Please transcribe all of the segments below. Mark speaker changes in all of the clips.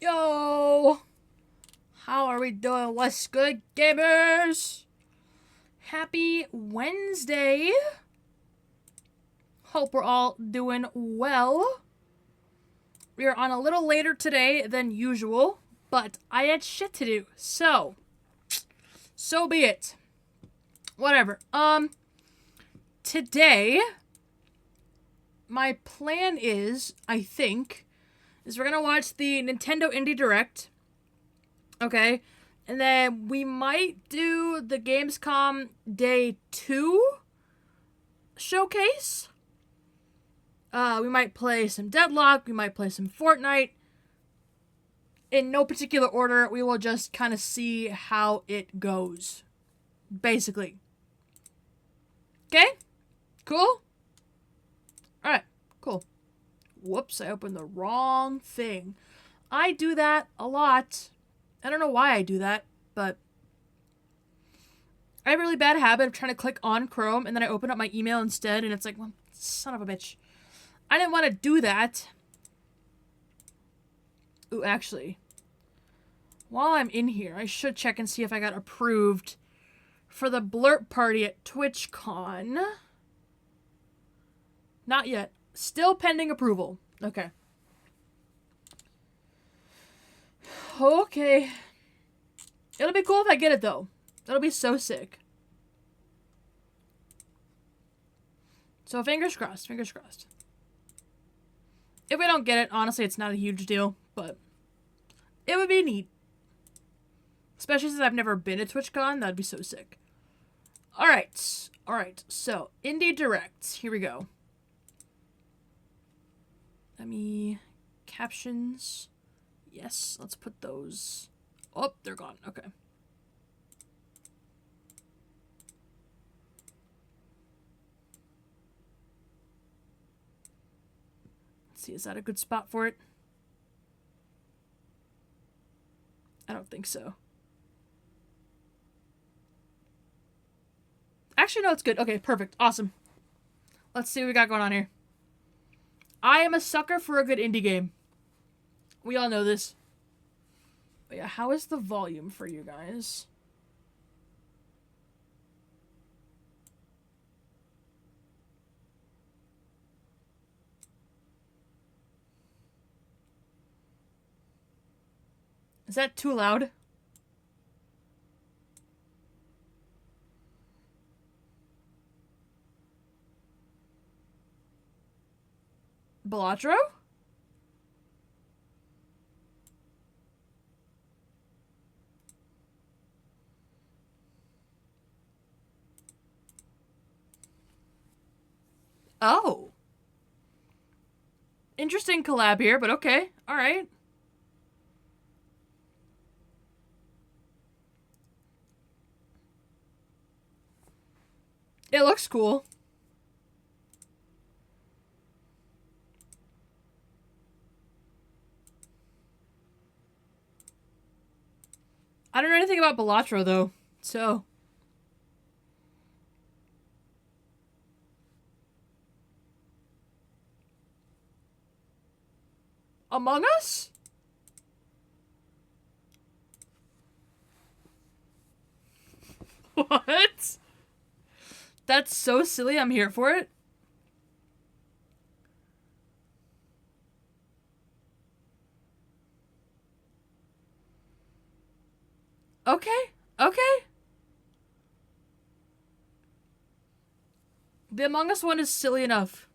Speaker 1: Yo! How are we doing? What's good, gamers? Happy Wednesday. Hope we're all doing well. We are on a little later today than usual, but I had shit to do, so be it. Whatever. Today, my plan is, I think, we're gonna watch the Nintendo Indie Direct. Okay. And then we might do the Gamescom Day 2 showcase. We might play some Deadlock. We might play some FORTNITE. In no particular order, we will just kind of see how it goes. Basically. Okay? Cool? Alright, cool. Whoops, I opened the wrong thing. I do that a lot. I don't know why I do that, but I have a really bad habit of trying to click on Chrome and then I open up my email instead and it's like, well, son of a bitch. I didn't want to do that. Ooh, actually, while I'm in here, I should check and see if I got approved for the blurp party at TwitchCon. Not yet. Still pending approval. Okay. Okay. It'll be cool if I get it, though. That'll be so sick. So fingers crossed, fingers crossed. If we don't get it, honestly, it's not a huge deal, but it would be neat. Especially since I've never been to TwitchCon, that'd be so sick. Alright, so Indie Direct, here we go. Let me... captions... Yes, let's put those... Oh, they're gone. Okay. Let's see, is that a good spot for it? I don't think so. Actually, no, it's good. Okay, perfect. Awesome. Let's see what we got going on here. I am a sucker for a good indie game. We all know this. But yeah, how is the volume for you guys? Is that too loud? Balatro? Oh. Interesting collab here, but okay. Alright. It looks cool. I don't know anything about Balatro, though, so... Among Us? What? That's so silly, I'm here for it. Okay, okay. The Among Us one is silly enough.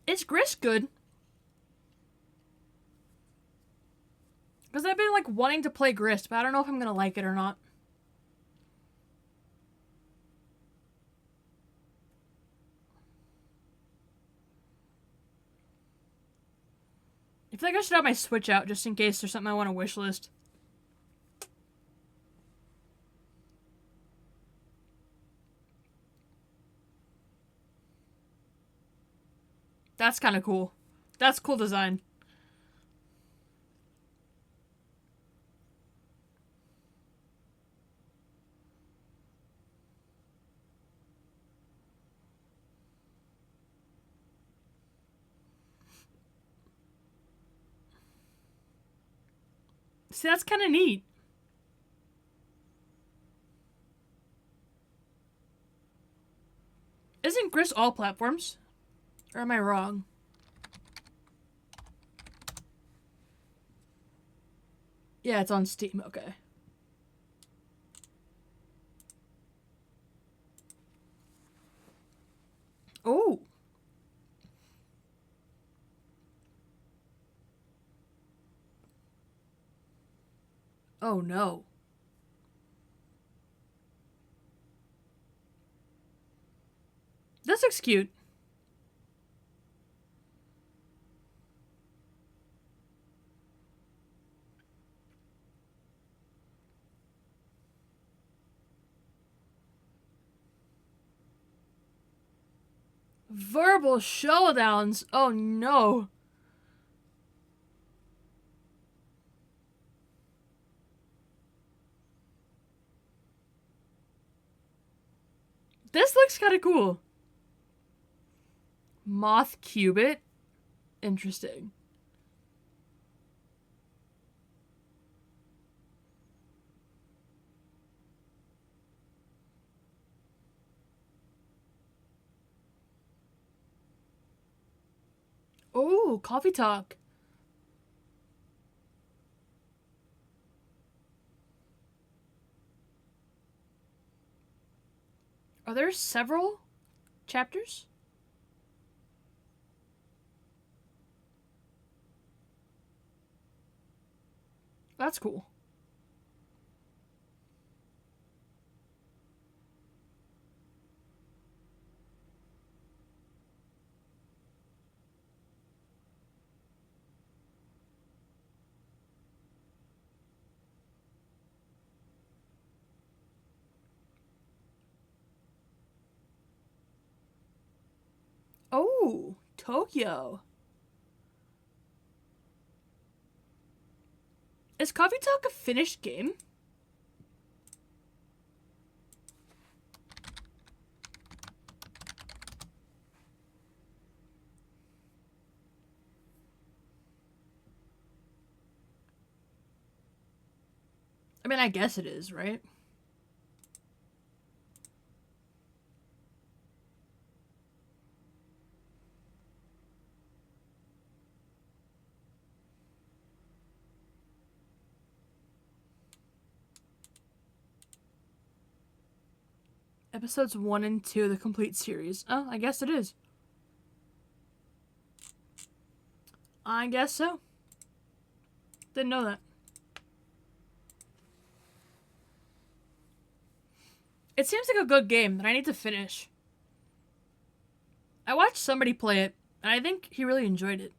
Speaker 1: Is Grist good? Because I've been, like, wanting to play Grist, but I don't know if I'm gonna like it or not. I feel like I should have my Switch out just in case there's something I want to wish list. That's kind of cool. That's cool design. See, that's kind of neat. Isn't Gris all platforms? Or am I wrong? Yeah, it's on Steam. Okay. Oh. Oh no. This looks cute. Verbal showdowns. Oh no. This looks kind of cool. Moth Cubit. Interesting. Oh, coffee talk. Are there several chapters? That's cool. Oh, Tokyo. Is Coffee Talk a finished game? I mean, I guess it is, right? Episodes 1 and 2 of the complete series. Oh, I guess it is. I guess so. Didn't know that. It seems like a good game that I need to finish. I watched somebody play it, and I think he really enjoyed it.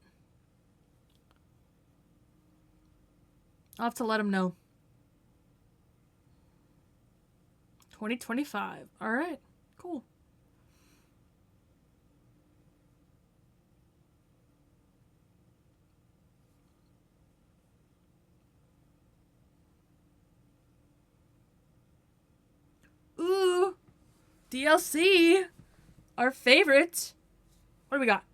Speaker 1: I'll have to let him know. 2025. Alright, cool. Ooh, DLC. Our favorite. What do we got?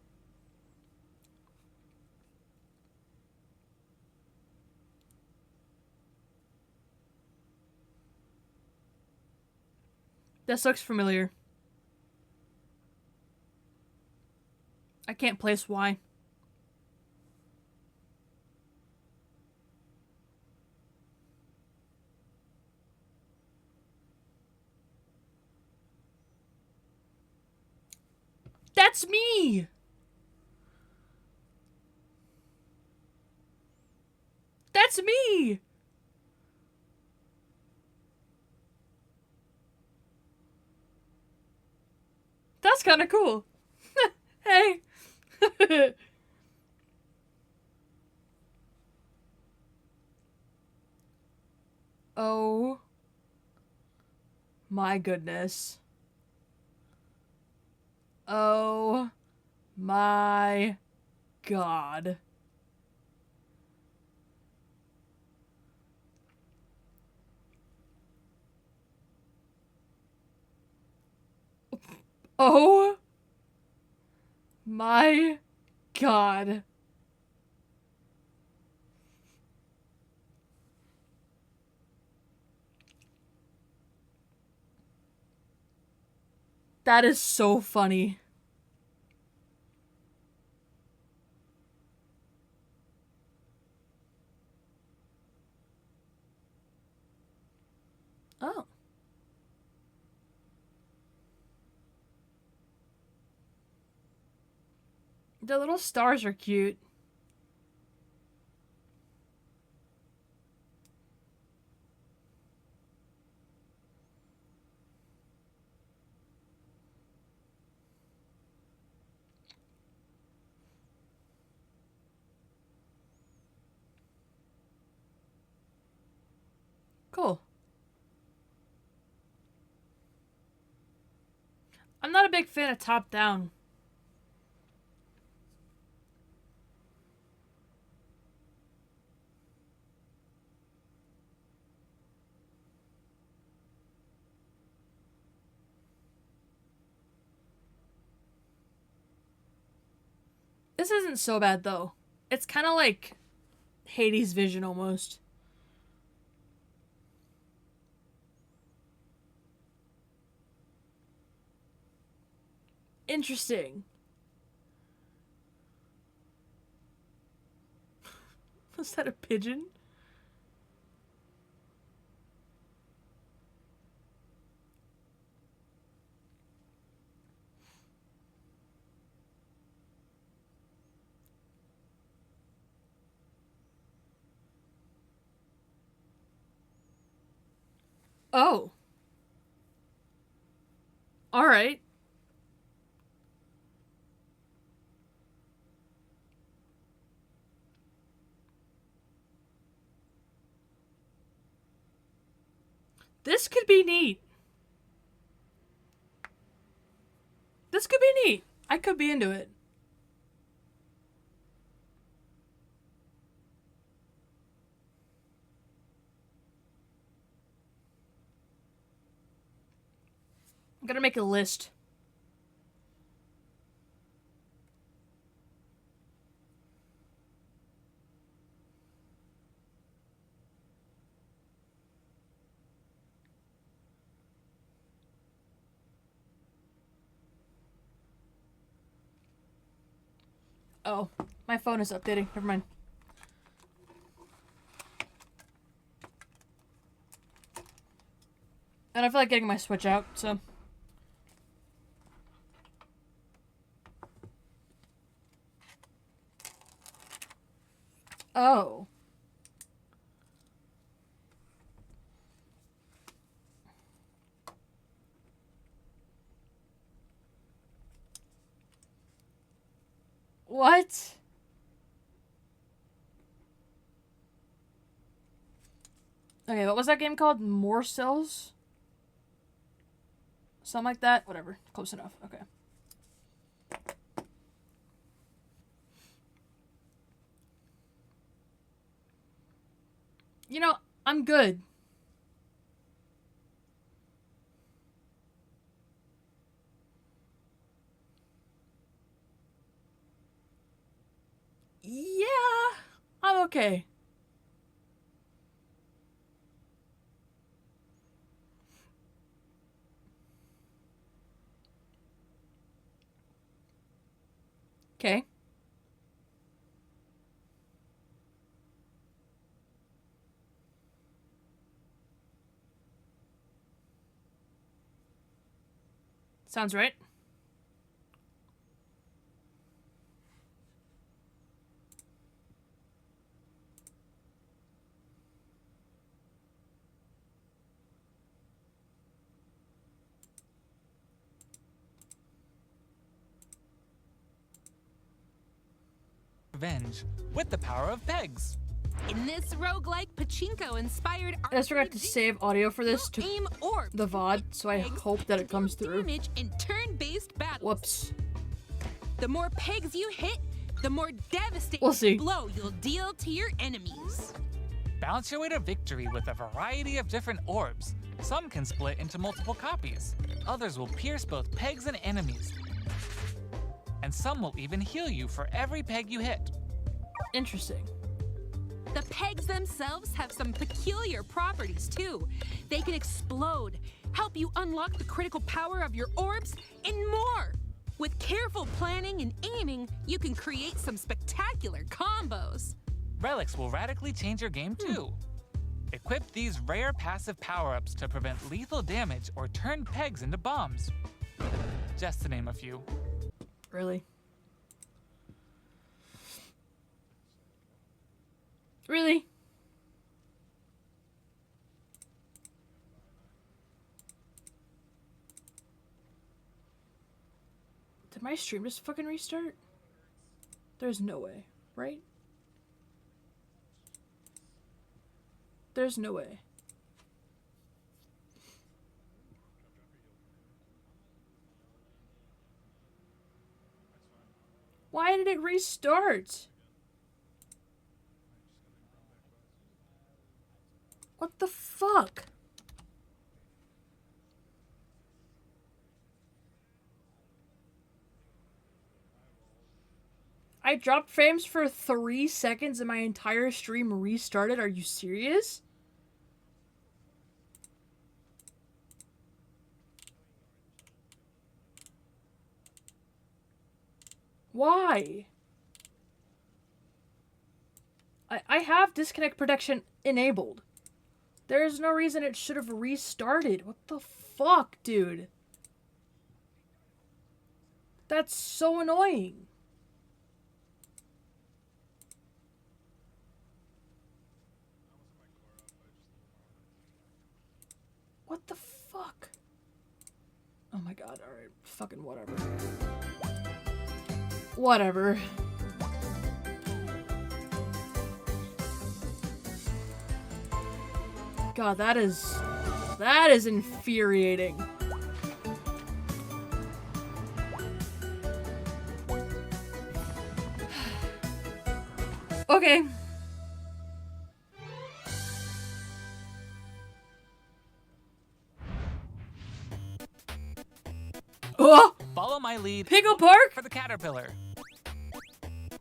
Speaker 1: This looks familiar. I can't place why. That's me! That's me! That's kind of cool. Hey. Oh my goodness. Oh my god. Oh my god. That is so funny. Oh. The little stars are cute. Cool. I'm not a big fan of top-down. This isn't so bad, though. It's kind of like Hades' vision, almost. Interesting. Was that a pigeon? Oh. Alright. This could be neat. This could be neat. I could be into it. I'm gonna make a list. Oh, my phone is updating. Never mind. And I feel like getting my Switch out, so. Oh. What? Okay, what was that game called? More Cells? Something like that? Whatever. Close enough. Okay. You know, I'm good. Yeah, I'm okay. Okay. Sounds right.
Speaker 2: Revenge with the power of pegs. In this roguelike pachinko-inspired
Speaker 1: I just forgot to save audio for this to
Speaker 2: aim orbs,
Speaker 1: the VOD, so I hope that it comes through.
Speaker 2: damage in turn-based battles.
Speaker 1: Whoops.
Speaker 2: The more pegs you hit, the more devastating
Speaker 1: We'll see.
Speaker 2: blow you'll deal to your enemies.
Speaker 3: Bounce your way to victory with a variety of different orbs. Some can split into multiple copies. Others will pierce both pegs and enemies. And some will even heal you for every peg you hit.
Speaker 1: Interesting.
Speaker 2: The pegs themselves have some peculiar properties too. They can explode, help you unlock the critical power of your orbs, and more. With careful planning and aiming, you can create some spectacular combos.
Speaker 3: Relics will radically change your game too. Equip these rare passive power-ups to prevent lethal damage or turn pegs into bombs. Just to name a few.
Speaker 1: Really? Really? Did my stream just fucking restart? There's no way, right? There's no way. Why did it restart? What the fuck? I dropped frames for 3 seconds and my entire stream restarted. Are you serious? Why? I have disconnect protection enabled. There's no reason it should have restarted. What the fuck, dude? That's so annoying. What the fuck? Oh my god, alright. Fucking whatever. Whatever. God, that is infuriating. Okay. Oh!
Speaker 3: Follow my lead
Speaker 1: Pickle Park?
Speaker 3: for the caterpillar.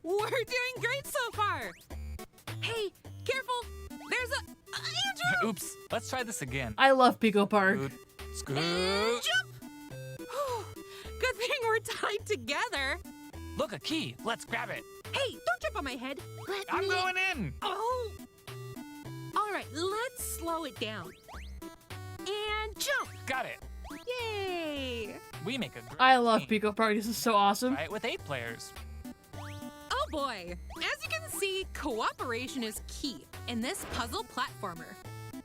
Speaker 2: We're doing great so far. Hey, careful! There's a Andrew!
Speaker 3: Oops, let's try this again.
Speaker 1: I love Pico Park.
Speaker 3: Scoot.
Speaker 2: Jump! Good thing we're tied together.
Speaker 3: Look, a key. Let's grab it.
Speaker 2: Hey, don't jump on my head.
Speaker 3: I'm going in.
Speaker 2: Oh! All right, let's slow it down. And jump!
Speaker 3: Got it.
Speaker 2: Yay!
Speaker 3: We make a great
Speaker 1: I love
Speaker 3: team.
Speaker 1: Pico Park. This is so awesome.
Speaker 3: Right, with 8 players.
Speaker 2: Oh boy! As you can see, cooperation is key in this puzzle platformer.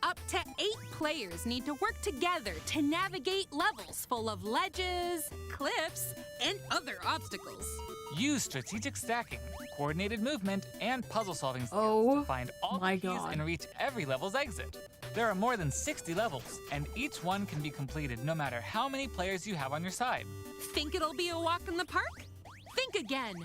Speaker 2: Up to 8 players need to work together to navigate levels full of ledges, cliffs, and other obstacles.
Speaker 3: Use strategic stacking, coordinated movement, and puzzle-solving skills
Speaker 1: Oh
Speaker 3: to find all
Speaker 1: my
Speaker 3: the keys
Speaker 1: God.
Speaker 3: and reach every level's exit. There are more than 60 levels, and each one can be completed no matter how many players you have on your side.
Speaker 2: Think it'll be a walk in the park? Think again.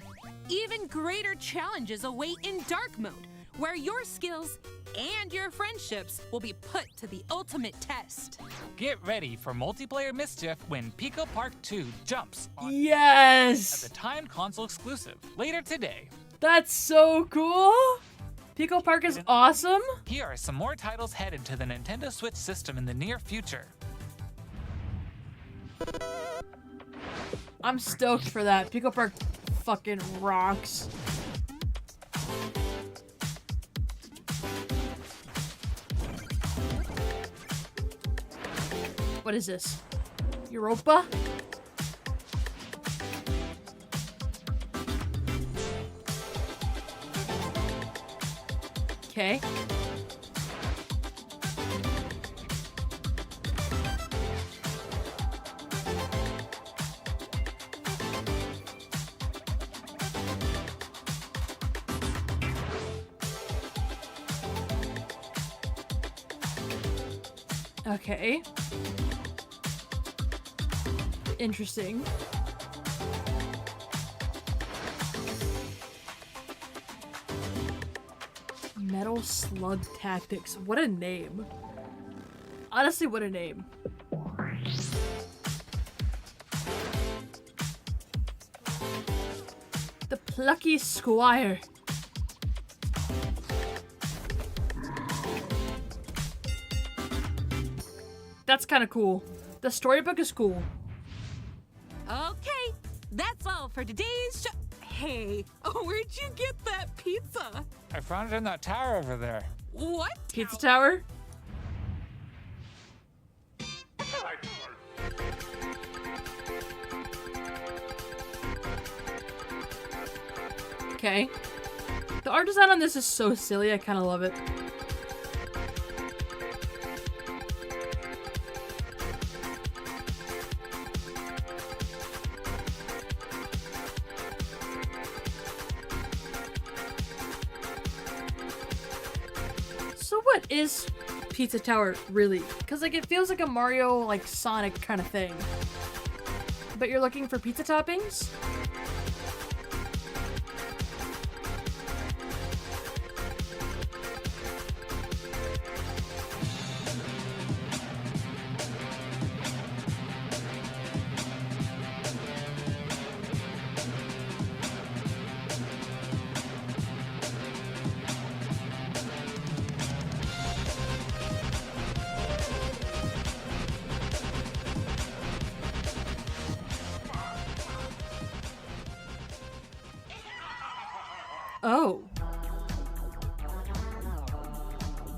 Speaker 2: Even greater challenges await in dark mode, where your skills and your friendships will be put to the ultimate test.
Speaker 3: Get ready for multiplayer mischief when Pico Park 2 jumps on
Speaker 1: Yes!
Speaker 3: as a timed console exclusive later today.
Speaker 1: That's so cool! Pico Park is awesome.
Speaker 3: Here are some more titles headed to the Nintendo Switch system in the near future.
Speaker 1: I'm stoked for that. Pico Park fucking rocks. What is this? Europa? Okay. Okay. Interesting. Metal Slug Tactics. What a name. Honestly, what a name. The Plucky Squire. That's kind of cool. The storybook is cool.
Speaker 2: Okay, that's all for today's show. Hey, where'd you get that pizza?
Speaker 3: I found it in that tower over there.
Speaker 2: What?
Speaker 1: Pizza Tower? Okay. The art design on this is so silly, I kind of love it. So what is Pizza Tower really? Because like it feels like a Mario, like Sonic kind of thing. But you're looking for pizza toppings? Oh.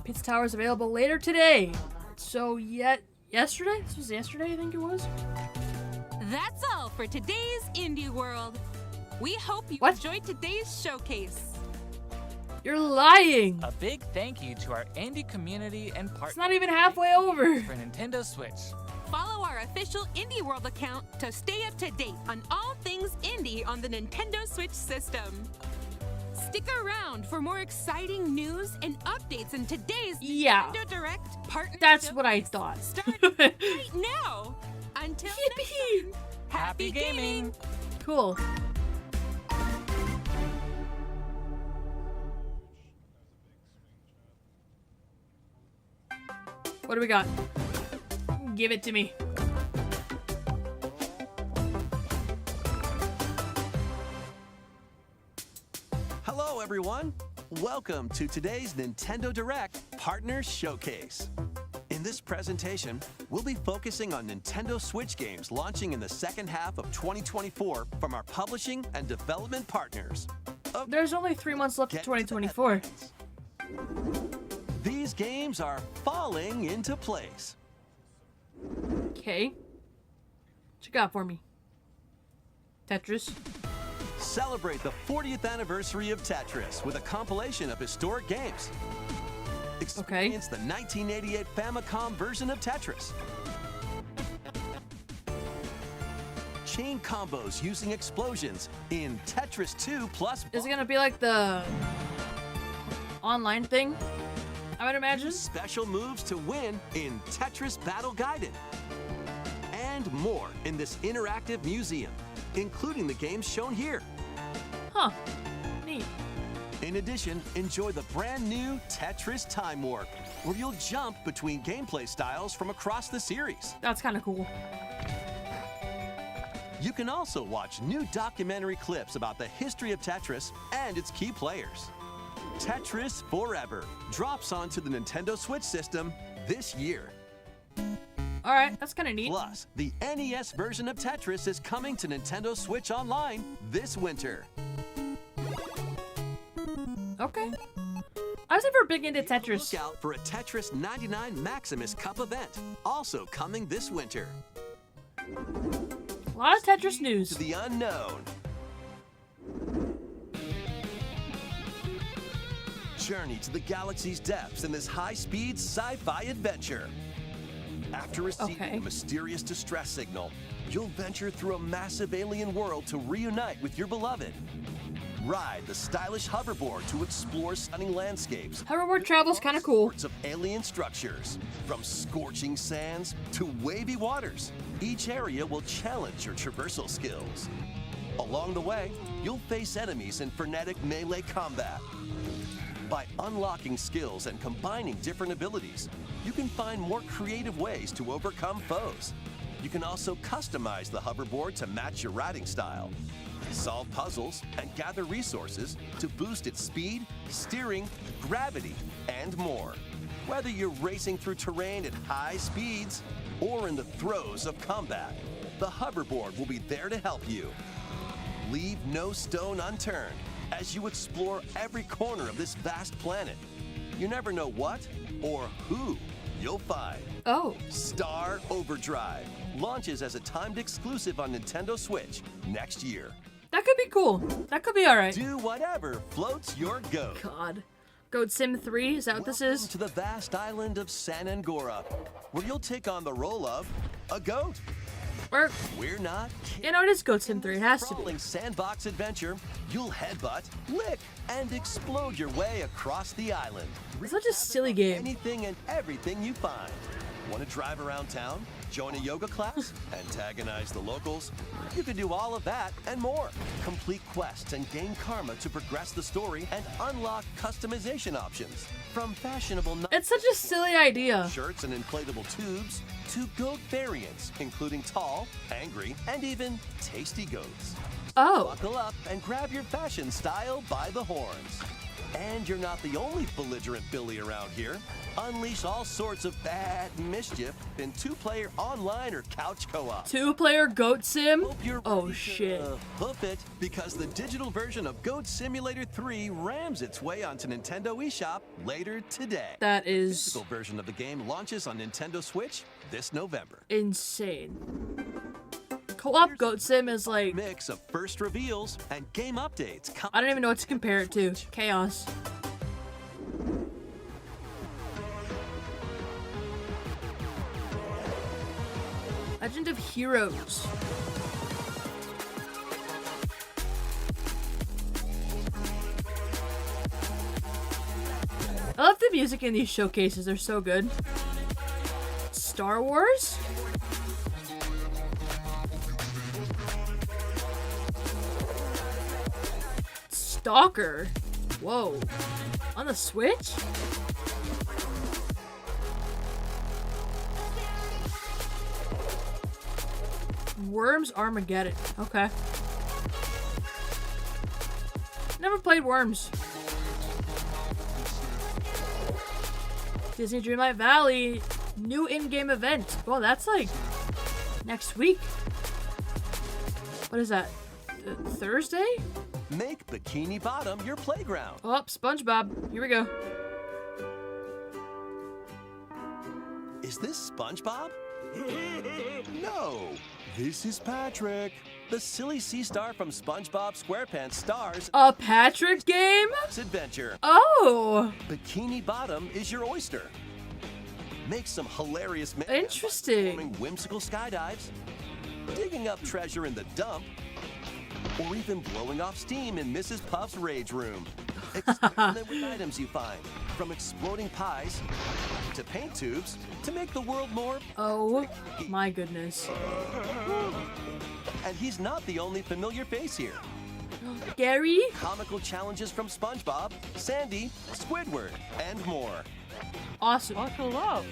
Speaker 1: Pizza Tower is available later today. So yesterday? This was yesterday, I think it was.
Speaker 2: That's all for today's Indie World. We hope you
Speaker 1: What?
Speaker 2: enjoyed today's showcase.
Speaker 1: You're lying.
Speaker 3: A big thank you to our indie community and
Speaker 1: It's
Speaker 3: partners
Speaker 1: not even halfway over.
Speaker 3: for Nintendo Switch.
Speaker 2: Follow our official Indie World account to stay up to date on all things indie on the Nintendo Switch system. Stick around for more exciting news and updates in today's
Speaker 1: Yeah.
Speaker 2: Nintendo Direct partnership.
Speaker 1: That's what I thought.
Speaker 2: Start right now. Until next
Speaker 1: Yippee.
Speaker 2: time,
Speaker 3: Happy gaming!
Speaker 1: Cool. What do we got? Give it to me.
Speaker 4: Hello, everyone. Welcome to today's Nintendo Direct Partner Showcase. In this presentation, we'll be focusing on Nintendo Switch games launching in the second half of 2024 from our publishing and development partners.
Speaker 1: There's only 3 months left of
Speaker 4: Get to the
Speaker 1: 2024.
Speaker 4: headlines. These games are falling into place.
Speaker 1: Okay. What you got for me? Tetris.
Speaker 4: Celebrate the 40th anniversary of Tetris with a compilation of historic games. Experience the 1988 Famicom version of Tetris. Chain combos using explosions in Tetris 2 Plus.
Speaker 1: Is it gonna be like the online thing? I would imagine.
Speaker 4: Use special moves to win in Tetris Battle Gaiden. And more in this interactive museum, including the games shown here.
Speaker 1: Huh. Neat.
Speaker 4: In addition, enjoy the brand new Tetris Time Warp, where you'll jump between gameplay styles from across the series.
Speaker 1: That's kind of cool.
Speaker 4: You can also watch new documentary clips about the history of Tetris and its key players. Tetris Forever drops onto the Nintendo Switch system this year.
Speaker 1: All right, that's kind of neat.
Speaker 4: Plus, the NES version of Tetris is coming to Nintendo Switch Online this winter.
Speaker 1: Okay. I was never big into Tetris.
Speaker 4: Look out for a Tetris 99 Maximus Cup event, also coming this winter.
Speaker 1: A lot of Tetris news.
Speaker 4: To the unknown. Journey to the galaxy's depths in this high-speed sci-fi adventure. After receiving a mysterious distress signal, you'll venture through a massive alien world to reunite with your beloved. Ride the stylish hoverboard to explore stunning landscapes.
Speaker 1: Hoverboard travel's kind of cool.
Speaker 4: Of alien structures, from scorching sands to wavy waters. Each area will challenge your traversal skills. Along the way, you'll face enemies in frenetic melee combat. By unlocking skills and combining different abilities, you can find more creative ways to overcome foes. You can also customize the hoverboard to match your riding style. Solve puzzles and gather resources to boost its speed, steering, gravity, and more. Whether you're racing through terrain at high speeds or in the throes of combat, the hoverboard will be there to help you. Leave no stone unturned as you explore every corner of this vast planet. You never know what or who you'll find.
Speaker 1: Oh.
Speaker 4: Star Overdrive launches as a timed exclusive on Nintendo Switch next year.
Speaker 1: That could be cool. That could be alright.
Speaker 4: Do whatever floats your goat.
Speaker 1: God. Goat Sim 3? Is that what this is?
Speaker 4: To the vast island of San Angora, where you'll take on the role of a goat.
Speaker 1: Or,
Speaker 4: We're not kidding.
Speaker 1: you know, it is Goat Sim 3. It has to be.
Speaker 4: Sprawling sandbox adventure, you'll headbutt, lick, and explode your way across the island.
Speaker 1: It's such a silly game.
Speaker 4: Anything and everything you find. Want to drive around town? Join a yoga class? Antagonize the locals? You can do all of that and more. Complete quests and gain karma to progress the story and unlock customization options. From fashionable
Speaker 1: It's such a silly idea.
Speaker 4: shirts and inflatable tubes to goat variants, including tall, angry, and even tasty goats.
Speaker 1: Oh.
Speaker 4: Buckle up and grab your fashion style by the horns. And you're not the only belligerent Billy around here. Unleash all sorts of bad mischief in two-player online or couch co-op.
Speaker 1: Two-player Goat Sim?
Speaker 4: Hope you're
Speaker 1: Oh,
Speaker 4: ready to,
Speaker 1: shit.
Speaker 4: hoof it, because the digital version of Goat Simulator 3 rams its way onto Nintendo eShop later today.
Speaker 1: That
Speaker 4: The
Speaker 1: is
Speaker 4: physical version of the game launches on Nintendo Switch this November.
Speaker 1: insane. Co-op Goat Sim is like,
Speaker 4: Mix of first reveals and game updates.
Speaker 1: I don't even know what to compare it to. Chaos. Legend of Heroes. I love the music in these showcases, they're so good. Star Wars? Stalker? Whoa. On the Switch? Worms Armageddon. Okay. Never played Worms. Disney Dreamlight Valley. New in-game event. Well, that's like next week. What is that? Thursday?
Speaker 4: Make Bikini Bottom your playground.
Speaker 1: Oh, SpongeBob. Here we go.
Speaker 4: Is this SpongeBob? No, this is Patrick. The silly sea star from SpongeBob SquarePants stars
Speaker 1: A Patrick game?
Speaker 4: adventure.
Speaker 1: Oh,
Speaker 4: Bikini Bottom is your oyster. Make some hilarious
Speaker 1: interesting.
Speaker 4: performing whimsical skydives, digging up treasure in the dump, or even blowing off steam in Mrs. Puff's rage room. Experiment with items you find, from exploding pies to paint tubes to make the world more.
Speaker 1: Oh my goodness.
Speaker 4: And he's not the only familiar face here.
Speaker 1: Gary?
Speaker 4: Comical challenges from SpongeBob, Sandy, Squidward, and more.
Speaker 1: Awesome.
Speaker 5: Buckle up.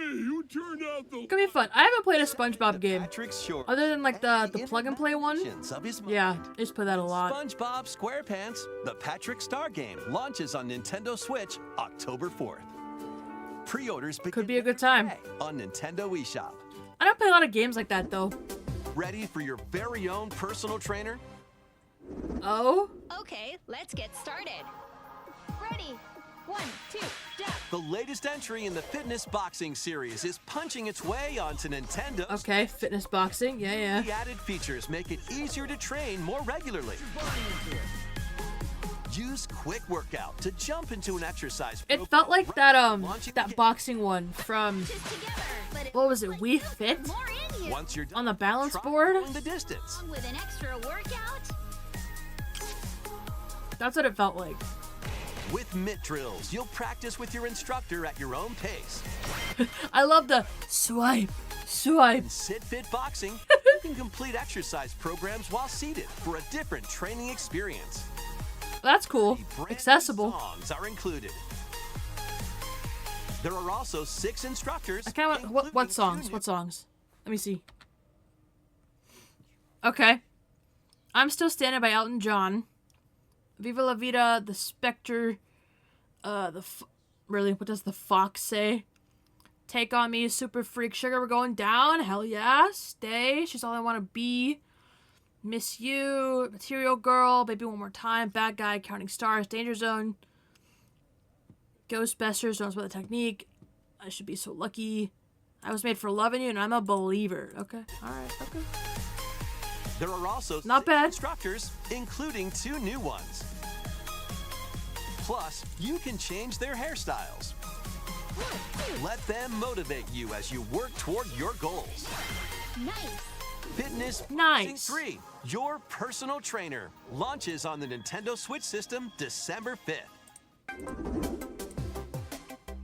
Speaker 1: It's gonna be fun. I haven't played a SpongeBob game.
Speaker 4: Patrick's short.
Speaker 1: Other than like the plug and play one.
Speaker 4: Of his
Speaker 1: Yeah,
Speaker 4: mind.
Speaker 1: I just play that a lot.
Speaker 4: SpongeBob SquarePants, the Patrick Star game, launches on Nintendo Switch October 4th. Pre-orders begin
Speaker 1: Could be a good time.
Speaker 4: today on Nintendo eShop.
Speaker 1: I don't play a lot of games like that though.
Speaker 4: Ready for your very own personal trainer?
Speaker 1: Oh?
Speaker 6: Okay, let's get started. Ready? 1, 2, jump.
Speaker 4: The latest entry in the fitness boxing series is punching its way onto Nintendo.
Speaker 1: Okay, fitness boxing. Yeah,
Speaker 4: The
Speaker 1: yeah.
Speaker 4: added features make it easier to train more regularly. Use Quick Workout to jump into an exercise.
Speaker 1: It felt like that boxing one from
Speaker 6: Just together.
Speaker 1: What was it? Wii Fit?
Speaker 6: More in you.
Speaker 4: Once you're done,
Speaker 1: On the balance
Speaker 4: try
Speaker 1: board?
Speaker 4: going the distance.
Speaker 6: With an extra workout.
Speaker 1: That's what it felt like.
Speaker 4: With mitt drills, you'll practice with your instructor at your own pace.
Speaker 1: I love the swipe, swipe.
Speaker 4: In Sit Fit Boxing, you can complete exercise programs while seated for a different training experience.
Speaker 1: That's cool.
Speaker 4: Brand new
Speaker 1: Accessible.
Speaker 4: songs are included. There are also 6 instructors.
Speaker 1: I kind of what
Speaker 4: including 2
Speaker 1: songs?
Speaker 4: new-
Speaker 1: What songs? Let me see. Okay. I'm Still Standing by Elton John. Viva la Vida, The Spectre. Really, what does the Fox say? Take on Me, Super Freak, Sugar, We're Going Down. Hell yeah. Stay. She's All I Want to Be. Miss You, Material Girl, Baby One More Time, Bad Guy, Counting Stars, Danger Zone, Ghostbusters, Don't Spell the Technique, I Should Be So Lucky, I Was Made for Loving You, and I'm a Believer. Okay, alright, okay.
Speaker 4: There are also
Speaker 1: Not
Speaker 4: 6
Speaker 1: bad.
Speaker 4: instructors, including 2 new ones. Plus, you can change their hairstyles. Let them motivate you as you work toward your goals.
Speaker 6: Nice.
Speaker 4: Fitness
Speaker 1: Nice.
Speaker 4: Boxing 3, your personal trainer, launches on the Nintendo Switch system December 5th.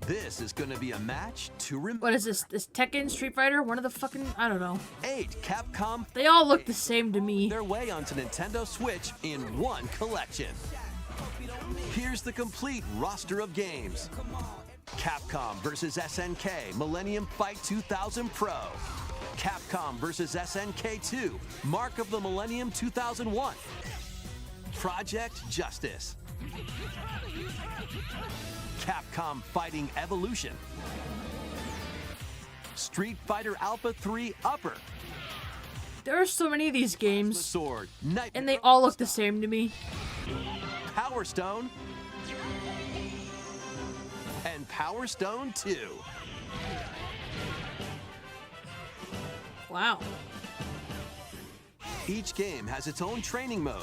Speaker 4: This is going to be a match to remember.
Speaker 1: What is this? This Tekken, Street Fighter? One of the fucking, I don't know.
Speaker 4: 8 Capcom
Speaker 1: They all look the same to me.
Speaker 4: their way onto Nintendo Switch in one collection. Here's the complete roster of games. Capcom vs. SNK Millennium Fight 2000 Pro. Capcom vs. SNK 2 Mark of the Millennium 2001. Project Justice. Capcom Fighting Evolution. Street Fighter Alpha 3 Upper.
Speaker 1: There are so many of these
Speaker 4: The
Speaker 1: games,
Speaker 4: Sword. Night
Speaker 1: and they all look the same to me.
Speaker 4: Power Stone. And Power Stone 2.
Speaker 1: Wow.
Speaker 4: Each game has its own training mode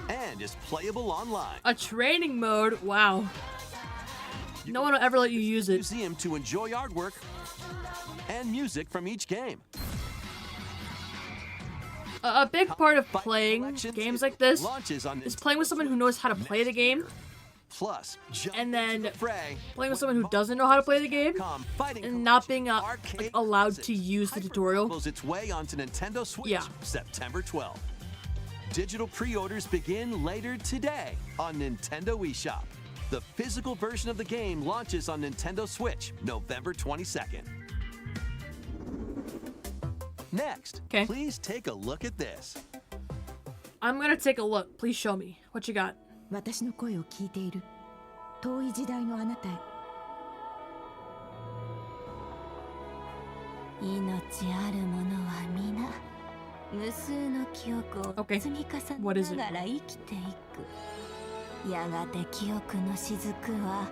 Speaker 4: and is playable online.
Speaker 1: A training mode? Wow. No one will ever let you use it.
Speaker 4: Museum to enjoy artwork and music from each game.
Speaker 1: A big part of playing
Speaker 4: Collection
Speaker 1: games
Speaker 4: 2
Speaker 1: like this
Speaker 4: launches on
Speaker 1: is playing with someone who knows how to play the game,
Speaker 4: Plus, jump
Speaker 1: and then
Speaker 4: into the fray
Speaker 1: playing with someone who doesn't know how to play the game,
Speaker 4: Capcom Fighting
Speaker 1: and not being
Speaker 4: Arcade
Speaker 1: like, allowed
Speaker 4: Classics.
Speaker 1: to use the
Speaker 4: Hyper
Speaker 1: tutorial.
Speaker 4: Follows its way onto Nintendo Switch
Speaker 1: Yeah.
Speaker 4: September 12th. Digital pre-orders begin later today on Nintendo eShop. The physical version of the game launches on Nintendo Switch November 22nd. Next,
Speaker 1: 'Kay.
Speaker 4: please take a look at this.
Speaker 1: I'm gonna take a look. Please show me. What you got?
Speaker 5: 私の声を聞いている遠い時代のあなたへ命ある者は皆無数の記憶を
Speaker 1: Okay.
Speaker 5: 積み
Speaker 1: What is
Speaker 5: 重
Speaker 1: it?
Speaker 5: ねながら生きていくやがて記憶の雫は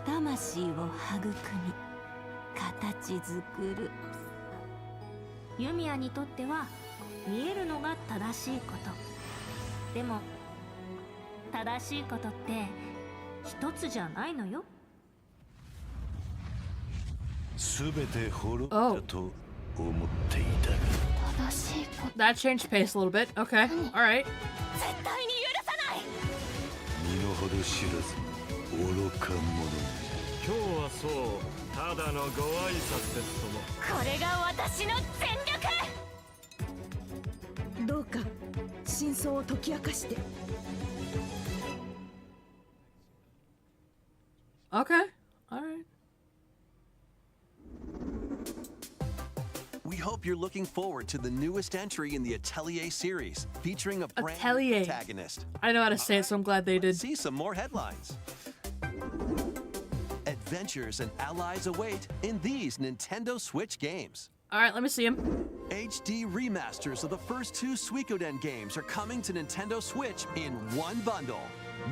Speaker 5: 魂を育み形作るユミヤにとっては見えるのが正しいことでも正しいことって一つじゃないのよ
Speaker 7: 全て滅んだと思っていたが
Speaker 5: 正しいこと
Speaker 1: That changed pace a little bit. Okay. All right.
Speaker 5: 絶対に許さない
Speaker 7: 身の程知らず愚か者
Speaker 8: 今日はそうただのご挨拶ですとも
Speaker 5: これが私の全力どうか真相を解き明かして
Speaker 1: Okay. All right.
Speaker 4: We hope you're looking forward to the newest entry in the Atelier series, featuring a brand
Speaker 1: Atelier.
Speaker 4: new protagonist.
Speaker 1: I know how to say it, so I'm glad they did.
Speaker 4: See some more headlines. Adventures and allies await in these Nintendo Switch games.
Speaker 1: All right, let me see him.
Speaker 4: HD remasters of the first 2 Suikoden games are coming to Nintendo Switch in one bundle.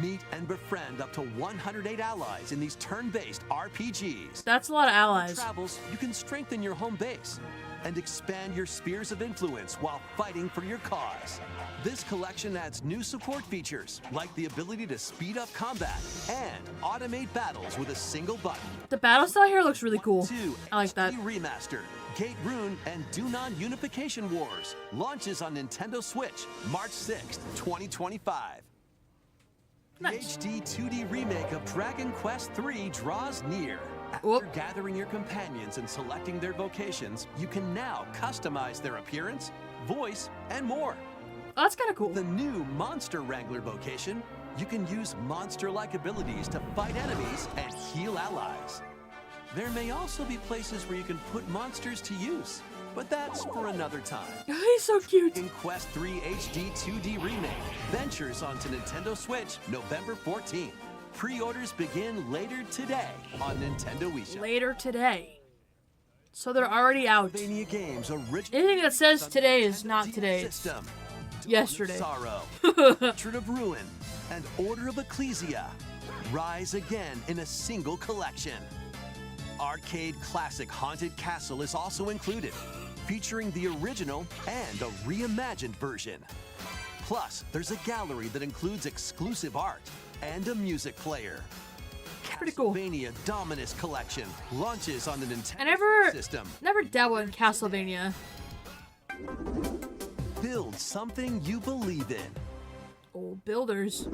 Speaker 4: Meet and befriend up to 108 allies in these turn-based RPGs.
Speaker 1: That's a lot of allies.
Speaker 4: Travels, you can strengthen your home base and expand your spheres of influence while fighting for your cause. This collection adds new support features, like the ability to speed up combat and automate battles with a single button.
Speaker 1: The battle style here looks really cool.
Speaker 4: 2
Speaker 1: I like that.
Speaker 4: HD Remastered, Gate Rune, and Dunon Unification Wars launches on Nintendo Switch March 6th, 2025.
Speaker 1: Nice.
Speaker 4: The HD 2D remake of Dragon Quest III draws near. After
Speaker 1: Whoop.
Speaker 4: gathering your companions and selecting their vocations, you can now customize their appearance, voice, and more.
Speaker 1: Oh, that's kind of cool.
Speaker 4: The new Monster Wrangler vocation, you can use monster-like abilities to fight enemies and heal allies. There may also be places where you can put monsters to use, but that's for another time.
Speaker 1: He's so cute.
Speaker 4: In Quest 3 HD 2D Remake ventures onto Nintendo Switch November 14th. Pre-orders begin later today on Nintendo eShop.
Speaker 1: Later today. So they're already out.
Speaker 4: Castlevania games
Speaker 1: Anything that says today is not today. It's
Speaker 4: System.
Speaker 1: yesterday.
Speaker 4: Sorrow, Portrait of Ruin, and Order of Ecclesia rise again in a single collection. Arcade classic Haunted Castle is also included, featuring the original and a reimagined version. Plus, there's a gallery that includes exclusive art and a music player.
Speaker 1: Pretty cool.
Speaker 4: Castlevania Dominus Collection launches on the Nintendo System.
Speaker 1: never dabbled in Castlevania.
Speaker 4: Build something you believe in.
Speaker 1: Old builders.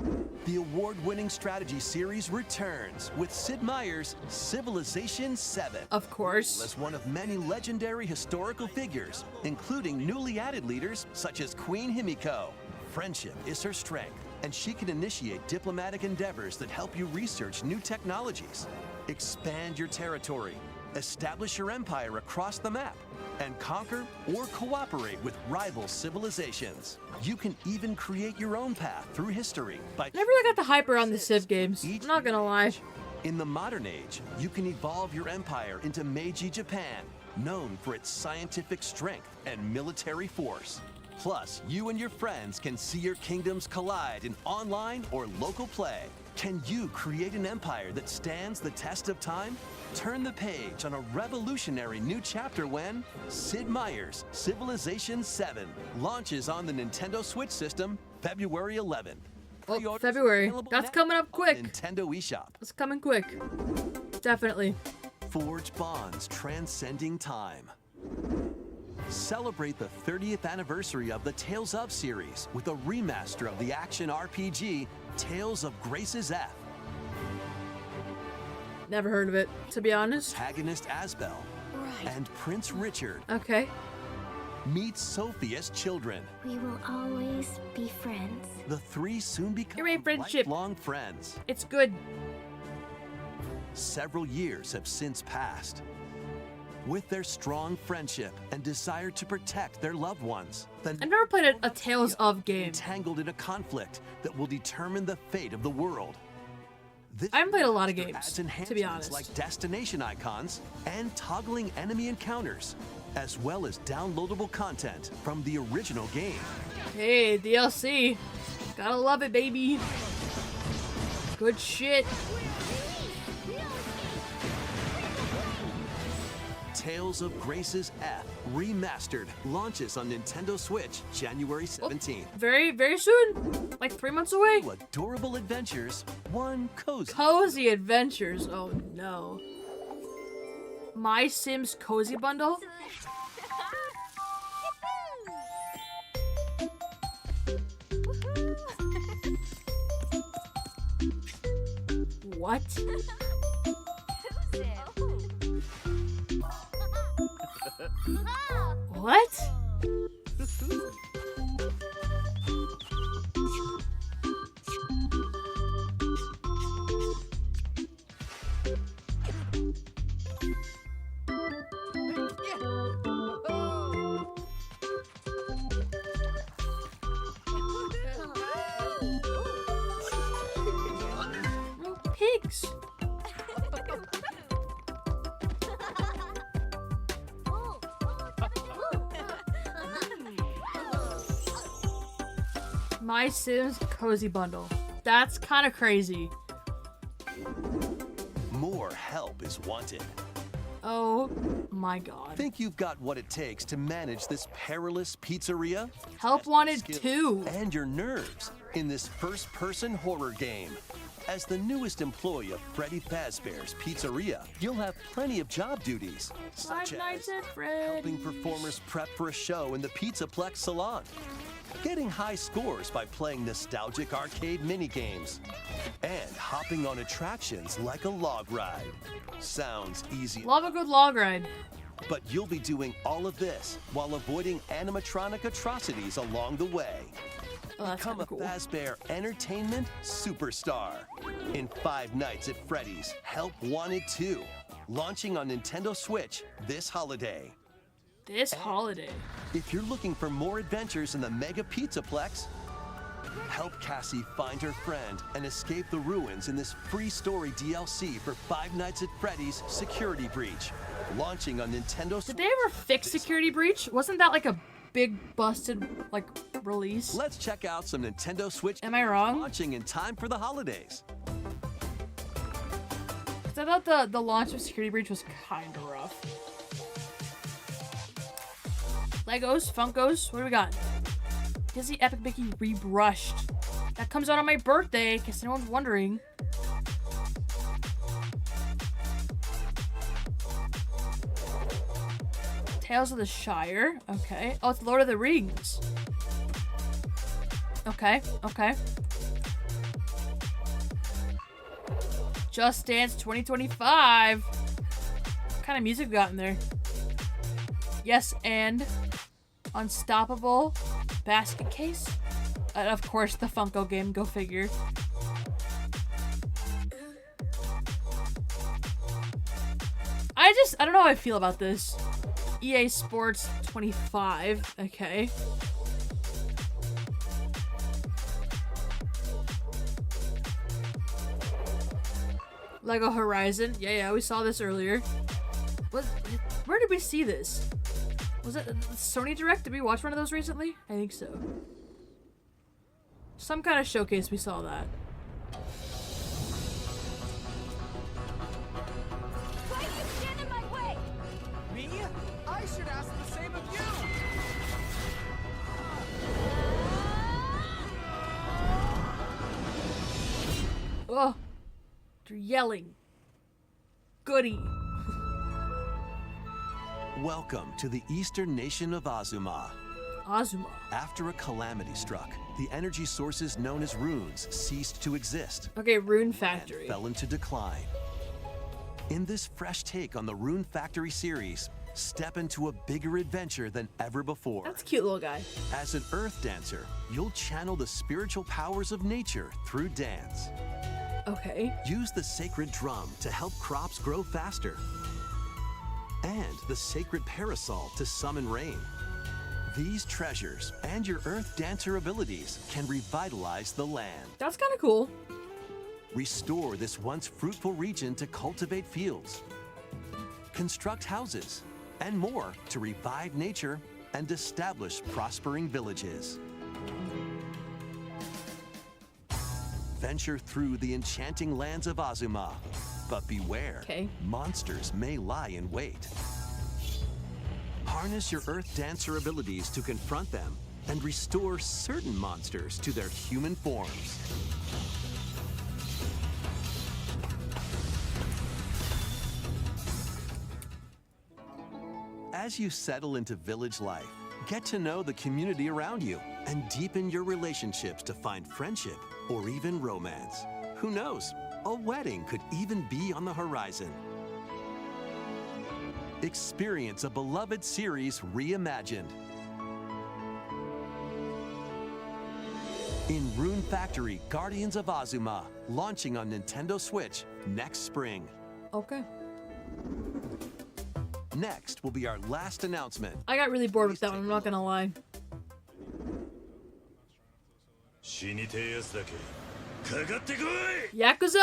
Speaker 4: The award-winning strategy series returns with Sid Meier's Civilization 7.
Speaker 1: Of course.
Speaker 4: As one of many legendary historical figures, including newly added leaders such as Queen Himiko. Friendship is her strength, and she can initiate diplomatic endeavors that help you research new technologies, expand your territory, establish your empire across the map, and conquer or cooperate with rival civilizations. You can even create your own path through history by...
Speaker 1: Never really got the hype around the Civ games. I'm not gonna lie.
Speaker 4: In the modern age, you can evolve your empire into Meiji Japan, known for its scientific strength and military force. Plus, you and your friends can see your kingdoms collide in online or local play. Can you create an empire that stands the test of time? Turn the page on a revolutionary new chapter when Sid Meier's Civilization 7 launches on the Nintendo Switch System February 11th.
Speaker 1: Oh,
Speaker 4: Pre-orders
Speaker 1: February.
Speaker 4: available
Speaker 1: That's
Speaker 4: now
Speaker 1: coming up quick.
Speaker 4: on Nintendo eShop.
Speaker 1: It's coming quick. Definitely.
Speaker 4: Forge bonds transcending time. Celebrate the 30th anniversary of the Tales of series with a remaster of the action RPG Tales of Grace's F.
Speaker 1: Never heard of it, to be honest.
Speaker 4: Protagonist Asbel and Prince Richard
Speaker 1: Okay.
Speaker 4: meet Sophia's children.
Speaker 5: We will always be friends.
Speaker 4: The three soon become
Speaker 1: You're a friendship.
Speaker 4: lifelong friends.
Speaker 1: It's good.
Speaker 4: Several years have since passed. With their strong friendship and desire to protect their loved ones,
Speaker 1: I've never played a Tales of game.
Speaker 4: entangled in a conflict that will determine the fate of the world. This
Speaker 1: I haven't played a lot of
Speaker 4: remaster
Speaker 1: games,
Speaker 4: adds
Speaker 1: to be
Speaker 4: enhancements
Speaker 1: honest.
Speaker 4: like destination icons and toggling enemy encounters, as well as downloadable content from the original game.
Speaker 1: Hey, DLC. Gotta love it, baby. Good shit.
Speaker 4: Tales of Grace's F Remastered launches on Nintendo Switch January 17th.
Speaker 1: Very, very soon. Like 3 months away.
Speaker 4: Two adorable adventures, one cozy.
Speaker 1: Cozy Adventures. Oh no. My Sims Cozy Bundle? What? What? Pigs. My Sims Cozy Bundle. That's kind of crazy.
Speaker 4: More help is wanted.
Speaker 1: Oh my god.
Speaker 4: Think you've got what it takes to manage this perilous pizzeria?
Speaker 1: Help wanted too.
Speaker 4: And your nerves in this first-person horror game. As the newest employee of Freddy Fazbear's Pizzeria, you'll have plenty of job duties, such
Speaker 1: Five Nights
Speaker 4: as
Speaker 1: at Freddy's.
Speaker 4: helping performers prep for a show in the Pizzaplex salon, getting high scores by playing nostalgic arcade minigames, and hopping on attractions like a log ride. Sounds easy.
Speaker 1: Love a good log ride.
Speaker 4: But you'll be doing all of this while avoiding animatronic atrocities along the way.
Speaker 1: Oh, that's
Speaker 4: Become
Speaker 1: kinda
Speaker 4: a
Speaker 1: cool.
Speaker 4: Fazbear entertainment superstar in 5 Nights at Freddy's Help Wanted 2, launching on Nintendo Switch this holiday.
Speaker 1: This holiday.
Speaker 4: If you're looking for more adventures in the Mega Pizzaplex, help Cassie find her friend and escape the ruins in this free story DLC for 5 Nights at Freddy's Security Breach, launching on Nintendo Switch.
Speaker 1: Did they ever fix Security Breach? Wasn't that like a big busted like release?
Speaker 4: Let's check out some Nintendo Switch.
Speaker 1: Am I wrong?
Speaker 4: Launching in time for the holidays.
Speaker 1: 'Cause I thought the launch of Security Breach was kind of rough. Legos, Funkos, what do we got? Disney Epic Mickey Rebrushed. That comes out on my birthday, in case anyone's wondering. Tales of the Shire. Okay. Oh, it's Lord of the Rings. Okay, okay. Just Dance 2025. What kind of music we got in there? Yes, and Unstoppable Basket Case. And of course, the Funko game, go figure. I don't know how I feel about this. EA Sports 25, okay. Lego Horizon, yeah, we saw this earlier. Where did we see this? Was it Sony Direct? Did we watch one of those recently? I think so. Some kind of showcase we saw that.
Speaker 6: Why do you stand in my way?
Speaker 9: Me? I should ask the same of you!
Speaker 1: Oh, they're yelling. Goody.
Speaker 4: Welcome to the eastern nation of Azuma.
Speaker 1: Azuma.
Speaker 4: After a calamity struck, the energy sources known as runes ceased to exist.
Speaker 1: Okay, Rune
Speaker 4: And
Speaker 1: Factory.
Speaker 4: fell into decline. In this fresh take on the Rune Factory series, step into a bigger adventure than ever before.
Speaker 1: That's a cute little guy.
Speaker 4: As an earth dancer, you'll channel the spiritual powers of nature through dance.
Speaker 1: Okay.
Speaker 4: Use the sacred drum to help crops grow faster. And the sacred parasol to summon rain. These treasures and your earth dancer abilities can revitalize the land.
Speaker 1: That's kind of cool.
Speaker 4: Restore this once fruitful region to cultivate fields, construct houses, and more to revive nature and establish prospering villages. Venture through the enchanting lands of Azuma, but beware,
Speaker 1: Okay.
Speaker 4: monsters may lie in wait. Harness your earth dancer abilities to confront them and restore certain monsters to their human forms. As you settle into village life, get to know the community around you and deepen your relationships to find friendship or even romance. Who knows? A wedding could even be on the horizon. Experience a beloved series reimagined. In Rune Factory Guardians of Azuma, launching on Nintendo Switch next spring.
Speaker 1: Okay.
Speaker 4: Next will be our last announcement.
Speaker 1: I got really bored with that one, I'm not gonna lie.
Speaker 7: 死にてえやつだけかかってこい
Speaker 1: Yakuza?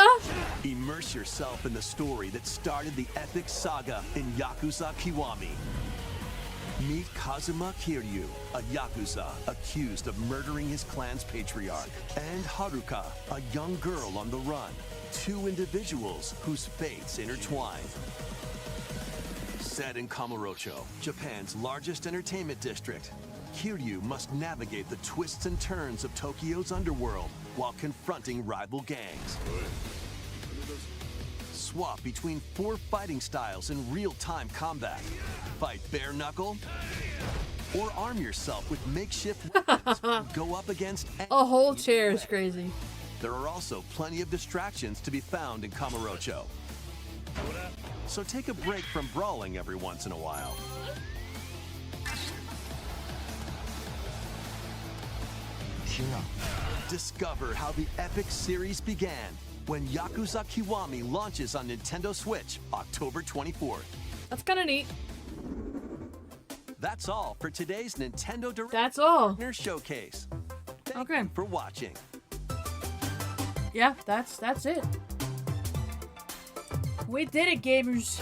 Speaker 4: Immerse yourself in the story that started the epic saga in Yakuza Kiwami. Meet Kazuma Kiryu, a Yakuza accused of murdering his clan's patriarch, and Haruka, a young girl on the run. Two individuals whose fates intertwine. Set in Kamurocho, Japan's largest entertainment district, Kiryu must navigate the twists and turns of Tokyo's underworld while confronting rival gangs. Swap between 4 fighting styles in real-time combat. Fight bare knuckle, or arm yourself with makeshift weapons. Go up against
Speaker 1: a whole chair is crazy.
Speaker 4: There are also plenty of distractions to be found in Kamurocho. So take a break from brawling every once in a while. Discover how the epic series began when Yakuza Kiwami launches on Nintendo Switch October 24th.
Speaker 1: That's kind of neat.
Speaker 4: That's all for today's Nintendo Direct
Speaker 1: That's all.
Speaker 4: Partner Showcase. Thank
Speaker 1: Okay.
Speaker 4: you for watching.
Speaker 1: Yeah, that's it. We did it, gamers.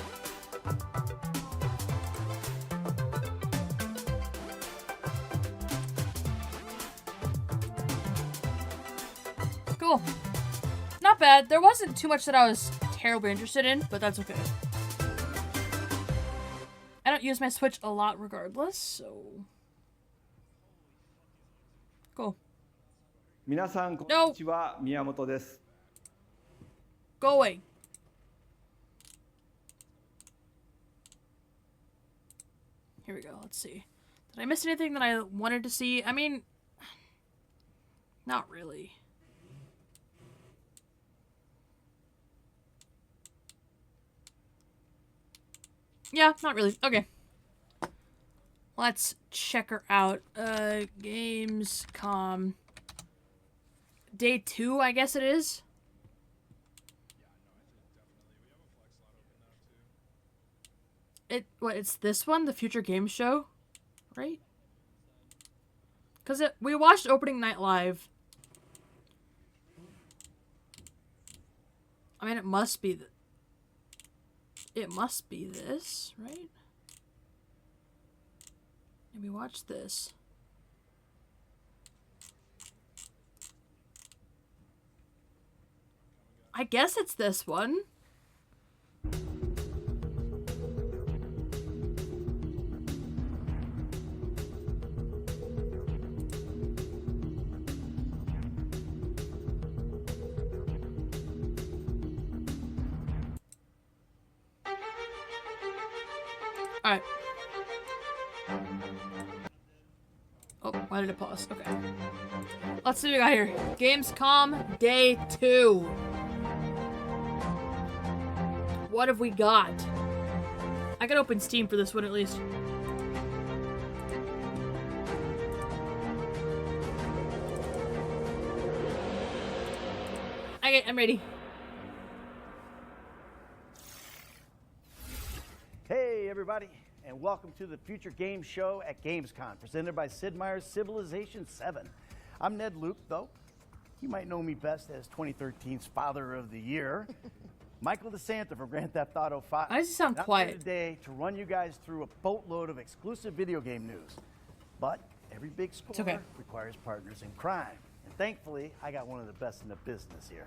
Speaker 1: Cool. Not bad. There wasn't too much that I was terribly interested in, but that's okay. I don't use my Switch a lot regardless, so... Cool.
Speaker 10: 皆さんこんにちは、宮本です。
Speaker 1: Go away. Here we go. Let's see. Did I miss anything that I wanted to see? I mean, not really. Yeah, not really. Okay. Let's check her out. Gamescom. Day 2, I guess it is. It's this one? The Future Games Show? Right? Because we watched opening night live. I mean, it must be it must be this, right? And we watched this. I guess it's this one. Alright. Oh, why did it pause? Okay. Let's see what we got here. Gamescom Day 2. What have we got? I can open Steam for this one at least. Okay, I'm ready.
Speaker 11: Hey everybody, and welcome to the Future Games Show at Gamescom, presented by Sid Meier's Civilization 7. I'm Ned Luke, though. You might know me best as 2013's Father of the Year. Michael DeSanta from Grand Theft Auto 5.
Speaker 1: Why does he sound
Speaker 11: I'm
Speaker 1: quiet?
Speaker 11: here today to run you guys through a boatload of exclusive video game news. But every big score requires partners in crime. And thankfully, I got one of the best in the business here.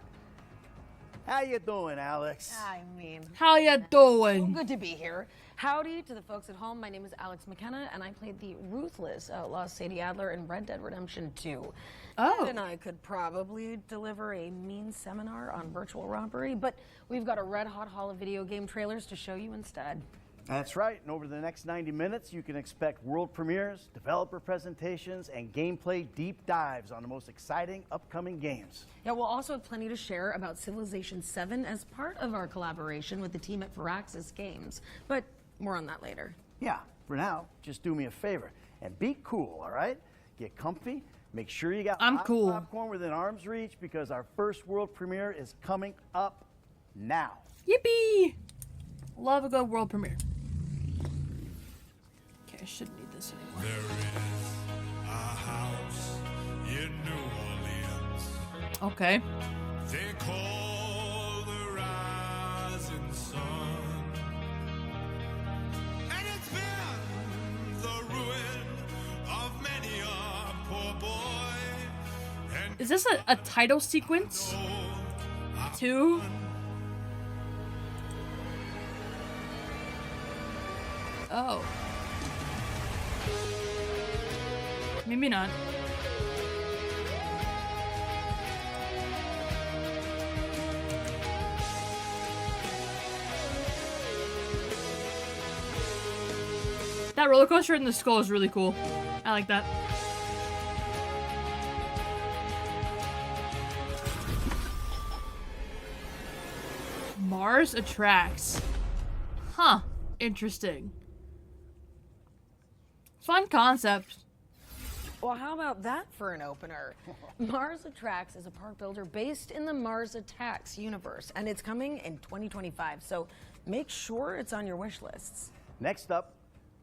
Speaker 11: How you doing, Alex?
Speaker 12: I mean,
Speaker 1: how you doing?
Speaker 12: Good to be here. Howdy to the folks at home. My name is Alex McKenna, and I played the ruthless outlaw Sadie Adler in Red Dead Redemption 2.
Speaker 1: Oh.
Speaker 12: And I could probably deliver a mean seminar on virtual robbery, but we've got a red-hot haul of video game trailers to show you instead.
Speaker 11: That's right, and over the next 90 minutes, you can expect world premieres, developer presentations, and gameplay deep dives on the most exciting upcoming games.
Speaker 12: Yeah, we'll also have plenty to share about Civilization 7 as part of our collaboration with the team at Firaxis Games, but more on that later.
Speaker 11: Yeah, for now, just do me a favor, and be cool, all right? Get comfy, make sure you got hot popcorn within arm's reach, because our first world premiere is coming up now.
Speaker 1: Yippee! Love a good world premiere. Okay, I shouldn't need this anymore.
Speaker 7: There is a house in New Orleans.
Speaker 1: Okay.
Speaker 7: They call the rising sun. And it's been the
Speaker 1: Is this a title sequence? Too? Oh. Maybe not. That roller coaster in the skull is really cool. I like that. Mars attracts. Huh. Interesting. Fun concept.
Speaker 12: Well, how about that for an opener? Mars Attracts is a park builder based in the Mars Attacks universe, and it's coming in 2025, so make sure it's on your wish lists.
Speaker 11: Next up,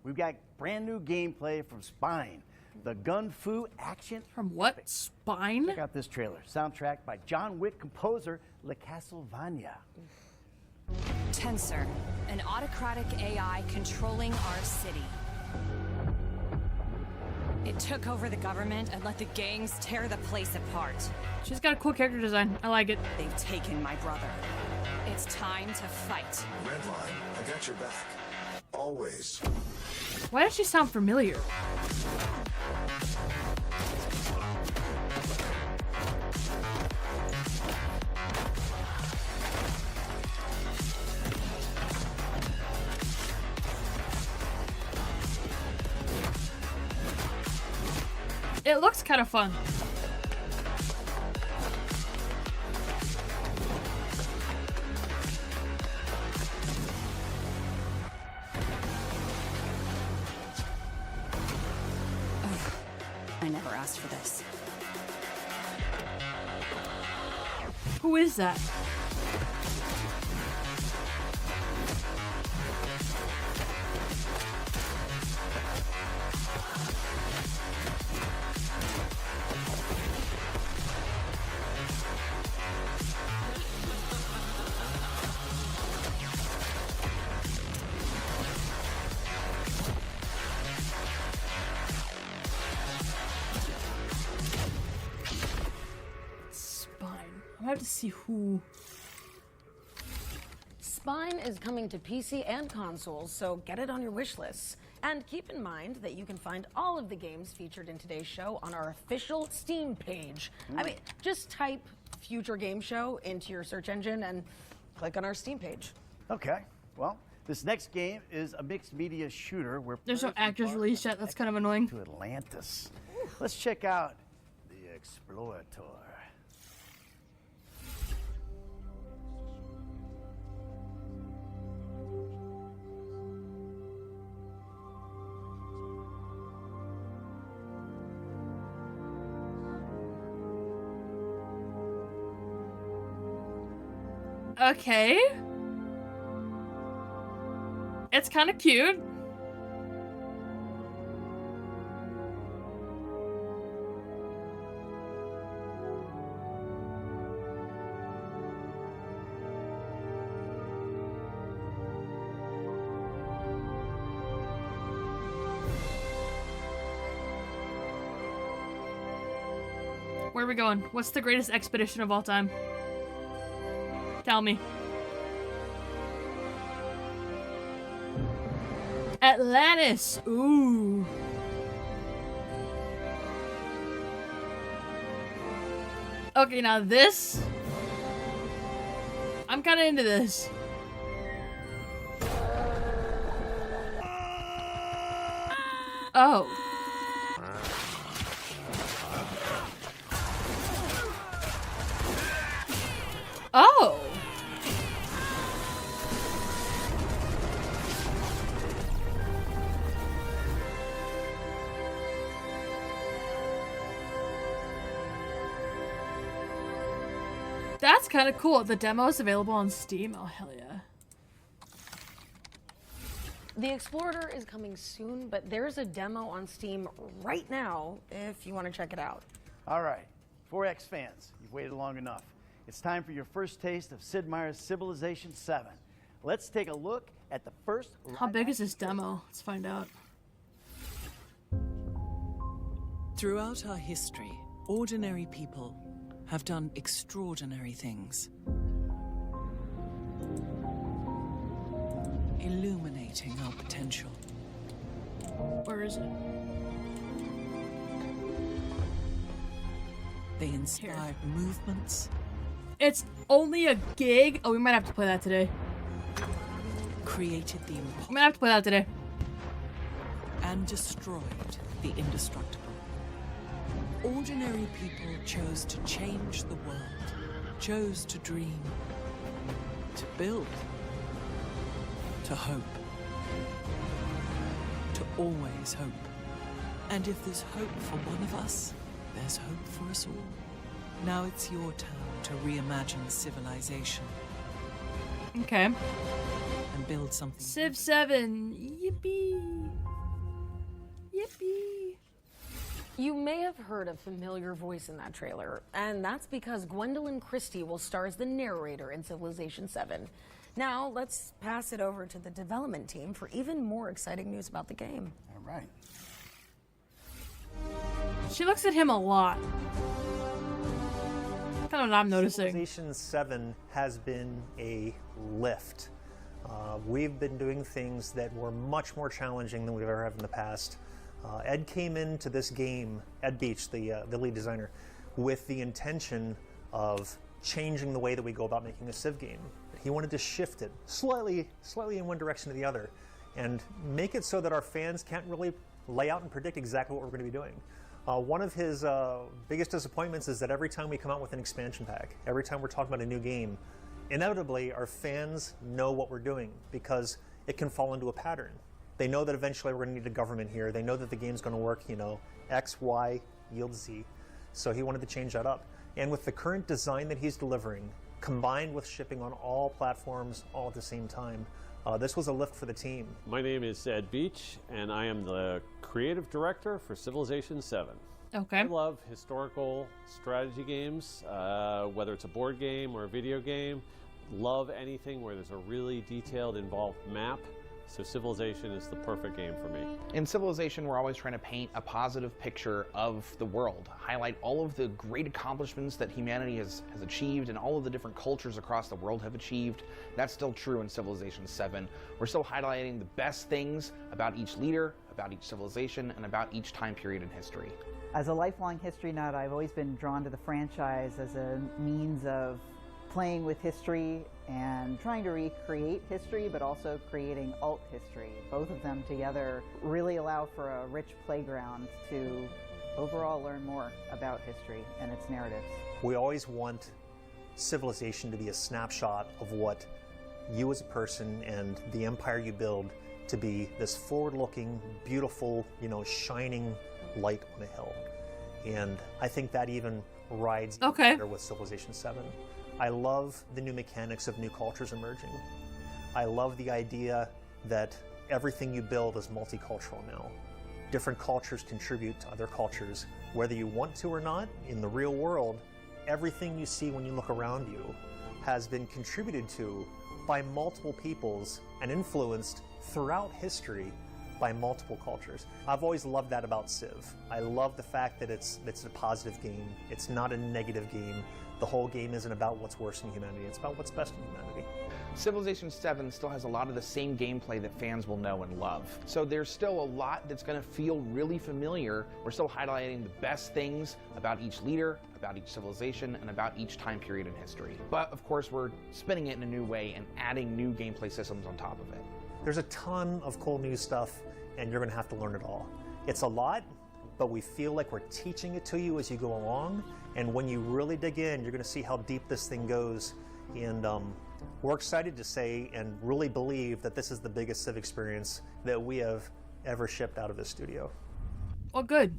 Speaker 11: we've got brand new gameplay from Spine, the Gun Fu action.
Speaker 1: From what? Spine?
Speaker 11: Check out this trailer. Soundtrack by John Wick composer Le Castlevania.
Speaker 13: Tensor, an autocratic AI controlling our city. It took over the government and let the gangs tear the place apart.
Speaker 1: She's got a cool character design. I like it.
Speaker 13: They've taken my brother. It's time to fight.
Speaker 14: Redline, I got your back. Always.
Speaker 1: Why does she sound familiar? It looks kind of fun.
Speaker 13: I never asked for this.
Speaker 1: Who is that? I have to see who.
Speaker 12: Spine is coming to PC and consoles, so get it on your wish lists. And keep in mind that you can find all of the games featured in today's show on our official Steam page. I mean, just type Future Game Show into your search engine and click on our Steam page.
Speaker 11: Okay, well, this next game is a mixed media shooter where
Speaker 1: there's no actors released yet. That's kind of annoying.
Speaker 11: To Atlantis. Let's check out The Explorator.
Speaker 1: Okay. It's kind of cute. Where are we going? What's the greatest expedition of all time? Tell me. Atlantis. Ooh. Okay, now this. I'm kind of into this. Oh. Oh. That's kind of cool. The demo is available on Steam. Oh, hell yeah.
Speaker 12: The Explorator is coming soon, but there's a demo on Steam right now if you want to check it out.
Speaker 11: All right, 4X fans, you've waited long enough. It's time for your first taste of Sid Meier's Civilization 7. Let's take a look at the first.
Speaker 1: How big is this demo? Let's find out.
Speaker 15: Throughout our history, ordinary people have done extraordinary things, illuminating our potential.
Speaker 1: Where is it?
Speaker 15: They inspired movements.
Speaker 1: It's only a gig. Oh, we might have to play that today.
Speaker 15: Created the impossible.
Speaker 1: We might have to play that today.
Speaker 15: And destroyed the indestructible. Ordinary people chose to change the world, chose to dream, to build, to hope, to always hope. And if there's hope for one of us, there's hope for us all. Now it's your turn to reimagine civilization.
Speaker 1: Okay.
Speaker 15: And build something.
Speaker 1: Civ 7. Yippee. Yippee.
Speaker 12: You may have heard a familiar voice in that trailer, and that's because Gwendolyn Christie will star as the narrator in Civilization 7. Now, let's pass it over to the development team for even more exciting news about the game.
Speaker 11: All right.
Speaker 1: She looks at him a lot. Kind of what I'm noticing.
Speaker 16: Civilization 7 has been a lift. We've been doing things that were much more challenging than we've ever had in the past. Ed came into this game, Ed Beach, the lead designer, with the intention of changing the way that we go about making a Civ game. He wanted to shift it slightly in one direction or the other, and make it so that our fans can't really lay out and predict exactly what we're going to be doing. One of his biggest disappointments is that every time we come out with an expansion pack, every time we're talking about a new game, inevitably our fans know what we're doing because it can fall into a pattern. They know that eventually we're going to need a government here. They know that the game's going to work, you know, X, Y, yields Z. So he wanted to change that up. And with the current design that he's delivering, combined with shipping on all platforms all at the same time, this was a lift for the team.
Speaker 17: My name is Ed Beach, and I am the creative director for Civilization 7.
Speaker 1: Okay.
Speaker 17: I love historical strategy games, whether it's a board game or a video game. Love anything where there's a really detailed, involved map. So Civilization is the perfect game for me.
Speaker 18: In Civilization, we're always trying to paint a positive picture of the world, highlight all of the great accomplishments that humanity has achieved and all of the different cultures across the world have achieved. That's still true in Civilization 7. We're still highlighting the best things about each leader, about each civilization, and about each time period in history.
Speaker 19: As a lifelong history nut, I've always been drawn to the franchise as a means of playing with history and trying to recreate history, but also creating alt history. Both of them together really allow for a rich playground to overall learn more about history and its narratives.
Speaker 16: We always want Civilization to be a snapshot of what you as a person and the empire you build to be this forward-looking, beautiful, you know, shining light on a hill. And I think that even rides better with Civilization 7. I love the new mechanics of new cultures emerging. I love the idea that everything you build is multicultural now. Different cultures contribute to other cultures. Whether you want to or not, in the real world, everything you see when you look around you has been contributed to by multiple peoples and influenced throughout history by multiple cultures. I've always loved that about Civ. I love the fact that it's a positive game. It's not a negative game. The whole game isn't about what's worse in humanity, it's about what's best in humanity.
Speaker 18: Civilization 7 still has a lot of the same gameplay that fans will know and love. So there's still a lot that's going to feel really familiar. We're still highlighting the best things about each leader, about each civilization, and about each time period in history. But of course, we're spinning it in a new way and adding new gameplay systems on top of it.
Speaker 16: There's a ton of cool new stuff, and you're going to have to learn it all. It's a lot, but we feel like we're teaching it to you as you go along. And when you really dig in, you're going to see how deep this thing goes. And we're excited to say and really believe that this is the biggest Civ experience that we have ever shipped out of this studio.
Speaker 1: Well, good.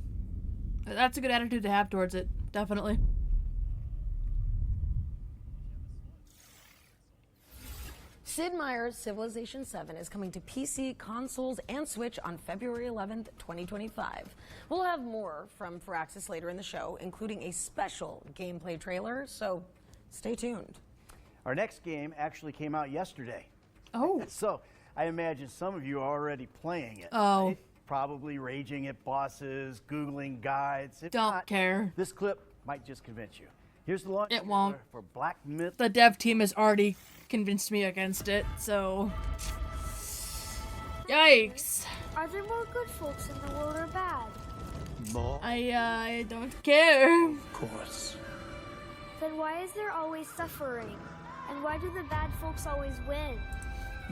Speaker 1: That's a good attitude to have towards it, definitely.
Speaker 12: Sid Meier's Civilization 7 is coming to PC, consoles, and Switch on February 11th, 2025. We'll have more from Firaxis later in the show, including a special gameplay trailer, so stay tuned.
Speaker 11: Our next game actually came out yesterday.
Speaker 1: Oh.
Speaker 11: So I imagine some of you are already playing it.
Speaker 1: Oh.
Speaker 11: Right? Probably raging at bosses, Googling guides. If
Speaker 1: Don't
Speaker 11: not,
Speaker 1: care.
Speaker 11: This clip might just convince you. Here's the launch
Speaker 1: It won't.
Speaker 11: for Black Myth.
Speaker 1: The dev team has already convinced me against it, so... Yikes.
Speaker 20: Are there more good folks in the world or bad?
Speaker 7: More?
Speaker 1: I don't care.
Speaker 7: Of course.
Speaker 20: Then why is there always suffering? And why do the bad folks always win?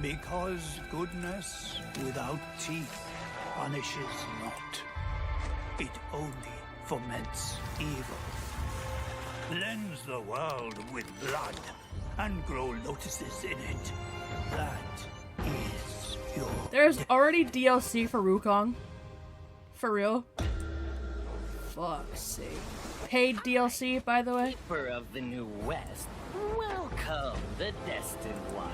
Speaker 7: Because goodness without teeth punishes not. It only foments evil. Cleanse the world with blood and grow lotuses in it. That is your...
Speaker 1: There's already DLC for Wukong. For real. Fuck's sake. Paid DLC, by the way.
Speaker 21: Keeper of the New West, welcome, the Destined One.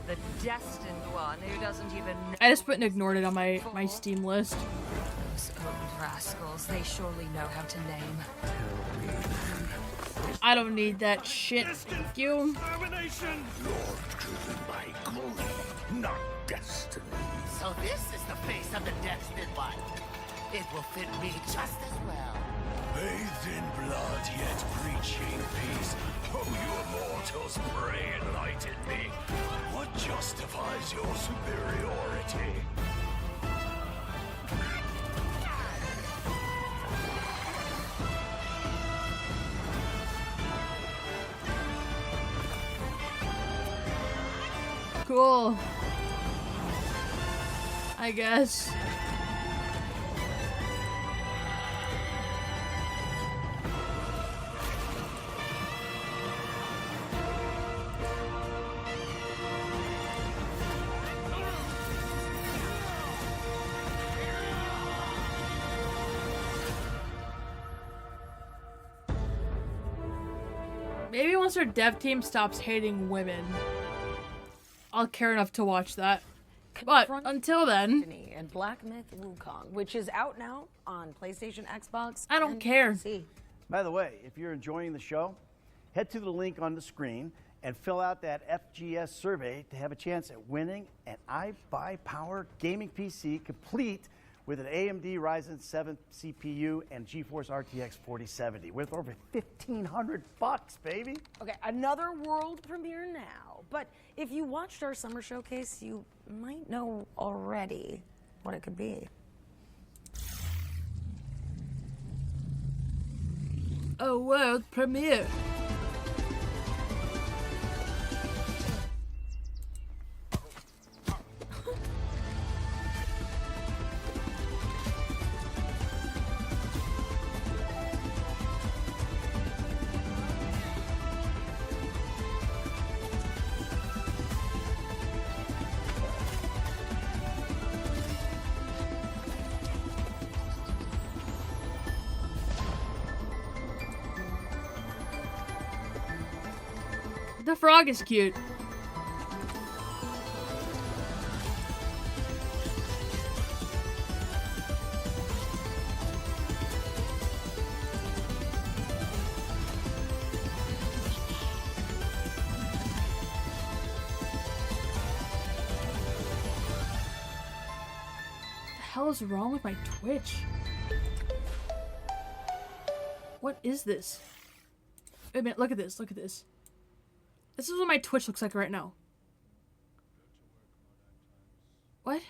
Speaker 22: The Destined One, who doesn't even know.
Speaker 1: I just went and ignored it on my Steam list.
Speaker 22: Those old rascals, they surely know how to name.
Speaker 1: I don't need that shit. Thank you.
Speaker 7: You're driven by glory, not destiny.
Speaker 21: So this is the face of the Destined One. It will fit me just as well.
Speaker 7: Bathed in blood, yet preaching peace. Oh, you mortals, pray enlighten me. What justifies your superiority?
Speaker 1: Cool. I guess. Maybe once our dev team stops hating women, I'll care enough to watch that. But until then,
Speaker 12: and Black Myth Wukong, which is out now on PlayStation, Xbox.
Speaker 1: I don't care.
Speaker 12: PC.
Speaker 11: By the way, if you're enjoying the show, head to the link on the screen and fill out that FGS survey to have a chance at winning an iBuyPower gaming PC complete with an AMD Ryzen 7 CPU and GeForce RTX 4070 with over $1,500, baby.
Speaker 12: Okay, another world premiere now. But if you watched our summer showcase, you might know already what it could be.
Speaker 1: A world premiere. The frog is cute. What the hell is wrong with my Twitch? What is this? Wait a minute, look at this, look at this. This is what my Twitch looks like right now. What?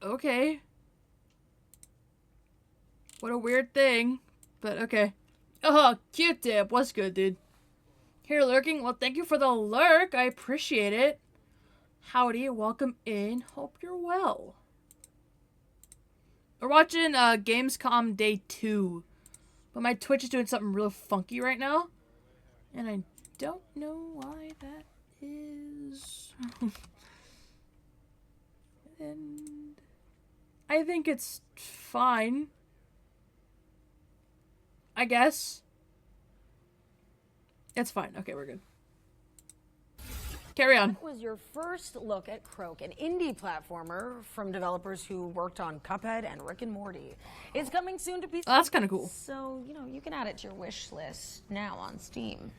Speaker 1: Okay. What a weird thing. But okay. Oh, Q-tip. What's good, dude? Here lurking. Well, thank you for the lurk. I appreciate it. Howdy. Welcome in. Hope you're well. We're watching Gamescom Day 2. But my Twitch is doing something real funky right now. And I don't know why that is. And I think it's fine. I guess. It's fine. Okay, we're good. Carry on.
Speaker 12: That was your first look at Croak, an indie platformer from developers who worked on Cuphead and Rick and Morty. It's coming soon to PC.
Speaker 1: Oh, that's kind of cool.
Speaker 12: So, you know, you can add it to your wish list now on Steam.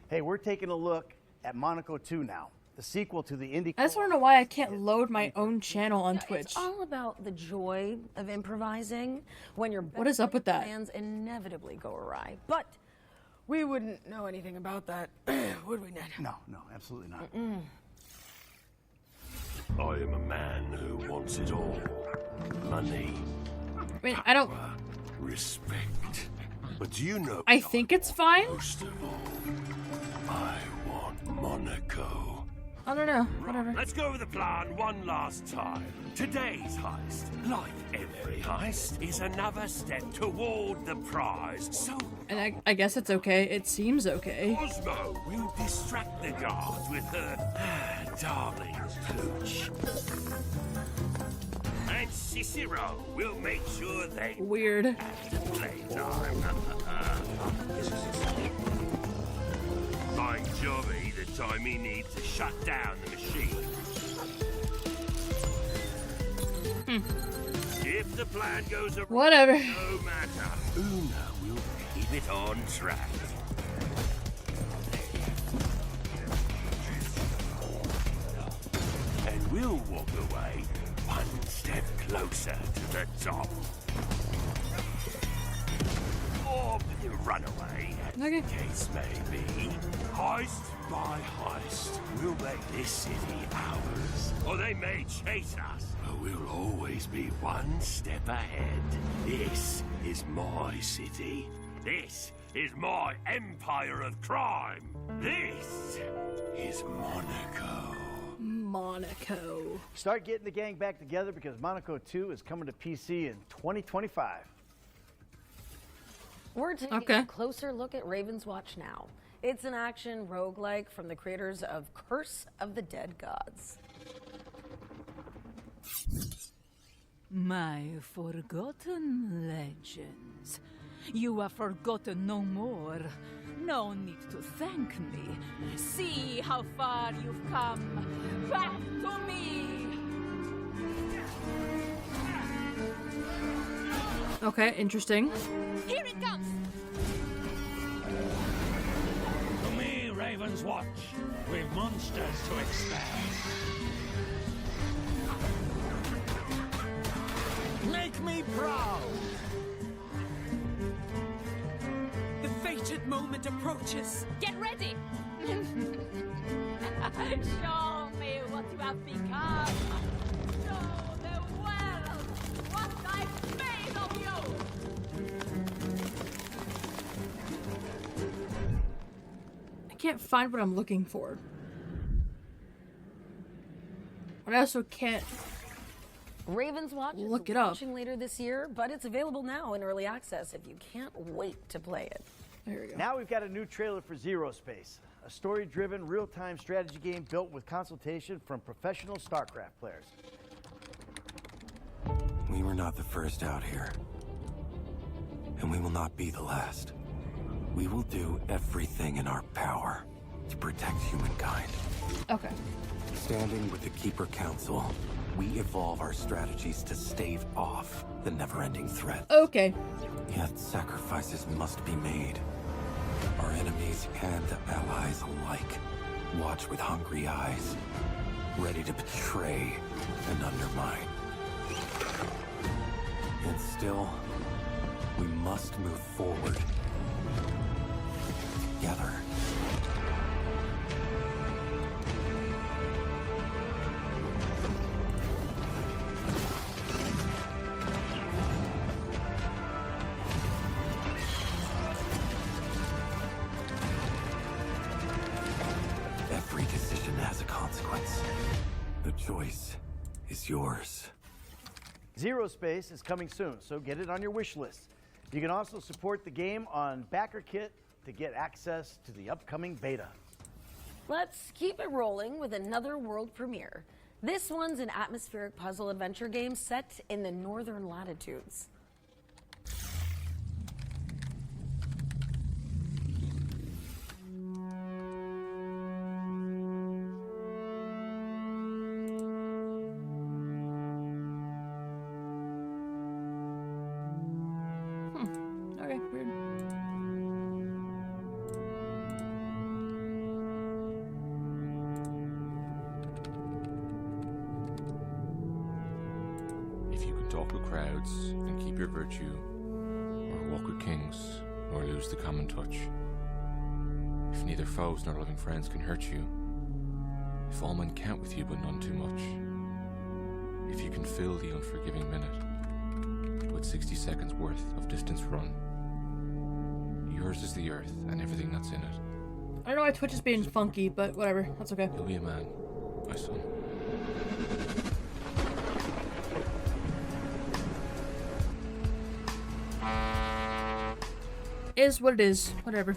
Speaker 11: Hey, we're taking a look at Monaco 2 now. the sequel to the indie.
Speaker 1: I just want to know why I can't load my own channel on Twitch.
Speaker 12: It's all about the joy of improvising when your
Speaker 1: What is up with that?
Speaker 12: plans inevitably go awry. But we wouldn't know anything about that, would we, Ned?
Speaker 11: No, absolutely not.
Speaker 7: I am a man who wants it all. Money.
Speaker 1: I mean, I don't.
Speaker 7: Respect. But do you know?
Speaker 1: I think it's fine.
Speaker 7: Most of all, I want Monaco.
Speaker 1: I don't know. Whatever.
Speaker 7: Let's go over the plan one last time. Today's heist, like every heist, is another step toward the prize. So,
Speaker 1: And I guess it's okay. It seems okay.
Speaker 7: Osmo will distract the guards with her darling pooch. And Cicero will make sure they
Speaker 1: Weird.
Speaker 7: have playtime. Find Joey the time he needs to shut down the machine. If the plan goes awry,
Speaker 1: Whatever.
Speaker 7: no matter, Una will keep it on track. And we'll walk away one step closer to the top. Or run away, as the case may be. Heist by heist, we'll make this city ours. Or they may chase us, but we'll always be one step ahead. This is my city. This is my empire of crime. This is Monaco.
Speaker 1: Monaco.
Speaker 11: Start getting the gang back together because Monaco 2 is coming to PC in 2025.
Speaker 12: We're taking a closer look at Raven's Watch now. It's an action roguelike from the creators of Curse of the Dead Gods.
Speaker 2: My forgotten legends. You are forgotten no more. No need to thank me. See how far you've come. Back to me!
Speaker 1: Okay, interesting.
Speaker 2: Here it comes!
Speaker 7: To me, Raven's Watch. We've monsters to expand.
Speaker 9: Make me proud! The fated moment approaches.
Speaker 2: Get ready! Show me what you have become. Show the world what I've made of you.
Speaker 1: I can't find what I'm looking for. But I also can't
Speaker 12: Raven's Watch is
Speaker 1: look it up.
Speaker 12: launching later this year, but it's available now in early access if you can't wait to play it.
Speaker 1: There we go.
Speaker 11: Now we've got a new trailer for Zero Space, a story-driven, real-time strategy game built with consultation from professional StarCraft players.
Speaker 3: We were not the first out here, and we will not be the last. We will do everything in our power to protect humankind.
Speaker 1: Okay.
Speaker 3: Standing with the Keeper Council, we evolve our strategies to stave off the never-ending threat.
Speaker 1: Okay.
Speaker 3: Yet sacrifices must be made. Our enemies and allies alike watch with hungry eyes, ready to betray and undermine. And still, we must move forward together. Every decision has a consequence. The choice is yours.
Speaker 11: Zero Space is coming soon, so get it on your wish list. You can also support the game on BackerKit to get access to the upcoming beta.
Speaker 12: Let's keep it rolling with another world premiere. This one's an atmospheric puzzle adventure game set in the northern latitudes.
Speaker 1: Okay, weird.
Speaker 5: with crowds and keep your virtue, or walk with kings, nor lose the common touch. If neither foes nor loving friends can hurt you, if all men count with you but none too much, if you can fill the unforgiving minute with 60 seconds worth of distance run, yours is the earth and everything that's in it.
Speaker 1: I don't know why Twitch is being funky, but whatever, that's okay.
Speaker 5: You'll be a man, my son.
Speaker 1: Is what it is, whatever.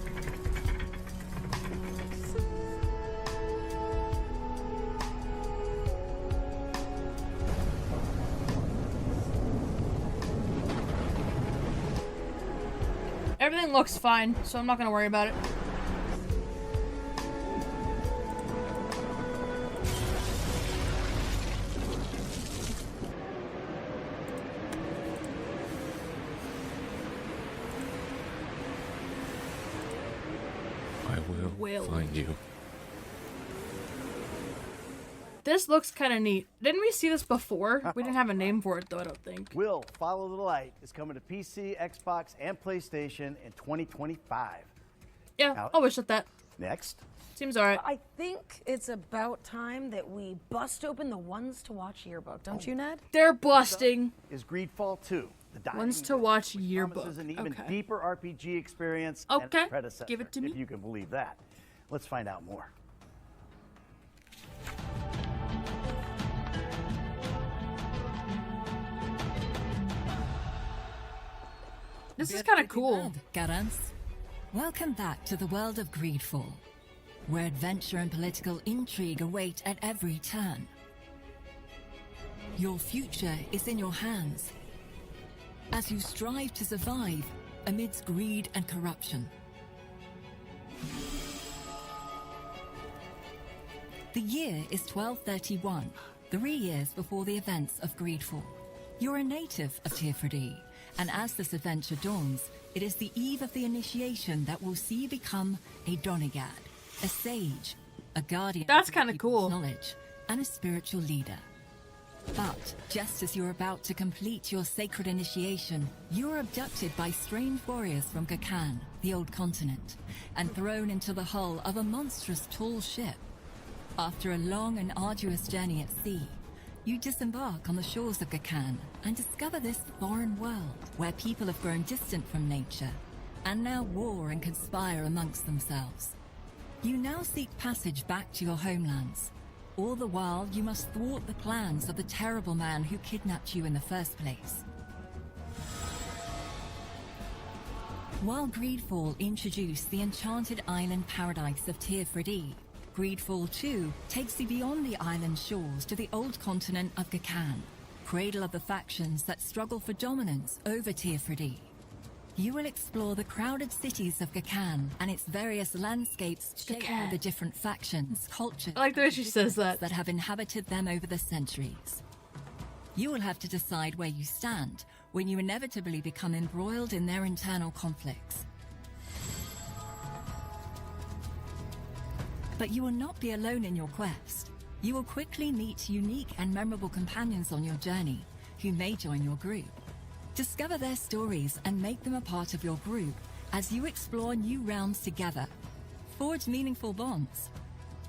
Speaker 1: Everything looks fine, so I'm not gonna worry about it.
Speaker 5: I will find you.
Speaker 1: This looks kind of neat. Didn't we see this before? We didn't have a name for it, though, I don't think.
Speaker 11: Will Follow the Light is coming to PC, Xbox, and PlayStation in 2025.
Speaker 1: Yeah, I'll wish it that.
Speaker 11: Next.
Speaker 1: Seems alright.
Speaker 12: I think it's about time that we bust open the Ones to Watch yearbook, don't you, Ned?
Speaker 1: They're busting.
Speaker 11: Is Greedfall 2. The
Speaker 1: Ones to Watch yearbook.
Speaker 11: Promises an even
Speaker 1: Okay.
Speaker 11: deeper RPG experience
Speaker 1: Okay.
Speaker 11: than its predecessor,
Speaker 1: Give it to me.
Speaker 11: if you can believe that. Let's find out more.
Speaker 1: This is kind of cool.
Speaker 8: Garance. Welcome back to the world of Greedfall, where adventure and political intrigue await at every turn. Your future is in your hands as you strive to survive amidst greed and corruption. The year is 1231, 3 years before the events of Greedfall. You're a native of Tearfredy, and as this adventure dawns, it is the eve of the initiation that will see you become a Donigad, a sage, a guardian.
Speaker 1: That's kind of cool.
Speaker 8: Knowledge, and a spiritual leader. But just as you're about to complete your sacred initiation, you're abducted by strange warriors from Gakan, the old continent, and thrown into the hull of a monstrous tall ship. After a long and arduous journey at sea, you disembark on the shores of Gakan and discover this foreign world where people have grown distant from nature and now war and conspire amongst themselves. You now seek passage back to your homelands. All the while, you must thwart the plans of the terrible man who kidnapped you in the first place. While Greedfall introduced the enchanted island paradise of Tearfredy, Greedfall 2 takes you beyond the island shores to the old continent of Gakan, cradle of the factions that struggle for dominance over Tearfredy. You will explore the crowded cities of Gakan and its various landscapes shaped by the different factions, cultures,
Speaker 1: I like the way she says that.
Speaker 8: that have inhabited them over the centuries. You will have to decide where you stand when you inevitably become embroiled in their internal conflicts. But you will not be alone in your quest. You will quickly meet unique and memorable companions on your journey who may join your group. Discover their stories and make them a part of your group as you explore new realms together. Forge meaningful bonds,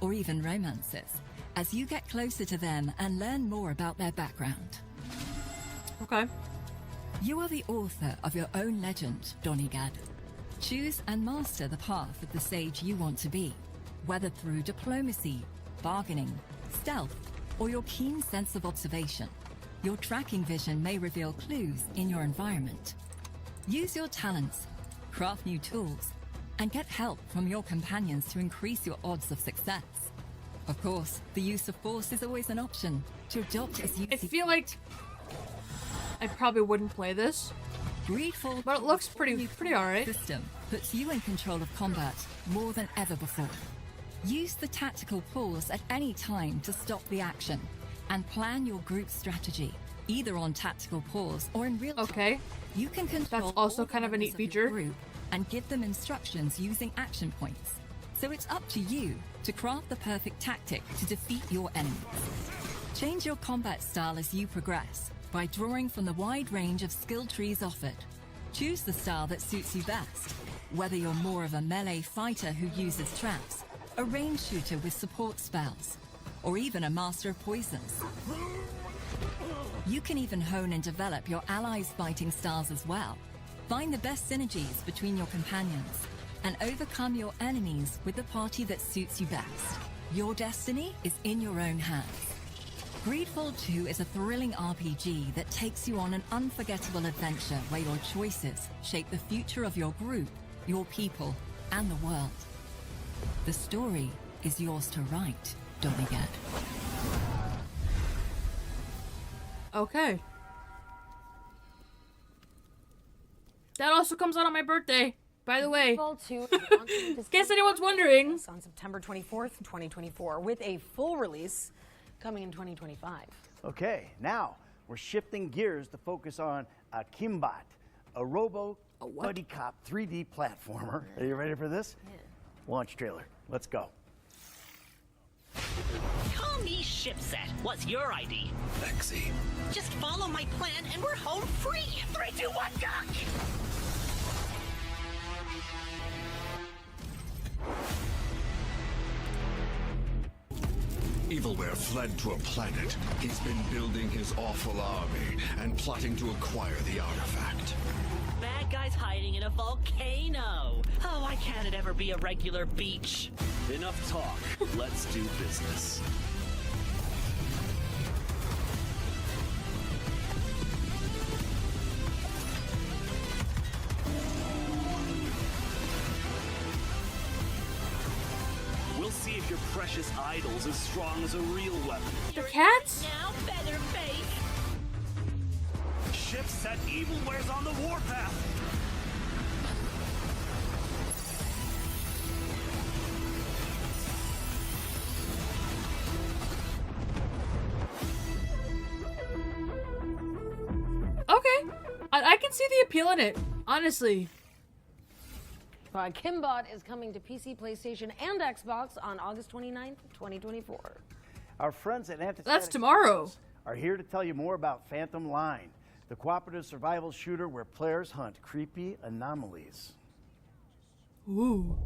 Speaker 8: or even romances, as you get closer to them and learn more about their background.
Speaker 1: Okay.
Speaker 8: You are the author of your own legend, Donigad. Choose and master the path of the sage you want to be, whether through diplomacy, bargaining, stealth, or your keen sense of observation. Your tracking vision may reveal clues in your environment. Use your talents, craft new tools, and get help from your companions to increase your odds of success. Of course, the use of force is always an option to adopt as you
Speaker 1: I feel like I probably wouldn't play this.
Speaker 8: Greedfall,
Speaker 1: but it looks pretty alright.
Speaker 8: System puts you in control of combat more than ever before. Use the tactical pause at any time to stop the action and plan your group strategy, either on tactical pause or in real time.
Speaker 1: Okay.
Speaker 8: You can control
Speaker 1: That's also
Speaker 8: all
Speaker 1: kind of a neat
Speaker 8: members your
Speaker 1: feature.
Speaker 8: Group and give them instructions using action points. So it's up to you to craft the perfect tactic to defeat your enemies. Change your combat style as you progress, by drawing from the wide range of skill trees offered. Choose the style that suits you best, whether you're more of a melee fighter who uses traps, a range shooter with support spells, or even a master of poisons. You can even hone and develop your allies' fighting styles as well. Find the best synergies between your companions and overcome your enemies with the party that suits you best. Your destiny is in your own hands. Greedfall 2 is a thrilling RPG that takes you on an unforgettable adventure where your choices shape the future of your group, your people, and the world. The story is yours to write, Domigad.
Speaker 1: Okay. That also comes out on my birthday, by the way. In case anyone's wondering.
Speaker 12: On September 24th, 2024, with a full release coming in 2025.
Speaker 11: Okay, now we're shifting gears to focus on Kimbot, a buddy cop 3D platformer. Are you ready for this? Yeah. Launch trailer. Let's go.
Speaker 4: Call me Shipset. What's your ID?
Speaker 3: Lexi.
Speaker 4: Just follow my plan and we're home free. 3, 2, 1, duck!
Speaker 14: Evilware fled to a planet. He's been building his awful army and plotting to acquire the artifact.
Speaker 4: Bad guy's hiding in a volcano. Oh, why can't it ever be a regular beach?
Speaker 7: Enough talk. Let's do business. We'll see if your precious idol's as strong as a real weapon.
Speaker 1: The cats?
Speaker 4: Now, Featherface.
Speaker 7: Shipset Evilware's on the warpath.
Speaker 1: Okay. I can see the appeal in it, honestly.
Speaker 12: Kimbot is coming to PC, PlayStation, and Xbox on August 29th, 2024.
Speaker 11: Our friends at Antistatic
Speaker 1: That's tomorrow.
Speaker 11: Are here to tell you more about Phantom Line, the cooperative survival shooter where players hunt creepy anomalies.
Speaker 1: Ooh.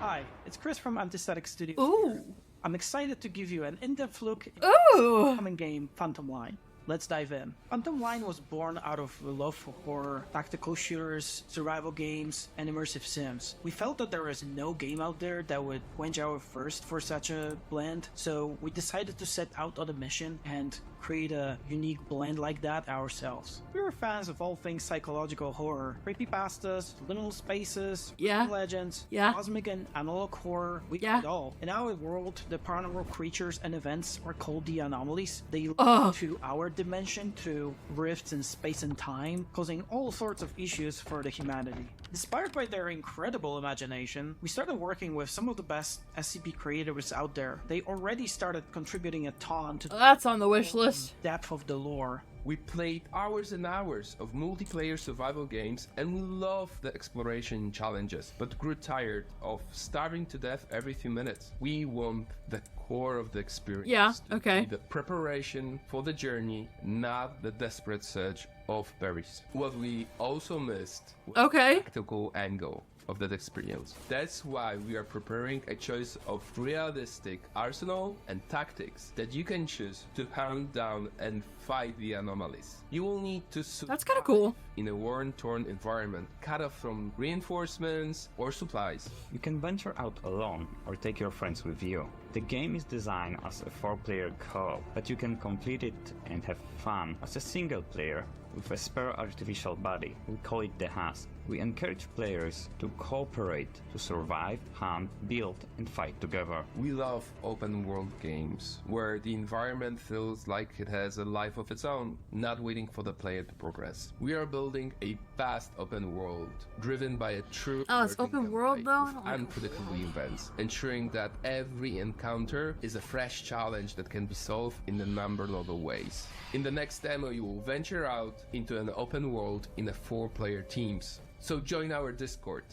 Speaker 6: Hi, it's Chris from Antistatic Studios.
Speaker 1: Ooh.
Speaker 6: I'm excited to give you an in-depth look at
Speaker 1: the
Speaker 6: upcoming game Phantom Line. Let's dive in. Phantom Line was born out of a love for horror, tactical shooters, survival games, and immersive sims. We felt that there was no game out there that would quench our thirst for such a blend, so we decided to set out on a mission and create a unique blend like that ourselves. We were fans of all things psychological horror, creepypastas, liminal spaces, legends, cosmic and analog horror, we did it all. In our world, the paranormal creatures and events are called the anomalies. They lead to our dimension through rifts in space and time, causing all sorts of issues for the humanity. Inspired by their incredible imagination, we started working with some of the best SCP creators out there. They already started contributing a ton to
Speaker 1: that's on the wish list.
Speaker 6: Depth of the lore.
Speaker 23: We played hours and hours of multiplayer survival games and we loved the exploration challenges, but grew tired of starving to death every few minutes. We want the core of the experience.
Speaker 1: Yeah, okay.
Speaker 23: The preparation for the journey, not the desperate search of berries. What we also missed was the practical angle of that experience. That's why we are preparing a choice of realistic arsenal and tactics that you can choose to hunt down and fight the anomalies. You will need to survive
Speaker 1: that's kind of cool
Speaker 23: in a worn-torn environment, cut off from reinforcements or supplies.
Speaker 24: You can venture out alone or take your friends with you. The game is designed as a 4-player co-op, but you can complete it and have fun as a single player with a spare artificial body. We call it the Husk. We encourage players to cooperate to survive, hunt, build, and fight together.
Speaker 23: We love open world games where the environment feels like it has a life of its own, not waiting for the player to progress. We are building a vast open world driven by a true
Speaker 1: it's open world though?
Speaker 23: unpredictable events, ensuring that every encounter is a fresh challenge that can be solved in a number of other ways. In the next demo, you will venture out into an open world in a 4-player teams. So join our Discord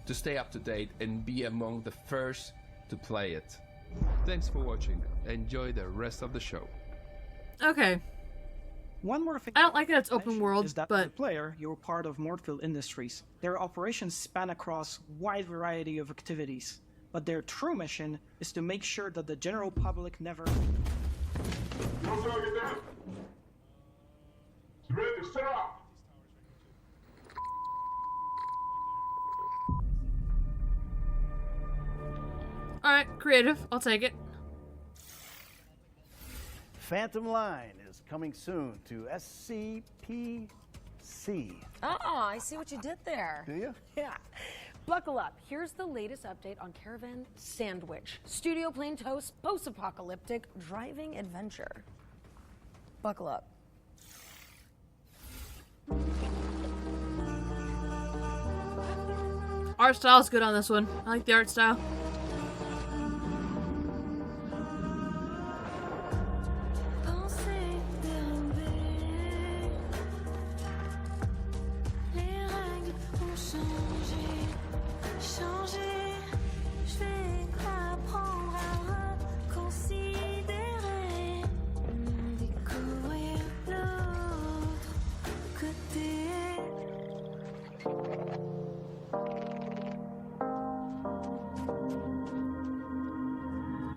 Speaker 23: to stay up to date and be among the first to play it. Thanks for watching. Enjoy the rest of the show.
Speaker 1: Okay.
Speaker 6: One more thing
Speaker 1: I don't like that it's open world,
Speaker 6: is that
Speaker 1: but
Speaker 6: as a player, you're part of Mortfield Industries. Their operations span across a wide variety of activities, but their true mission is to make sure that the general public never...
Speaker 1: Alright, creative. I'll take it.
Speaker 11: Phantom Line is coming soon to SCPC.
Speaker 12: Oh, I see what you did there.
Speaker 11: Do you?
Speaker 12: Yeah. Buckle up. Here's the latest update on Caravan Sandwich. Studio plain toast, post-apocalyptic driving adventure. Buckle up.
Speaker 1: Art style's good on this one. I like the art style.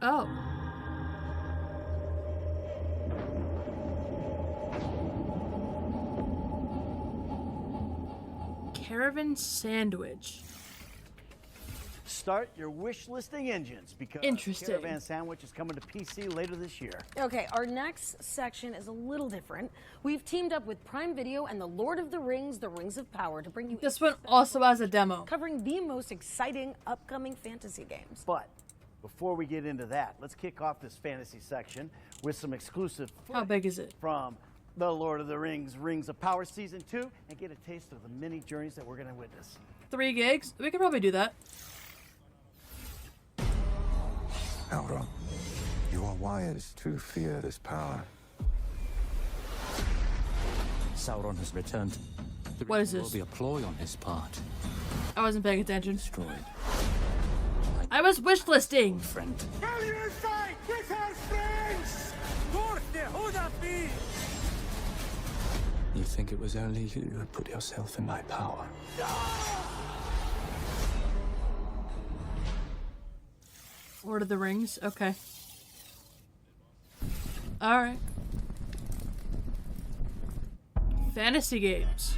Speaker 1: Oh. Caravan Sandwich.
Speaker 11: Start your wish listing engines because
Speaker 1: Interesting.
Speaker 11: Caravan Sandwich is coming to PC later this year.
Speaker 12: Okay, our next section is a little different. We've teamed up with Prime Video and the Lord of the Rings of Power to bring you
Speaker 1: This one also has a demo.
Speaker 12: covering the most exciting upcoming fantasy games.
Speaker 11: But before we get into that, let's kick off this fantasy section with some exclusive
Speaker 1: How big is it?
Speaker 11: from The Lord of the Rings of Power Season 2 and get a taste of the many journeys that we're going to witness.
Speaker 1: 3 gigs? We could probably do that.
Speaker 3: Elrond, you are wired to fear this power.
Speaker 10: Sauron has returned.
Speaker 1: What is
Speaker 10: There
Speaker 1: this?
Speaker 10: will be a ploy on his part.
Speaker 1: I wasn't paying attention.
Speaker 10: Destroyed.
Speaker 1: I was wish listing.
Speaker 10: Friend.
Speaker 9: Failure sight with her friends!
Speaker 10: You think it was only you who put yourself in my power?
Speaker 1: Lord of the Rings? Okay. Alright. Fantasy games.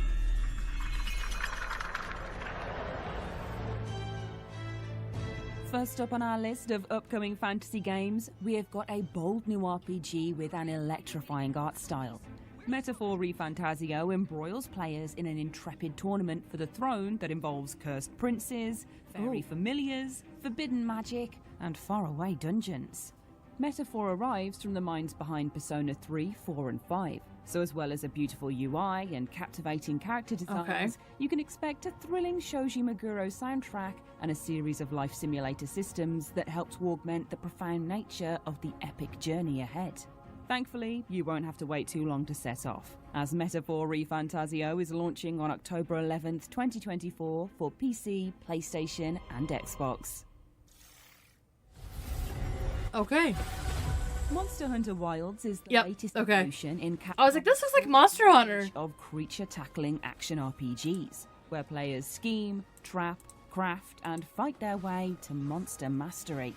Speaker 13: First up on our list of upcoming fantasy games, we have got a bold new RPG with an electrifying art style. Metaphor ReFantasio embroils players in an intrepid tournament for the throne that involves cursed princes, fairy familiars, forbidden magic, and faraway dungeons. Metaphor arrives from the minds behind Persona 3, 4 and 5, so as well as a beautiful UI and captivating character designs, you can expect a thrilling Shoji Meguro soundtrack and a series of life simulator systems that help to augment the profound nature of the epic journey ahead. Thankfully, you won't have to wait too long to set off, as Metaphor ReFantasio is launching on October 11th, 2024 for PC, PlayStation and Xbox.
Speaker 1: Okay.
Speaker 13: Monster Hunter Wilds is the latest
Speaker 1: okay.
Speaker 13: evolution in
Speaker 1: I was like, this is like Monster Hunter.
Speaker 13: of creature-tackling action RPGs, where players scheme, trap, craft, and fight their way to monster mastery.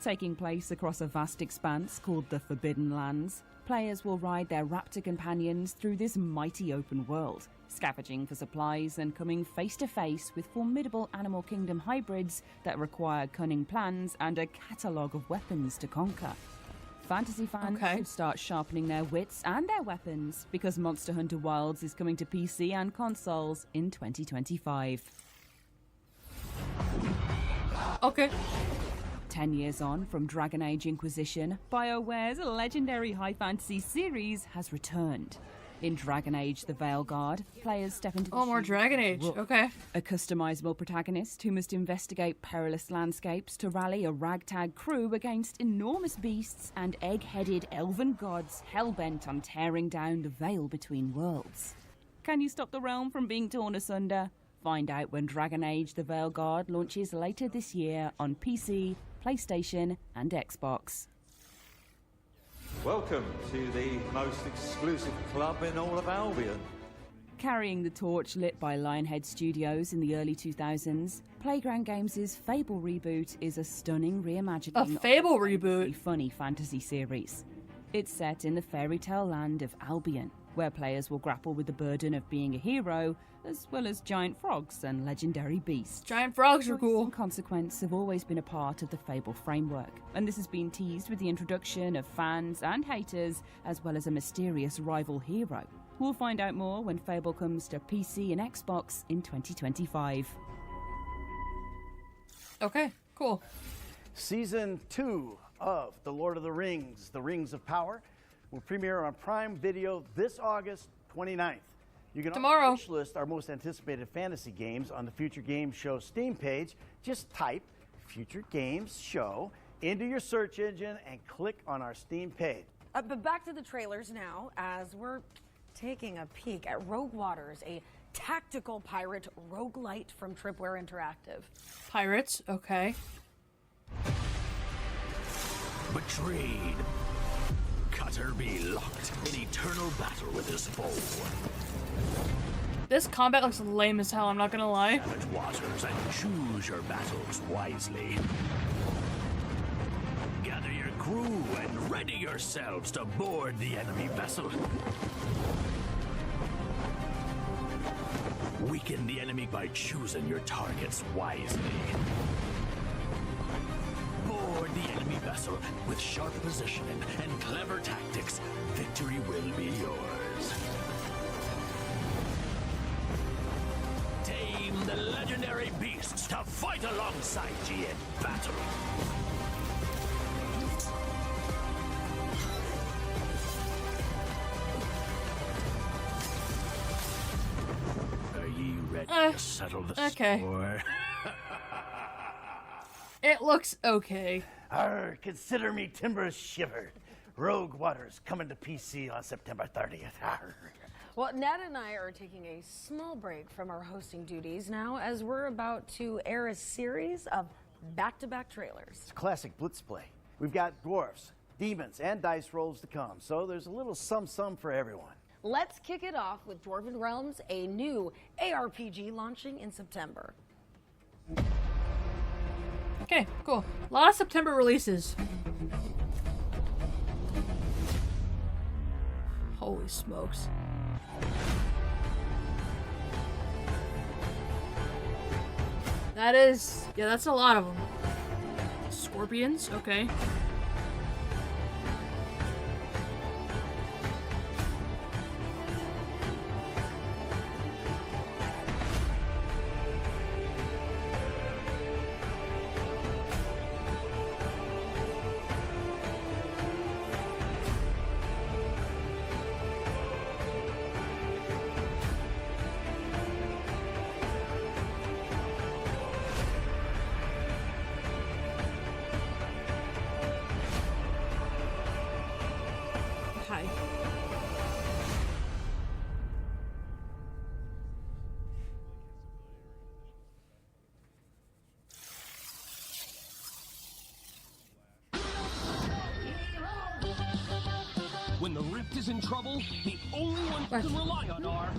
Speaker 13: Taking place across a vast expanse called the Forbidden Lands, players will ride their raptor companions through this mighty open world, scavenging for supplies and coming face-to-face with formidable Animal Kingdom hybrids that require cunning plans and a catalogue of weapons to conquer. Fantasy fans should start sharpening their wits and their weapons, because Monster Hunter Wilds is coming to PC and consoles in 2025.
Speaker 1: Okay.
Speaker 13: 10 years on from Dragon Age Inquisition, BioWare's legendary high fantasy series has returned. In Dragon Age The Veilguard, players step into the
Speaker 1: more
Speaker 13: shoes
Speaker 1: Dragon
Speaker 13: of
Speaker 1: Age.
Speaker 13: Rook,
Speaker 1: Okay.
Speaker 13: a customizable protagonist who must investigate perilous landscapes to rally a ragtag crew against enormous beasts and egg-headed elven gods hell-bent on tearing down the veil between worlds. Can you stop the realm from being torn asunder? Find out when Dragon Age The Veilguard launches later this year on PC, PlayStation, and Xbox.
Speaker 15: Welcome to the most exclusive club in all of Albion.
Speaker 13: Carrying the torch lit by Lionhead Studios in the early 2000s, Playground Games' Fable reboot is a stunning reimagining
Speaker 1: A Fable
Speaker 13: of a
Speaker 1: reboot?
Speaker 13: funny fantasy series. It's set in the fairy tale land of Albion, where players will grapple with the burden of being a hero, as well as giant frogs and legendary beasts.
Speaker 1: Giant frogs are cool.
Speaker 13: And Consequence have always been a part of the Fable framework, and this has been teased with the introduction of fans and haters, as well as a mysterious rival hero. We'll find out more when Fable comes to PC and Xbox in 2025.
Speaker 1: Okay, cool.
Speaker 11: Season 2 of The Lord of the Rings, The Rings of Power, will premiere on Prime Video this August 29th. You can
Speaker 1: Tomorrow.
Speaker 11: also list our most anticipated fantasy games on the Future Games Show Steam page. Just type Future Games Show into your search engine and click on our Steam page.
Speaker 12: But back to the trailers now, as we're taking a peek at Rogue Waters, a tactical pirate roguelite from Tripwire Interactive.
Speaker 1: Pirates, okay.
Speaker 7: Betrayed. Cutter be locked in eternal battle with his foe.
Speaker 1: This combat looks lame as hell, I'm not gonna lie.
Speaker 7: Savage waters and choose your battles wisely. Gather your crew and ready yourselves to board the enemy vessel. Weaken the enemy by choosing your targets wisely. Board the enemy vessel with sharp positioning and clever tactics. Victory will be yours. Tame the legendary beasts to fight alongside ye in battle. Are ye ready to settle the score?
Speaker 1: It looks okay.
Speaker 11: Arr, consider me timbers shivered. Rogue Waters coming to PC on September 30th. Arr.
Speaker 12: Well, Ned and I are taking a small break from our hosting duties now, as we're about to air a series of back-to-back trailers.
Speaker 11: It's a classic Blitz play. We've got dwarfs, demons, and dice rolls to come, so there's a little sum for everyone.
Speaker 12: Let's kick it off with Dwarven Realms, a new ARPG launching in September.
Speaker 1: Okay, cool. A lot of September releases. Holy smokes. That is... yeah, that's a lot of them. Scorpions, okay.
Speaker 17: When the Rift is in trouble, the only ones you can rely on are...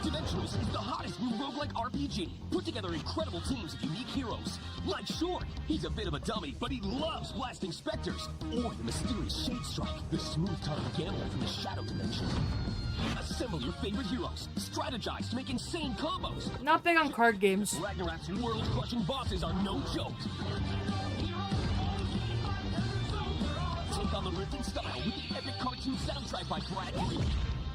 Speaker 17: Dimensionals is the hottest new roguelike RPG. Put together incredible teams of unique heroes. Like Short, he's a bit of a dummy, but he loves blasting specters. Or the mysterious Shadestrike, the smooth-tongued gambler from the Shadow Dimension. Assemble your favorite heroes. Strategize to make insane combos.
Speaker 1: Not big on card games.
Speaker 17: Ragnarok's world-crushing bosses are no joke. Take on the Rift in style with the epic cartoon soundtrack by Brad Green.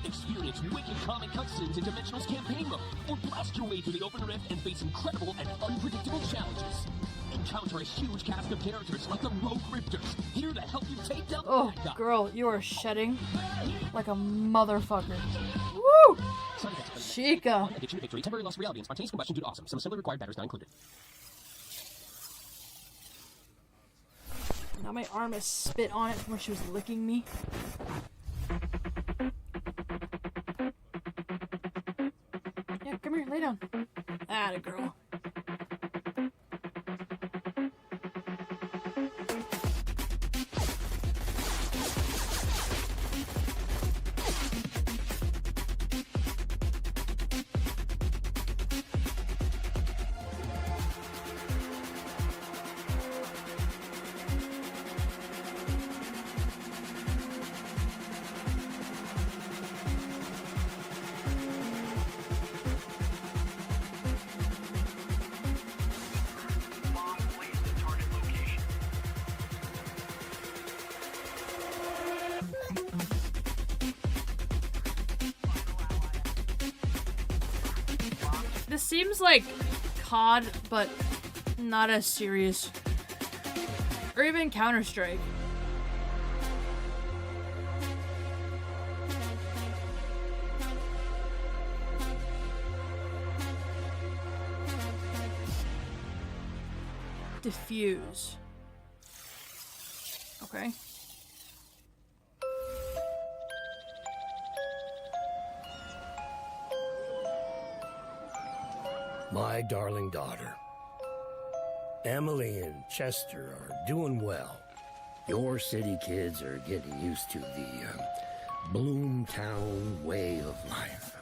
Speaker 17: Experience wicked comic cutscenes in Dimensional's campaign mode, or blast your way through the open rift and face incredible and unpredictable challenges. Encounter a huge cast of characters like the Rogue Rifters, here to help you take down the
Speaker 1: Oh,
Speaker 17: bad guy.
Speaker 1: girl, you are shedding like a motherfucker. Woo! Chica.
Speaker 17: Addiction to victory, temporary loss of reality, and spontaneous combustion due to awesome. Some assembly required batteries not included.
Speaker 1: Now my arm has spit on it from where she was licking me. Yeah, come here, lay down. Atta girl. This seems like COD, but not as serious. Or even Counter-Strike. Diffuse. Okay.
Speaker 16: My darling daughter. Emily and Chester are doing well. Your city kids are getting used to the Bloomtown way of life.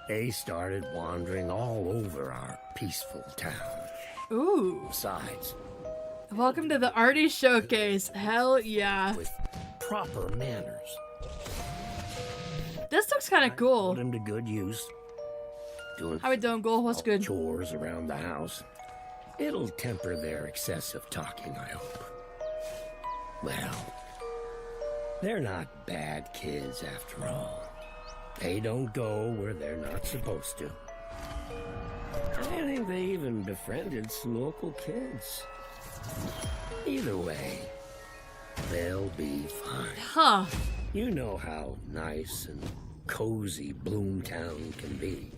Speaker 16: They started wandering all over our peaceful town.
Speaker 1: Ooh.
Speaker 16: Besides,
Speaker 1: welcome to the Arty Showcase. Hell yeah.
Speaker 16: With proper manners.
Speaker 1: This looks kind of cool.
Speaker 16: Put them to good use.
Speaker 1: How we doing, Goal? What's good?
Speaker 16: Chores around the house. It'll temper their excessive talking, I hope. Well, they're not bad kids after all. They don't go where they're not supposed to. I think they even befriended some local kids. Either way, they'll be fine.
Speaker 1: Huh.
Speaker 16: You know how nice and cozy Bloomtown can be.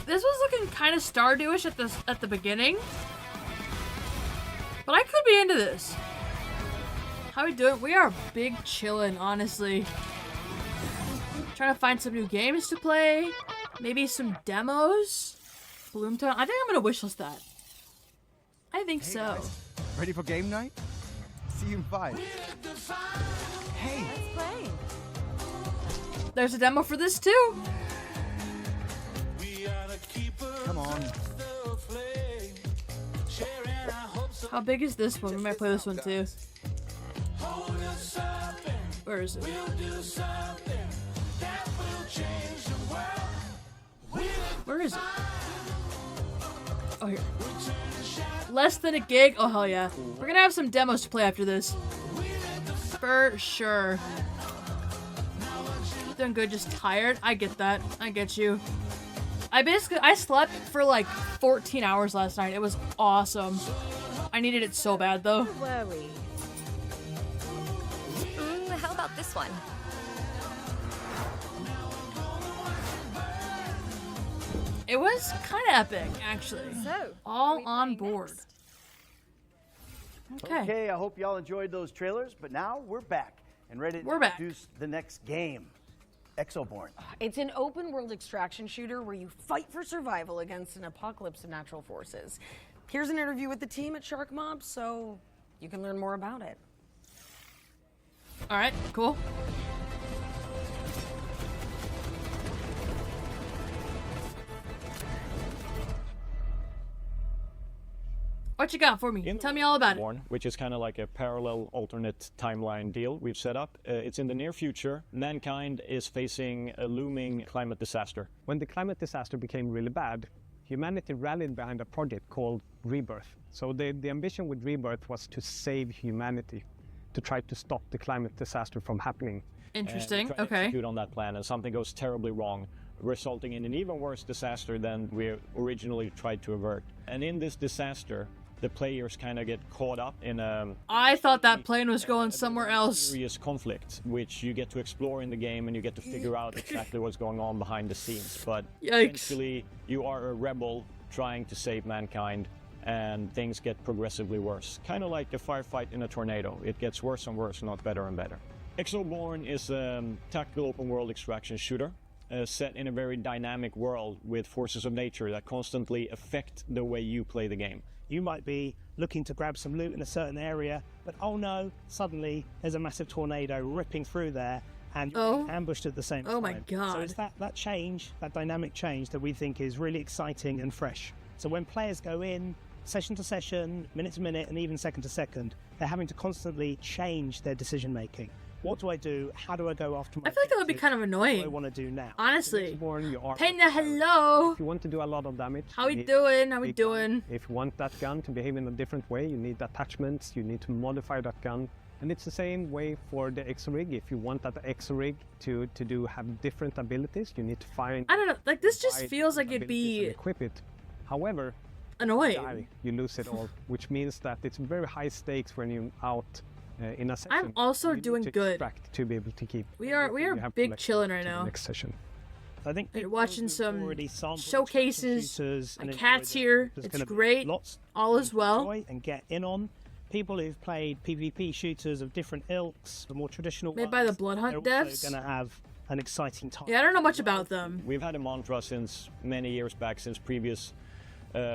Speaker 1: This was looking kind of Stardew-ish at the beginning, but I could be into this. How we doing? We are big chillin', honestly. Trying to find some new games to play, maybe some demos. Bloomtown. I think I'm gonna wishlist that. I think so.
Speaker 18: Guys, ready for game night? See you in 5. Hey.
Speaker 22: Let's play.
Speaker 1: There's a demo for this too.
Speaker 18: Come on.
Speaker 1: How big is this one? We might play this one too. Where is it? Where is it? Oh, here. Less than a gig? Oh, hell yeah. We're gonna have some demos to play after this. For sure. Doing good, just tired. I get that. I get you. I slept for like 14 hours last night. It was awesome. I needed it so bad though.
Speaker 22: Don't worry. Ooh, how about this one?
Speaker 1: It was kind of epic, actually.
Speaker 22: So,
Speaker 1: all on board.
Speaker 11: Okay, I hope y'all enjoyed those trailers, but now we're back and ready to introduce the next game, Exoborn.
Speaker 12: It's an open-world extraction shooter where you fight for survival against an apocalypse of natural forces. Here's an interview with the team at Shark Mob, so you can learn more about it.
Speaker 1: All right, cool. What you got for me? Tell me all about it.
Speaker 19: Which is kind of like a parallel alternate timeline deal we've set up. It's in the near future. Mankind is facing a looming climate disaster. When the climate disaster became really bad, humanity rallied behind a project called Rebirth. So the ambition with Rebirth was to save humanity, to try to stop the climate disaster from happening.
Speaker 1: Interesting.
Speaker 19: And try to
Speaker 1: Okay.
Speaker 19: execute on that plan, and something goes terribly wrong, resulting in an even worse disaster than we originally tried to avert. And in this disaster, the players kind of get caught up in a
Speaker 1: I thought that plane was going somewhere else.
Speaker 19: serious conflict, which you get to explore in the game, and you get to figure out exactly what's going on behind the scenes. But
Speaker 1: Yikes.
Speaker 19: essentially, you are a rebel trying to save mankind, and things get progressively worse. Kind of like a firefight in a tornado. It gets worse and worse, not better and better. Exoborn is a tactical open world extraction shooter set in a very dynamic world with forces of nature that constantly affect the way you play the game.
Speaker 2: You might be looking to grab some loot in a certain area, but oh no, suddenly there's a massive tornado ripping through there and you're being ambushed at the same time.
Speaker 1: Oh my god.
Speaker 2: So it's that change, that dynamic change that we think is really exciting and fresh. So when players go in, session to session, minute to minute, and even second to second, they're having to constantly change their decision making. What do I do? How do I go after my
Speaker 1: I feel like that would be kind of annoying.
Speaker 2: What do I want to do now?
Speaker 1: Honestly.
Speaker 19: So
Speaker 1: Pena, hello.
Speaker 19: If you want to do a lot of damage.
Speaker 1: How we doing? How we doing?
Speaker 19: If you want that gun to behave in a different way, you need attachments, you need to modify that gun. And it's the same way for the X-Rig. If you want that X-Rig to have different abilities, you need to find...
Speaker 1: I don't know, like this just feels like it'd be...
Speaker 19: equip it. However...
Speaker 1: annoying.
Speaker 19: You lose it all, which means that it's very high stakes when you're out in a session.
Speaker 1: I'm also doing good.
Speaker 19: To be able to keep.
Speaker 1: We are big chilling right now.
Speaker 19: Next session.
Speaker 2: I think
Speaker 1: we're watching some showcases. My cat's here. It's great. All is well.
Speaker 2: And get in on people who've played PvP shooters of different ilks, the more traditional
Speaker 1: made by the Bloodhunt devs.
Speaker 2: They're going to have an exciting time.
Speaker 1: Yeah, I don't know much about them.
Speaker 19: We've had a mantra since many years back, since previous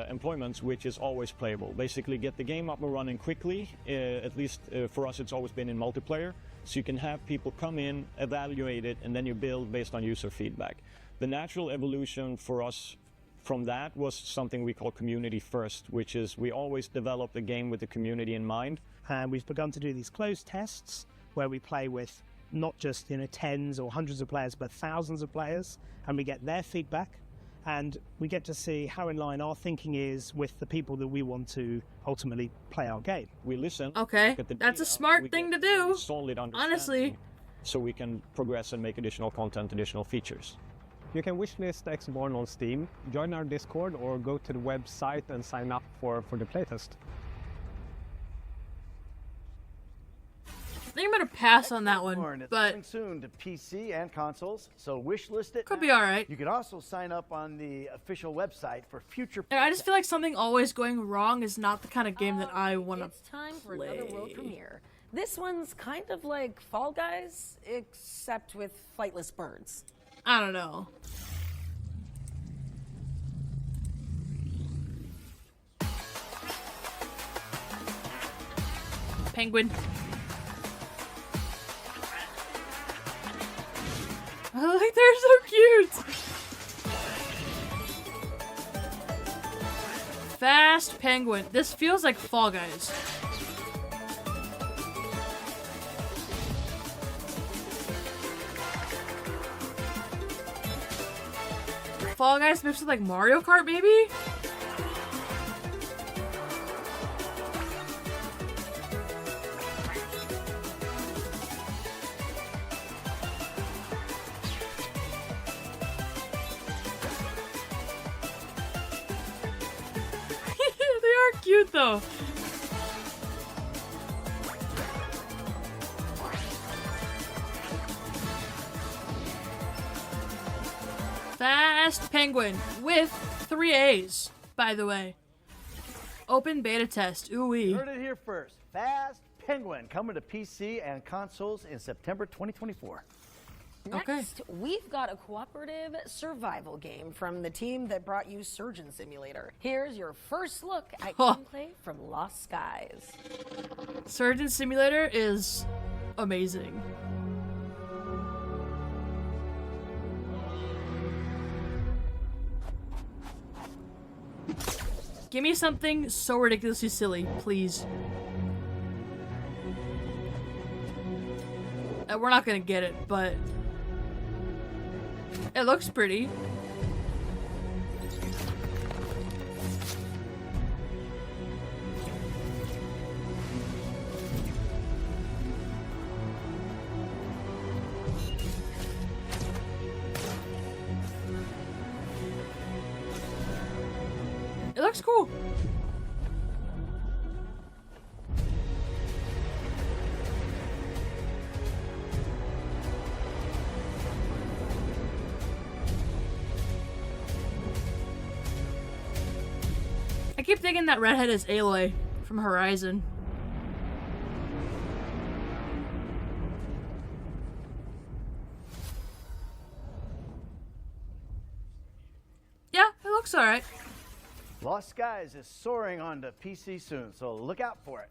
Speaker 19: employments, which is always playable. Basically get the game up and running quickly, at least for us it's always been in multiplayer, so you can have people come in, evaluate it, and then you build based on user feedback. The natural evolution for us from that was something we call community first, which is we always develop the game with the community in mind.
Speaker 2: And we've begun to do these closed tests where we play with not just tens or hundreds of players, but thousands of players, and we get their feedback. And we get to see how in line our thinking is with the people that we want to ultimately play our game.
Speaker 19: We listen.
Speaker 1: Okay, that's a smart thing to do. Honestly.
Speaker 19: So we can progress and make additional content, additional features. You can wishlist Exoborn on Steam, join our Discord, or go to the website and sign up for the playtest.
Speaker 1: I think I'm gonna pass on that one,
Speaker 11: it's
Speaker 1: but
Speaker 11: coming soon to PC and consoles, so wishlist it.
Speaker 1: Could be all right.
Speaker 11: You can also sign up on the official website for future.
Speaker 1: And I just feel like something always going wrong is not the kind of game that I want to play.
Speaker 12: It's time for another world premiere. This one's kind of like Fall Guys, except with flightless birds.
Speaker 1: I don't know. Penguin. Like, they're so cute! Fast Penguin. This feels like Fall Guys. Fall Guys mixed with like Mario Kart, maybe? They are cute though. Fast Penguin with 3 A's, by the way. Open beta test. Ooh-wee.
Speaker 11: Heard it here first. Fast Penguin coming to PC and consoles in September 2024.
Speaker 12: Next, we've got a cooperative survival game from the team that brought you Surgeon Simulator. Here's your first look at gameplay from Lost Skies.
Speaker 1: Surgeon Simulator is amazing. Give me something so ridiculously silly, please. We're not gonna get it, but it looks pretty. It looks cool. keep thinking that redhead is Aloy from Horizon. Yeah, it looks alright.
Speaker 11: Lost Skies is soaring onto PC soon, so look out for it.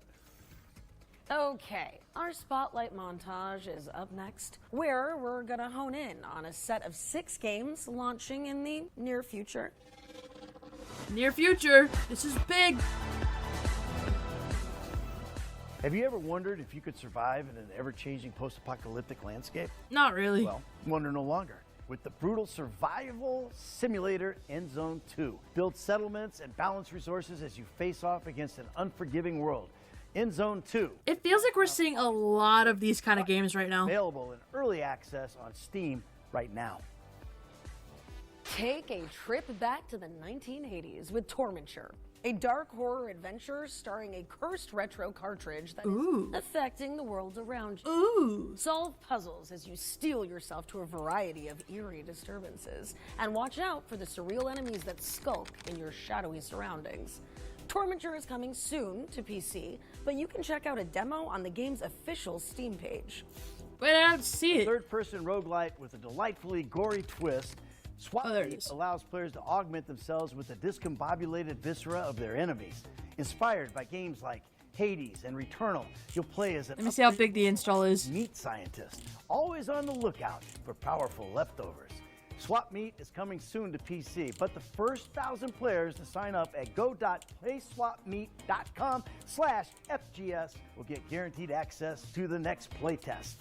Speaker 12: Okay, our spotlight montage is up next, where we're gonna hone in on a set of 6 games launching in the near future.
Speaker 1: Near future. This is big.
Speaker 11: Have you ever wondered if you could survive in an ever-changing post-apocalyptic landscape?
Speaker 1: Not really.
Speaker 11: Well, wonder no longer. With the brutal survival simulator Endzone 2. Build settlements and balance resources as you face off against an unforgiving world. Endzone 2.
Speaker 1: It feels like we're seeing a lot of these kind of games right now.
Speaker 11: Available in early access on Steam right now.
Speaker 12: Take a trip back to the 1980s with Tormenture, a dark horror adventure starring a cursed retro cartridge that is affecting the world around you. Solve puzzles as you steel yourself to a variety of eerie disturbances, and watch out for the surreal enemies that skulk in your shadowy surroundings. Tormenture is coming soon to PC, but you can check out a demo on the game's official Steam page.
Speaker 1: Wait, I don't see it.
Speaker 11: Third-person roguelite with a delightfully gory twist. Swap Meet allows players to augment themselves with the discombobulated viscera of their enemies. Inspired by games like Hades and Returnal, you'll play as an
Speaker 1: Let me see how big the install is.
Speaker 11: meat scientist, always on the lookout for powerful leftovers. Swap Meet is coming soon to PC, but the first 1,000 players to sign up at go.playswapmeet.com/FGS will get guaranteed access to the next playtest.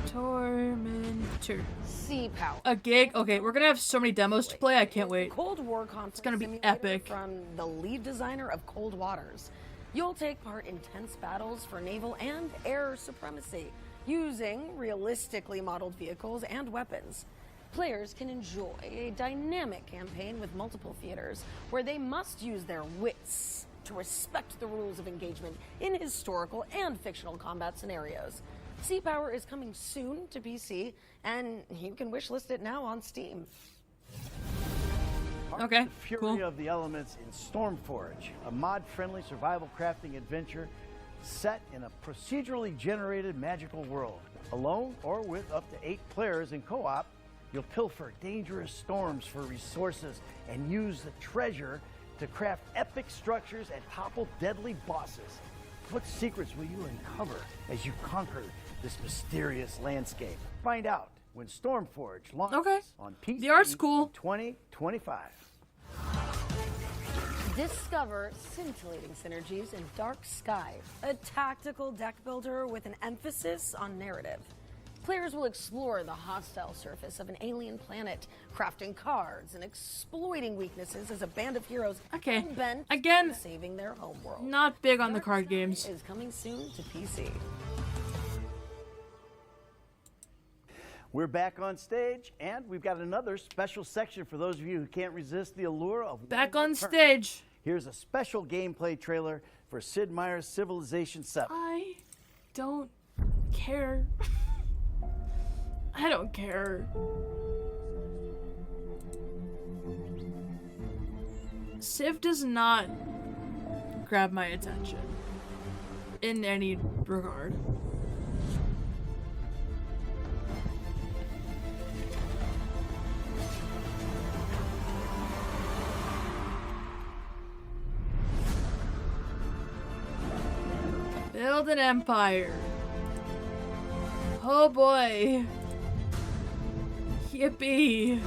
Speaker 1: Tormentor.
Speaker 12: Sea Power.
Speaker 1: A gig? Okay, we're gonna have so many demos to play, I can't wait.
Speaker 12: Cold War conflict.
Speaker 1: It's gonna be
Speaker 12: simulator
Speaker 1: epic.
Speaker 12: From the lead designer of Cold Waters. You'll take part in tense battles for naval and air supremacy, using realistically modeled vehicles and weapons. Players can enjoy a dynamic campaign with multiple theaters, where they must use their wits to respect the rules of engagement in historical and fictional combat scenarios. Sea Power is coming soon to PC, and you can wishlist it now on Steam.
Speaker 1: Okay,
Speaker 11: The Fury of the Elements in Stormforge, a mod-friendly survival crafting adventure set in a procedurally generated magical world. Alone or with up to 8 players in co-op, you'll pilfer dangerous storms for resources and use the treasure to craft epic structures and topple deadly bosses. What secrets will you uncover as you conquer this mysterious landscape? Find out when Stormforge launches on PC
Speaker 1: The art's cool.
Speaker 11: in 2025.
Speaker 12: Discover scintillating synergies in Dark Sky, a tactical deck builder with an emphasis on narrative. Players will explore the hostile surface of an alien planet, crafting cards and exploiting weaknesses as a band of heroes bent on saving their homeworld.
Speaker 1: Not big on the card games.
Speaker 12: Is coming soon to PC.
Speaker 11: We're back on stage, and we've got another special section for those of you who can't resist the allure of
Speaker 1: Back
Speaker 11: one
Speaker 1: on
Speaker 11: more turn.
Speaker 1: stage.
Speaker 11: Here's a special gameplay trailer for Sid Meier's Civilization 7.
Speaker 1: I don't care. I don't care. Civ does not grab my attention in any regard. Build an empire. Oh boy. Yippee.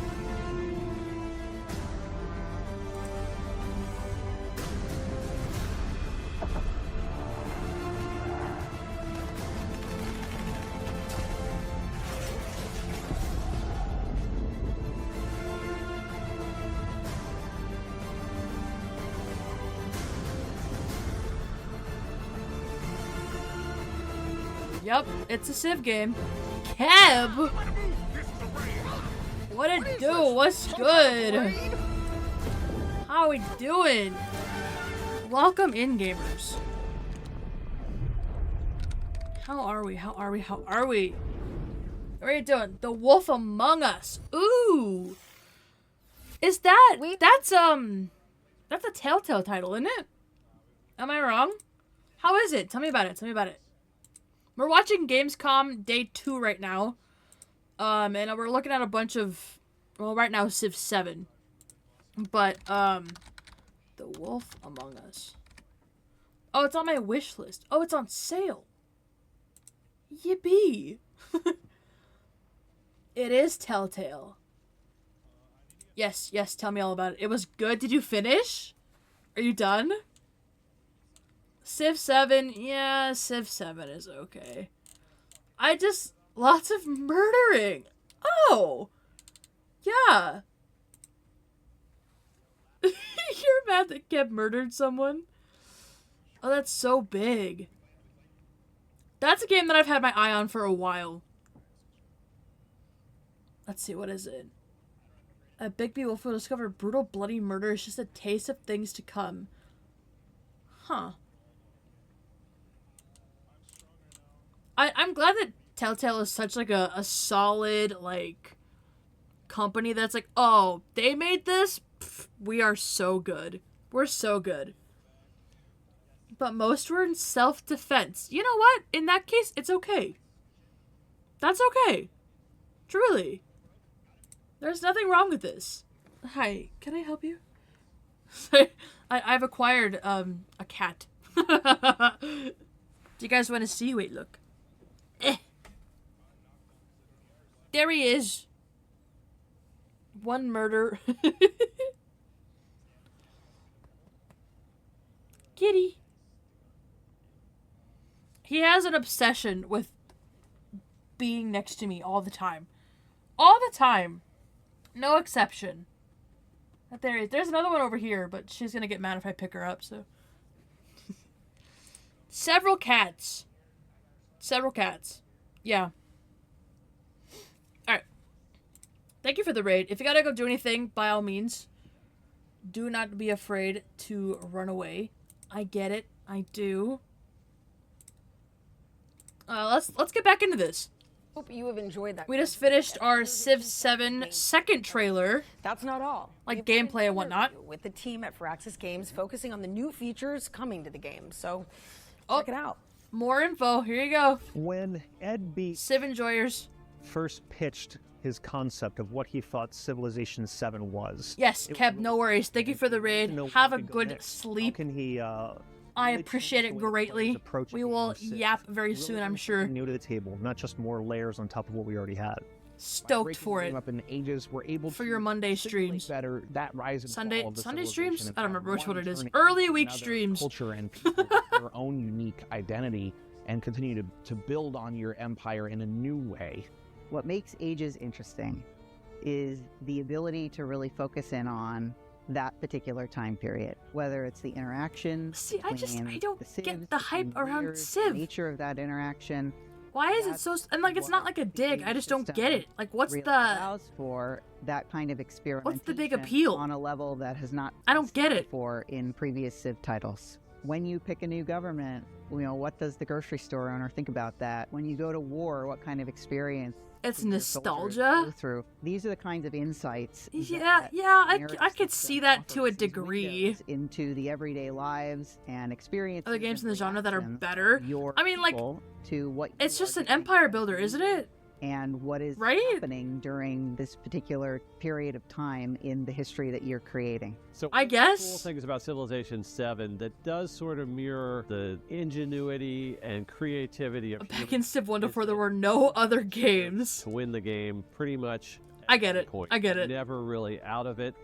Speaker 1: Yep, it's a Civ game. Keb! What it do? What's good? How we doing? Welcome in, gamers. How are we? How are we? How are we? What are you doing? The Wolf Among Us. Ooh. Is that... That's a Telltale title, isn't it? Am I wrong? How is it? Tell me about it. Tell me about it. We're watching Gamescom Day 2 right now. And we're looking at a bunch of... Well, right now, Civ 7. But, The Wolf Among Us. Oh, it's on my wish list. Oh, it's on sale. Yippee. It is Telltale. Yes, tell me all about it. It was good. Did you finish? Are you done? Civ 7, yeah, Civ 7 is okay. Lots of murdering. Oh! Yeah. You're mad that Kev murdered someone? Oh, that's so big. That's a game that I've had my eye on for a while. Let's see, what is it? A Bigby Wolf will discover brutal, bloody murder is just a taste of things to come. Huh. I'm glad that Telltale is such, like, a solid, like, company that's like, oh, they made this? Pff, we are so good. We're so good. But most were in self-defense. You know what? In that case, it's okay. That's okay. Truly. There's nothing wrong with this. Hi, can I help you? I've acquired, a cat. Do you guys want to see? Wait, look. There he is. One murder. Kitty. He has an obsession with being next to me all the time. All the time. No exception. But there is. There's another one over here, but she's gonna get mad if I pick her up, so. Several cats. Several cats. Yeah. Alright. Thank you for the raid. If you gotta go do anything, by all means, do not be afraid to run away. I get it. I do. Let's get back into this.
Speaker 12: Hope you have enjoyed that.
Speaker 1: We just finished our Civ 7 second trailer.
Speaker 12: That's not all.
Speaker 1: Like gameplay and whatnot.
Speaker 12: With the team at Firaxis Games focusing on the new features coming to the game. So, check it out.
Speaker 1: More info. Here you go.
Speaker 2: When Ed B.
Speaker 1: Civ enjoyers
Speaker 2: first pitched his concept of what he thought Civilization 7 was.
Speaker 1: Yes, Kev, no worries. Thank you for the raid. Have a good sleep.
Speaker 2: How can he,
Speaker 1: I appreciate it greatly. We will yap very soon, I'm sure.
Speaker 2: New to the table, not just more layers on top of what we already had.
Speaker 1: Stoked for it.
Speaker 2: Up in ages, we're able
Speaker 1: for your Monday streams.
Speaker 2: Better that rise and fall of the
Speaker 1: Sunday streams? I don't remember which one it is.
Speaker 2: turn
Speaker 1: Early week streams.
Speaker 2: Culture and people with their own unique identity and continue to build on your empire in a new way.
Speaker 5: What makes Ages interesting is the ability to really focus in on that particular time period, whether it's the interaction.
Speaker 1: See, I don't get the hype around Civ.
Speaker 5: The nature of that interaction.
Speaker 1: Why is it so? And like, it's not like a dig. I just don't get it. Like, what's
Speaker 5: really
Speaker 1: the?
Speaker 5: Allows for that kind of experimentation.
Speaker 1: What's the big appeal
Speaker 5: on a level that has not?
Speaker 1: I don't get it.
Speaker 5: For in previous Civ titles. When you pick a new government, you know, what does the grocery store owner think about that? When you go to war, what kind of experience?
Speaker 1: It's nostalgia.
Speaker 5: Through. These are the kinds of insights.
Speaker 1: Yeah, I could see that to a degree.
Speaker 5: Into the everyday lives and experiences.
Speaker 1: Other games in the genre that are better. I mean, like,
Speaker 5: to what
Speaker 1: it's just an empire builder, isn't it?
Speaker 5: And what is happening during this particular period of time in the history that you're creating.
Speaker 8: So
Speaker 1: I guess
Speaker 8: cool things about Civilization 7 that does sort of mirror the ingenuity and creativity of
Speaker 1: back in Civ 1 to 4 there were no other games
Speaker 8: to win the game pretty much.
Speaker 1: I get it. I get it.
Speaker 8: Never really out of it.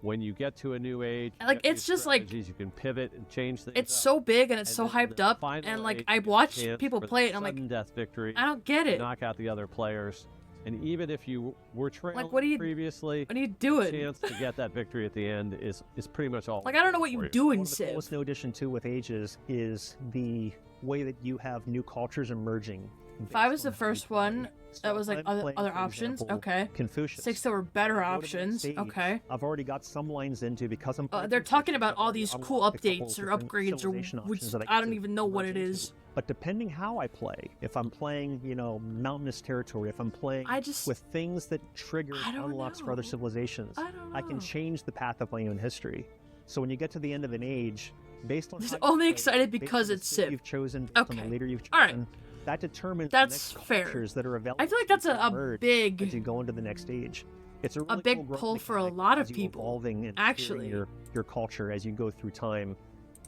Speaker 8: When you get to a new age,
Speaker 1: like it's just like
Speaker 8: you can pivot and change things.
Speaker 1: It's so big and it's so hyped up, and like I watch people play it, and I'm like,
Speaker 8: death victory.
Speaker 1: I don't get it.
Speaker 8: Knock out the other players, and even if you were trailing
Speaker 1: like, what are you
Speaker 8: previously,
Speaker 1: what are you doing?
Speaker 8: The chance to get that victory at the end is pretty much all.
Speaker 1: Like I don't know what you do in Civ.
Speaker 2: What's no addition to with Ages is the way that you have new cultures emerging.
Speaker 1: 5 was the first one. That was like other options. Okay.
Speaker 2: Confucius.
Speaker 1: 6 there were better options. Okay.
Speaker 2: I've already got some lines into because I'm.
Speaker 1: They're talking about all these cool updates or upgrades or which I don't even know what it is.
Speaker 2: But depending how I play, if I'm playing, you know, mountainous territory, if I'm playing with things that trigger unlocks for other civilizations, I can change the path of my own history. So when you get to the end of an age, based on
Speaker 1: He's
Speaker 2: how you
Speaker 1: only
Speaker 2: play,
Speaker 1: excited
Speaker 2: based
Speaker 1: because
Speaker 2: on the
Speaker 1: it's
Speaker 2: city
Speaker 1: Civ.
Speaker 2: you've chosen, based on
Speaker 1: Okay.
Speaker 2: the leader you've
Speaker 1: All right.
Speaker 2: chosen, that determines
Speaker 1: That's
Speaker 2: the next
Speaker 1: fair.
Speaker 2: cultures that are available.
Speaker 1: I feel like that's
Speaker 2: to
Speaker 1: a
Speaker 2: emerge
Speaker 1: big,
Speaker 2: as you go into the next age. It's a really
Speaker 1: big
Speaker 2: cool growth
Speaker 1: pull for a
Speaker 2: mechanic
Speaker 1: lot of
Speaker 2: as you
Speaker 1: people,
Speaker 2: evolving and
Speaker 1: actually.
Speaker 2: steering your culture as you go through time.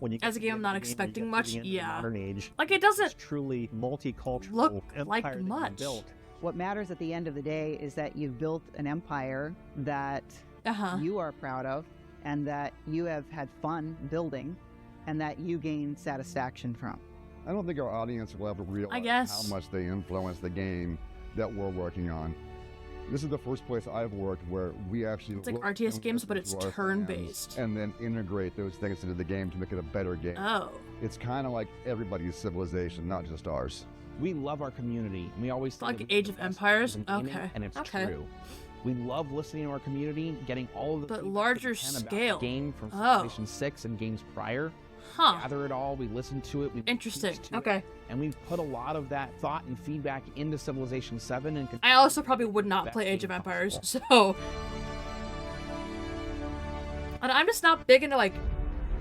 Speaker 2: When you get
Speaker 1: As a
Speaker 2: to the
Speaker 1: game I'm
Speaker 2: end
Speaker 1: not
Speaker 2: of the game,
Speaker 1: expecting
Speaker 2: you get to
Speaker 1: much,
Speaker 2: the end of the
Speaker 1: yeah.
Speaker 2: modern age.
Speaker 1: Like, it doesn't
Speaker 2: It's truly multicultural
Speaker 1: look
Speaker 2: empire
Speaker 1: like
Speaker 2: that you
Speaker 1: much.
Speaker 2: built.
Speaker 5: What matters at the end of the day is that you've built an empire that you are proud of and that you have had fun building and that you gain satisfaction from.
Speaker 4: I don't think our audience will ever realize
Speaker 1: guess.
Speaker 4: how much they influence the game that we're working on. This is the first place I've worked where we actually
Speaker 1: It's like
Speaker 4: look
Speaker 1: RTS
Speaker 4: and
Speaker 1: games, but
Speaker 4: listen
Speaker 1: it's
Speaker 4: to our
Speaker 1: turn-based.
Speaker 4: fans and then integrate those things into the game to make it a better game.
Speaker 1: Oh.
Speaker 4: It's kind of like everybody's civilization, not just ours.
Speaker 14: We love our community. We always think
Speaker 1: Like
Speaker 14: of
Speaker 1: Age of Empires?
Speaker 14: in gaming,
Speaker 1: Okay.
Speaker 14: and it's
Speaker 1: Okay.
Speaker 14: true. We love listening to our community, getting all of the
Speaker 1: But
Speaker 14: feedback
Speaker 1: larger
Speaker 14: we can about the
Speaker 1: scale.
Speaker 14: game from
Speaker 1: Oh.
Speaker 14: Civilization 6 and games prior.
Speaker 1: Huh.
Speaker 14: Gather it all. We listen to it. We
Speaker 1: Interesting.
Speaker 14: teach to
Speaker 1: Okay.
Speaker 14: it, and we've put a lot of that thought and feedback into Civilization 7. And
Speaker 1: I also probably would not play Age of Empires, so... And I'm just not big into, like,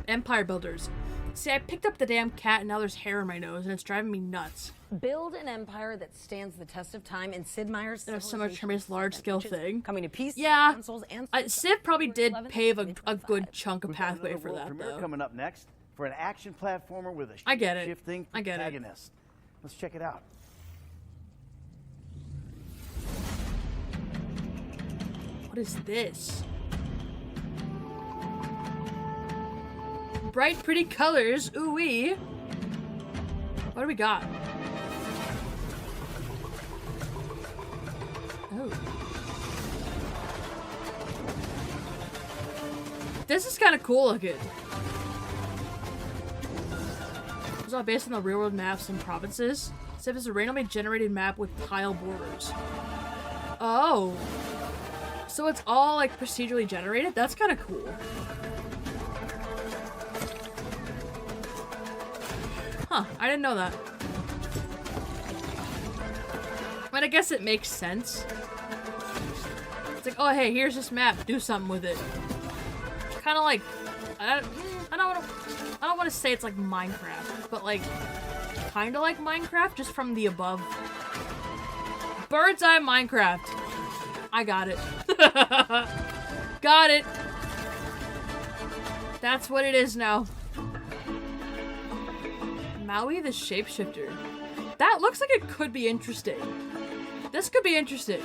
Speaker 1: empire builders. See, I picked up the damn cat and now there's hair in my nose and it's driving me nuts.
Speaker 12: Build an empire that stands the test of time in Sid Meier's
Speaker 1: There's so much tremendous large-scale thing.
Speaker 12: Coming to PC,
Speaker 1: Yeah,
Speaker 12: consoles, and
Speaker 1: Civ probably did pave a good chunk of
Speaker 11: We've got
Speaker 1: pathway
Speaker 11: another
Speaker 1: for
Speaker 11: world
Speaker 1: that,
Speaker 11: premiere
Speaker 1: though.
Speaker 11: coming up next for an action platformer with a
Speaker 1: I get it.
Speaker 11: shifting
Speaker 1: I get it.
Speaker 11: protagonist. Let's check it out.
Speaker 1: What is this? Bright, pretty colors. Ooh-wee. What do we got? Oh. This is kind of cool looking. It's all based on the real-world maps and provinces. Civ is a randomly generated map with tile borders. Oh. So it's all, like, procedurally generated? That's kind of cool. Huh, I didn't know that. But I guess it makes sense. It's like, oh hey, here's this map, do something with it. Kind of like, I don't want to say it's like Minecraft, but like, kind of like Minecraft, just from the above. Bird's eye Minecraft. I got it. Got it. That's what it is now. Maui the Shapeshifter. That looks like it could be interesting. This could be interesting.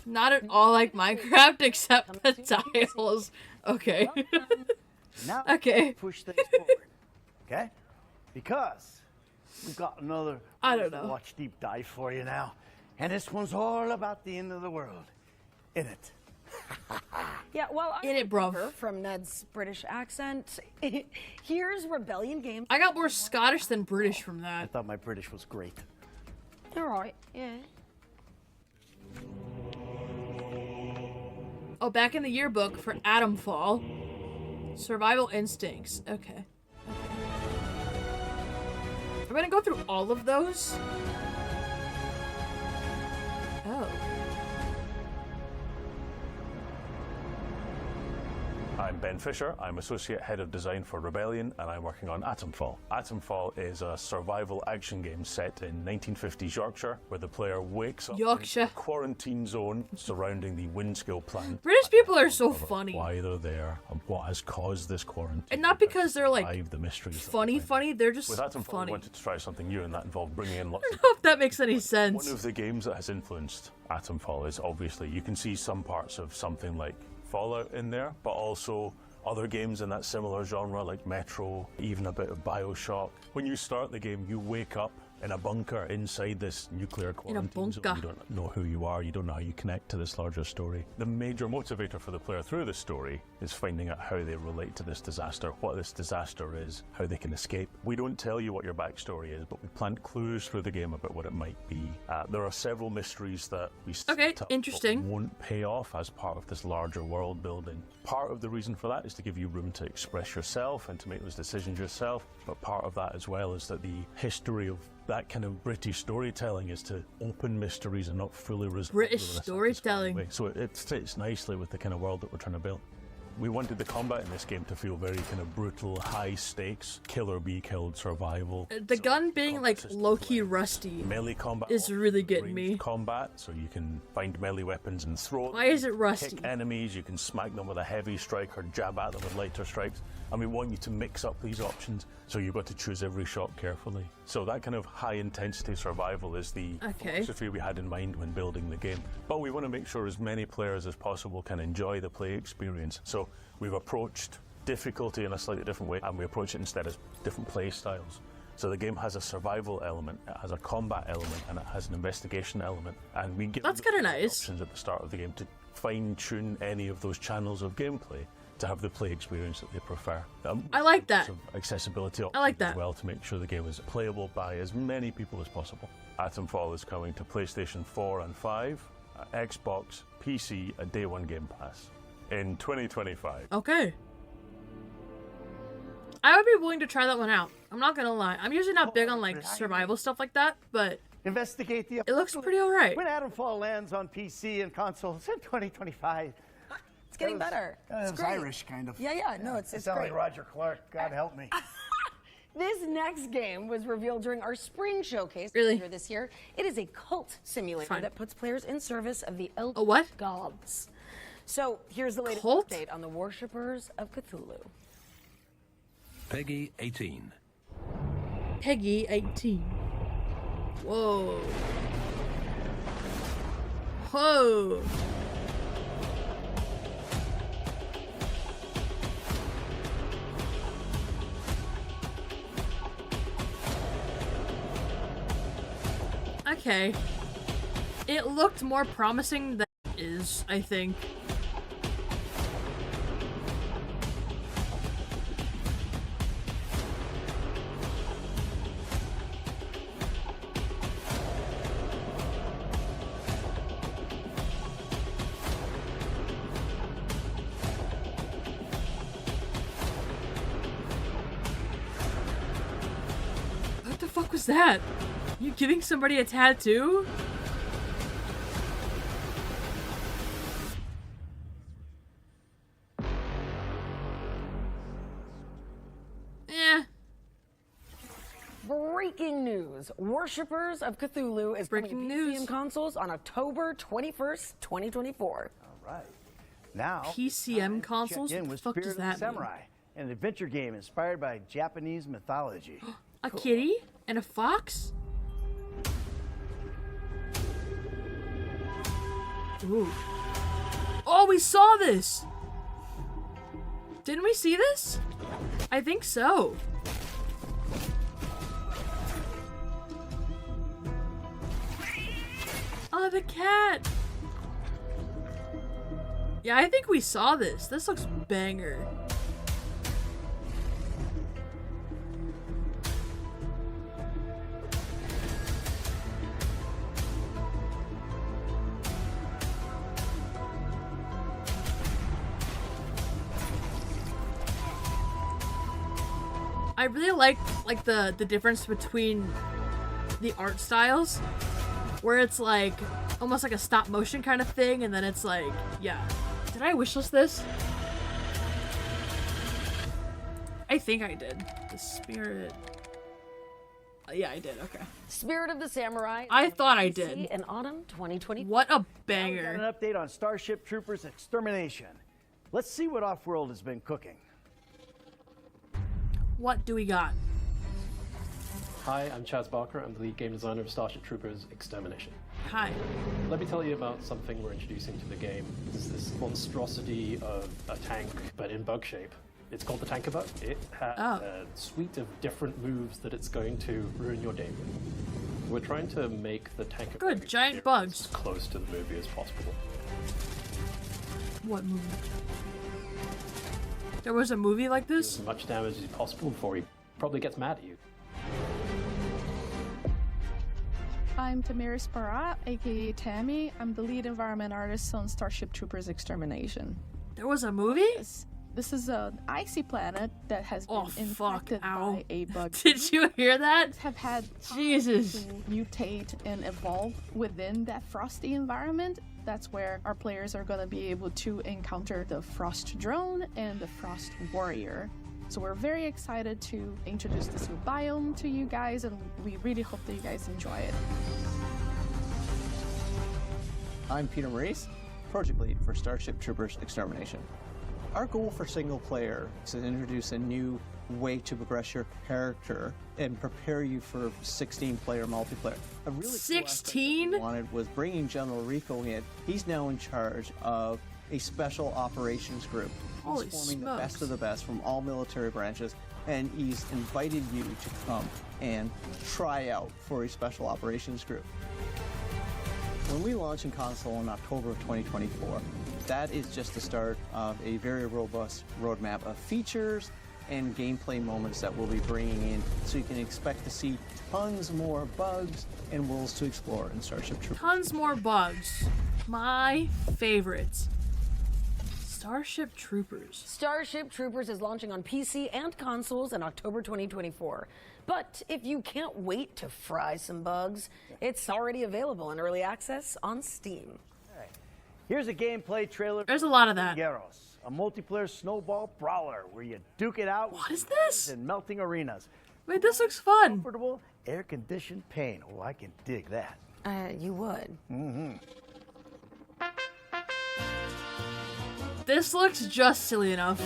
Speaker 1: Not at all like Minecraft, except the tiles. Okay.
Speaker 11: Now
Speaker 1: okay.
Speaker 11: Push things forward. Okay? Because we've got another
Speaker 1: I don't know.
Speaker 11: watch deep dive for you now. And this one's all about the end of the world. In it.
Speaker 12: Yeah, well,
Speaker 1: In it, bro.
Speaker 12: From Ned's British accent, here's Rebellion Games.
Speaker 1: I got more Scottish than British from
Speaker 11: I
Speaker 1: that.
Speaker 11: thought my British was great.
Speaker 12: All right, yeah.
Speaker 1: Oh, back in the yearbook for Atomfall. Survival Instincts. Okay. I'm gonna go through all of those. Oh.
Speaker 20: I'm Ben Fisher. I'm Associate Head of Design for Rebellion, and I'm working on Atomfall. Atomfall is a survival action game set in 1950s Yorkshire, where the player wakes up in a quarantine zone surrounding the Windskill plant.
Speaker 1: British people are so funny.
Speaker 20: Why they're there and what has caused this quarantine.
Speaker 1: And not because they're like
Speaker 20: The mysteries.
Speaker 1: funny, they're just
Speaker 20: With Atomfall,
Speaker 1: funny.
Speaker 20: we wanted to try something new, and that involved bringing in lots
Speaker 1: I don't know if that makes any sense.
Speaker 20: One of the games that has influenced Atomfall is obviously you can see some parts of something like Fallout in there, but also other games in that similar genre like Metro, even a bit of BioShock. When you start the game, you wake up in a bunker inside this nuclear quarantine zone. You don't know who you are, you don't know how you connect to this larger story. The major motivator for the player through the story is finding out how they relate to this disaster, what this disaster is, how they can escape. We don't tell you what your backstory is, but we plant clues through the game about what it might be. There are several mysteries that we set up but won't pay off as part of this larger world building. Part of the reason for that is to give you room to express yourself and to make those decisions yourself, but part of that as well is that the history of that kind of British storytelling is to open mysteries and not fully resolve
Speaker 1: British
Speaker 20: them in a
Speaker 1: storytelling.
Speaker 20: way. So it fits nicely with the kind of world that we're trying to build. We wanted the combat in this game to feel very kind of brutal, high stakes, kill or be killed survival.
Speaker 1: The gun being like low-key rusty
Speaker 20: melee combat
Speaker 1: is really getting me.
Speaker 20: Combat, so you can find melee weapons and throw them.
Speaker 1: Why is it rusty?
Speaker 20: Kick enemies, you can smack them with a heavy strike or jab at them with lighter strikes. And we want you to mix up these options, so you've got to choose every shot carefully. So that kind of high-intensity survival is the philosophy we had in mind when building the game. But we want to make sure as many players as possible can enjoy the play experience. So we've approached difficulty in a slightly different way, and we approach it instead as different play styles. So the game has a survival element, it has a combat element, and it has an investigation element. And we give
Speaker 1: that's kind of nice
Speaker 20: options at the start of the game to fine-tune any of those channels of gameplay to have the play experience that they prefer.
Speaker 1: I like that.
Speaker 20: Accessibility options
Speaker 1: I like that
Speaker 20: as well to make sure the game is playable by as many people as possible. Atomfall is coming to PlayStation 4 and 5, Xbox, PC, a Day 1 Game Pass in 2025.
Speaker 1: Okay. I would be willing to try that one out. I'm not gonna lie. I'm usually not big on like survival stuff like that, but
Speaker 11: investigate the.
Speaker 1: It looks pretty alright.
Speaker 11: When Atomfall lands on PC and consoles in 2025.
Speaker 12: It's getting better. It's
Speaker 11: It's
Speaker 12: great.
Speaker 11: Irish, kind of.
Speaker 12: Yeah, no, it's
Speaker 11: sound
Speaker 12: great.
Speaker 11: like Roger Clark. God help me.
Speaker 12: This next game was revealed during our spring showcase earlier this year. It is a cult simulator that puts players in service of the elf gods. So here's the latest update on the worshippers of Cthulhu.
Speaker 6: Peggy 18.
Speaker 1: Peggy 18. Whoa. Whoa. Okay. It looked more promising than it is, I think. What the fuck was that? You giving somebody a tattoo?
Speaker 12: Breaking news. Worshippers of Cthulhu is coming to PC and consoles on October 21st, 2024.
Speaker 11: All right. Now,
Speaker 1: PCM consoles?
Speaker 11: check in
Speaker 1: What the
Speaker 11: with
Speaker 1: fuck
Speaker 11: Spirit
Speaker 1: does
Speaker 11: of the
Speaker 1: that mean?
Speaker 11: Samurai, an adventure game inspired by Japanese mythology.
Speaker 1: A kitty? And a fox? Ooh. Oh, we saw this! Didn't we see this? I think so. Oh, the cat! Yeah, I think we saw this. This looks banger. I really like the difference between the art styles, where it's like almost like a stop motion kind of thing, and then it's like, yeah. Did I wishlist this? I think I did. The Spirit. Yeah, I did. Okay.
Speaker 12: Spirit of the Samurai.
Speaker 1: I thought I
Speaker 12: PC
Speaker 1: did.
Speaker 12: In autumn 2020.
Speaker 1: What a
Speaker 11: Now we
Speaker 1: banger.
Speaker 11: got an update on Starship Troopers Extermination. Let's see what Offworld has been cooking.
Speaker 1: What do we got?
Speaker 21: Hi, I'm Chaz Barker. I'm the lead game designer of Starship Troopers Extermination.
Speaker 1: Hi.
Speaker 21: Let me tell you about something we're introducing to the game. It's this monstrosity of a tank, but in bug shape. It's called the Tankabug. It has a suite of different moves that it's going to ruin your day with. We're trying to make the Tankabug
Speaker 1: Good, giant bugs.
Speaker 21: as close to the movie as possible.
Speaker 1: What movie? There was a movie like this?
Speaker 21: As much damage as possible before he probably gets mad at you.
Speaker 23: I'm Tamira Sparat, aka Tammy. I'm the lead environment artist on Starship Troopers Extermination.
Speaker 1: There was a movie?
Speaker 23: This is an icy planet that has been infected by a bug.
Speaker 1: Did you hear that?
Speaker 23: Have had
Speaker 1: Jesus.
Speaker 23: to mutate and evolve within that frosty environment. That's where our players are going to be able to encounter the Frost Drone and the Frost Warrior. So we're very excited to introduce this new biome to you guys, and we really hope that you guys enjoy it.
Speaker 3: I'm Peter Maurice, Project Lead for Starship Troopers Extermination. Our goal for single player is to introduce a new way to progress your character and prepare you for 16-player multiplayer. A really
Speaker 1: 16?
Speaker 3: Cool wanted was bringing General Rico in. He's now in charge of a special operations group.
Speaker 1: Holy
Speaker 3: He's forming
Speaker 1: smokes.
Speaker 3: the best of the best from all military branches, and he's invited you to come and try out for a special operations group. When we launch in console in October of 2024, that is just the start of a very robust roadmap of features and gameplay moments that we'll be bringing in, so you can expect to see tons more bugs and worlds to explore in Starship Troopers.
Speaker 1: Tons more bugs. My favorites. Starship Troopers.
Speaker 12: Starship Troopers is launching on PC and consoles in October 2024. But if you can't wait to fry some bugs, it's already available in early access on Steam.
Speaker 11: Right. Here's a gameplay trailer.
Speaker 1: There's a lot of that.
Speaker 11: Gyros, a multiplayer snowball brawler where you duke it out.
Speaker 1: What is this?
Speaker 11: In melting arenas.
Speaker 1: Wait, this looks fun.
Speaker 11: Comfortable, air-conditioned paint. Oh, I can dig that.
Speaker 12: You would.
Speaker 11: Mm-hmm.
Speaker 1: This looks just silly enough.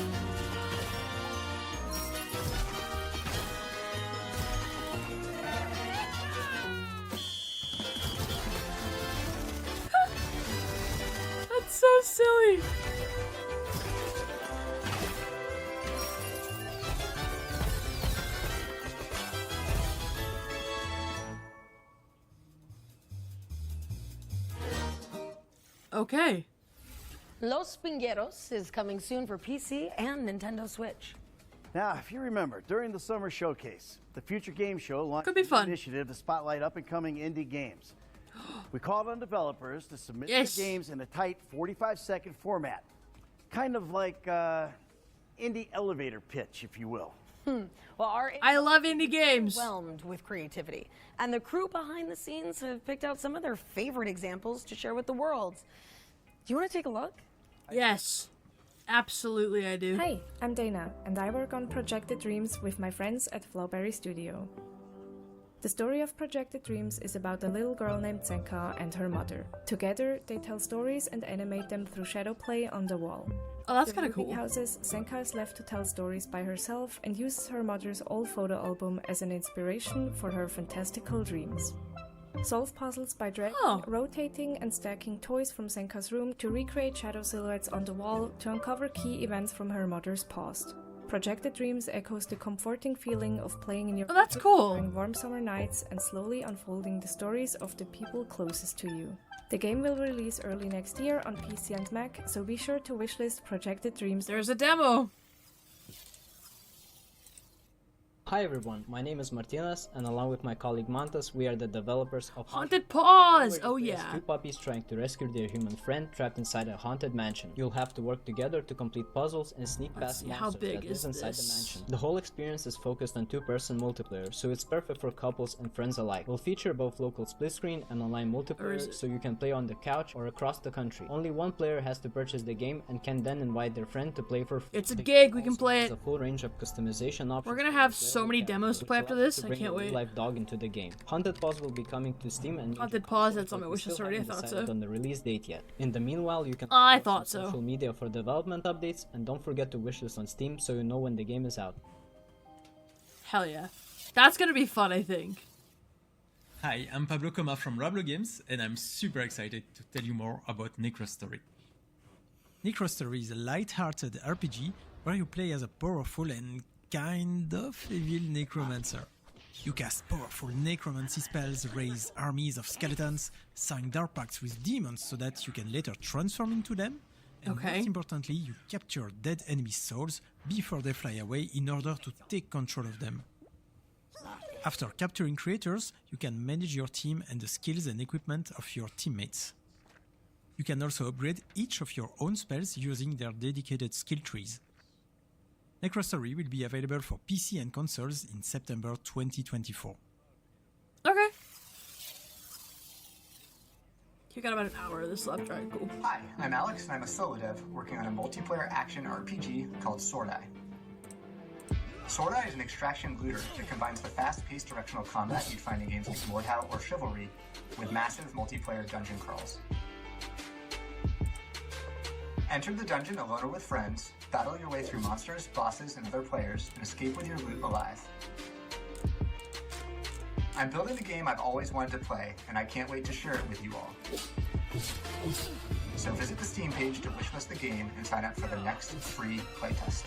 Speaker 1: That's so silly. Okay.
Speaker 12: Los Pingueros is coming soon for PC and Nintendo Switch.
Speaker 11: Now, if you remember, during the summer showcase, the Future Game Show launched
Speaker 1: Could be fun.
Speaker 11: an initiative to spotlight up-and-coming indie games. We called on developers to submit
Speaker 1: Yes.
Speaker 11: their games in a tight 45-second format, kind of like indie elevator pitch, if you will.
Speaker 12: Well,
Speaker 1: I love indie games.
Speaker 12: Overwhelmed with creativity, and the crew behind the scenes have picked out some of their favorite examples to share with the world. Do you want to take a look?
Speaker 1: Yes. Absolutely I do.
Speaker 6: Hi, I'm Dana, and I work on Projected Dreams with my friends at Flowberry Studio. The story of Projected Dreams is about a little girl named Senka and her mother. Together, they tell stories and animate them through shadow play on the wall.
Speaker 1: Oh, that's kind of
Speaker 6: Moving
Speaker 1: cool.
Speaker 6: houses, Senka is left to tell stories by herself and uses her mother's old photo album as an inspiration for her fantastical dreams. Solve puzzles by dragging, rotating, and stacking toys from Senka's room to recreate shadow silhouettes on the wall to uncover key events from her mother's past. Projected Dreams echoes the comforting feeling of playing in your
Speaker 1: that's cool.
Speaker 6: during warm summer nights and slowly unfolding the stories of the people closest to you. The game will release early next year on PC and Mac, so be sure to wishlist Projected Dreams.
Speaker 1: There's a demo.
Speaker 9: Hi everyone, my name is Martinez, and along with my colleague Montes, we are the developers of
Speaker 1: Haunted Paws! Oh
Speaker 9: As
Speaker 1: yeah.
Speaker 9: two puppies trying to rescue their human friend trapped inside a haunted mansion. You'll have to work together to complete puzzles and sneak past
Speaker 1: see, how
Speaker 9: monsters
Speaker 1: big
Speaker 9: that live
Speaker 1: is
Speaker 9: inside the
Speaker 1: this?
Speaker 9: mansion. The whole experience is focused on two-person multiplayer, so it's perfect for couples and friends alike. We'll feature both local split screen and online multiplayer, so you can play on the couch or across the country. Only one player has to purchase the game and can then invite their friend to play for free.
Speaker 1: It's a gig, we can play it.
Speaker 9: There's a full range of customization options.
Speaker 1: We're gonna have so many demos to play after this. I can't wait.
Speaker 9: Live dog into the game. Haunted Paws will be coming to Steam and
Speaker 1: Haunted Paws, that's on my
Speaker 9: we
Speaker 1: wish list
Speaker 9: still
Speaker 1: already. I
Speaker 9: haven't
Speaker 1: thought
Speaker 9: decided
Speaker 1: so.
Speaker 9: on the release date yet. In the meanwhile, you can
Speaker 1: I
Speaker 9: follow us
Speaker 1: thought
Speaker 9: on
Speaker 1: so.
Speaker 9: social media for development updates, and don't forget to wishlist on Steam so you know when the game is out.
Speaker 1: Hell yeah. That's gonna be fun, I think.
Speaker 24: Hi, I'm Pablo Coma from Roblo Games, and I'm super excited to tell you more about Necrostory. Necrostory is a light-hearted RPG where you play as a powerful and kind of evil necromancer. You cast powerful necromancy spells, raise armies of skeletons, sign dark pacts with demons so that you can later transform into them, and most importantly, you capture dead enemy souls before they fly away in order to take control of them. After capturing creatures, you can manage your team and the skills and equipment of your teammates. You can also upgrade each of your own spells using their dedicated skill trees. Necrostory will be available for PC and consoles in September 2024.
Speaker 1: Okay. You got about an hour of this left, right? Cool.
Speaker 7: Hi, I'm Alex, and I'm a solo dev working on a multiplayer action RPG called Sword Eye. Sword Eye is an extraction looter that combines the fast-paced directional combat you'd find in games like Mordhau or Chivalry with massive multiplayer dungeon crawls. Enter the dungeon alone or with friends, battle your way through monsters, bosses, and other players, and escape with your loot alive. I'm building the game I've always wanted to play, and I can't wait to share it with you all. So visit the Steam page to wishlist the game and sign up for the next free playtest.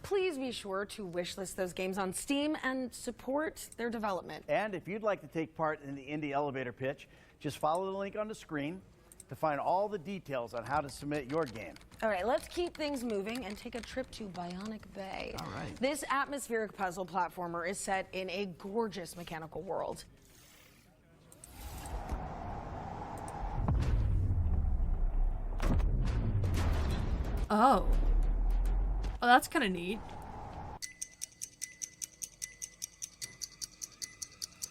Speaker 12: Please be sure to wishlist those games on Steam and support their development.
Speaker 11: And if you'd like to take part in the Indie Elevator Pitch, just follow the link on the screen to find all the details on how to submit your game.
Speaker 12: All right, let's keep things moving and take a trip to Bionic Bay.
Speaker 11: All right.
Speaker 12: This atmospheric puzzle platformer is set in a gorgeous mechanical world.
Speaker 1: Oh. Oh, that's kind of neat.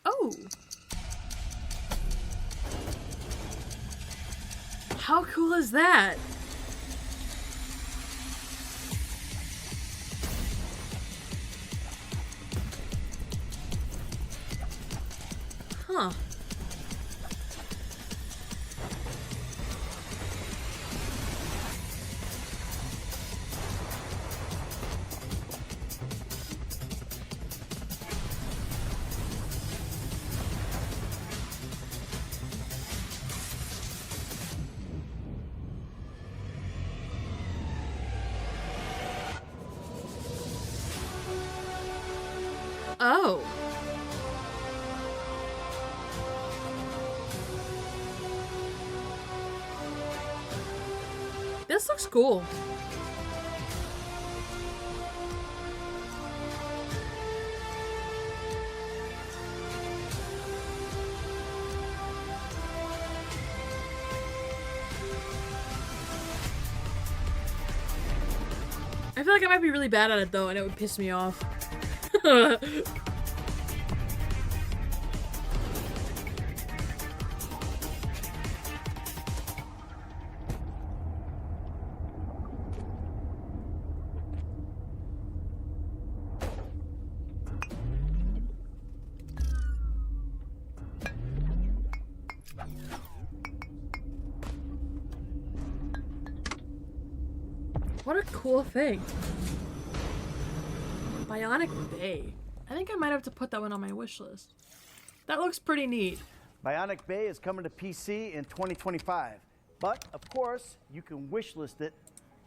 Speaker 1: Oh. How cool is that? Huh. Oh. This looks cool. I feel like I might be really bad at it though, and it would piss me off. What a cool thing. Bionic Bay. I think I might have to put that one on my wish list. That looks pretty neat.
Speaker 11: Bionic Bay is coming to PC in 2025. But, of course, you can wishlist it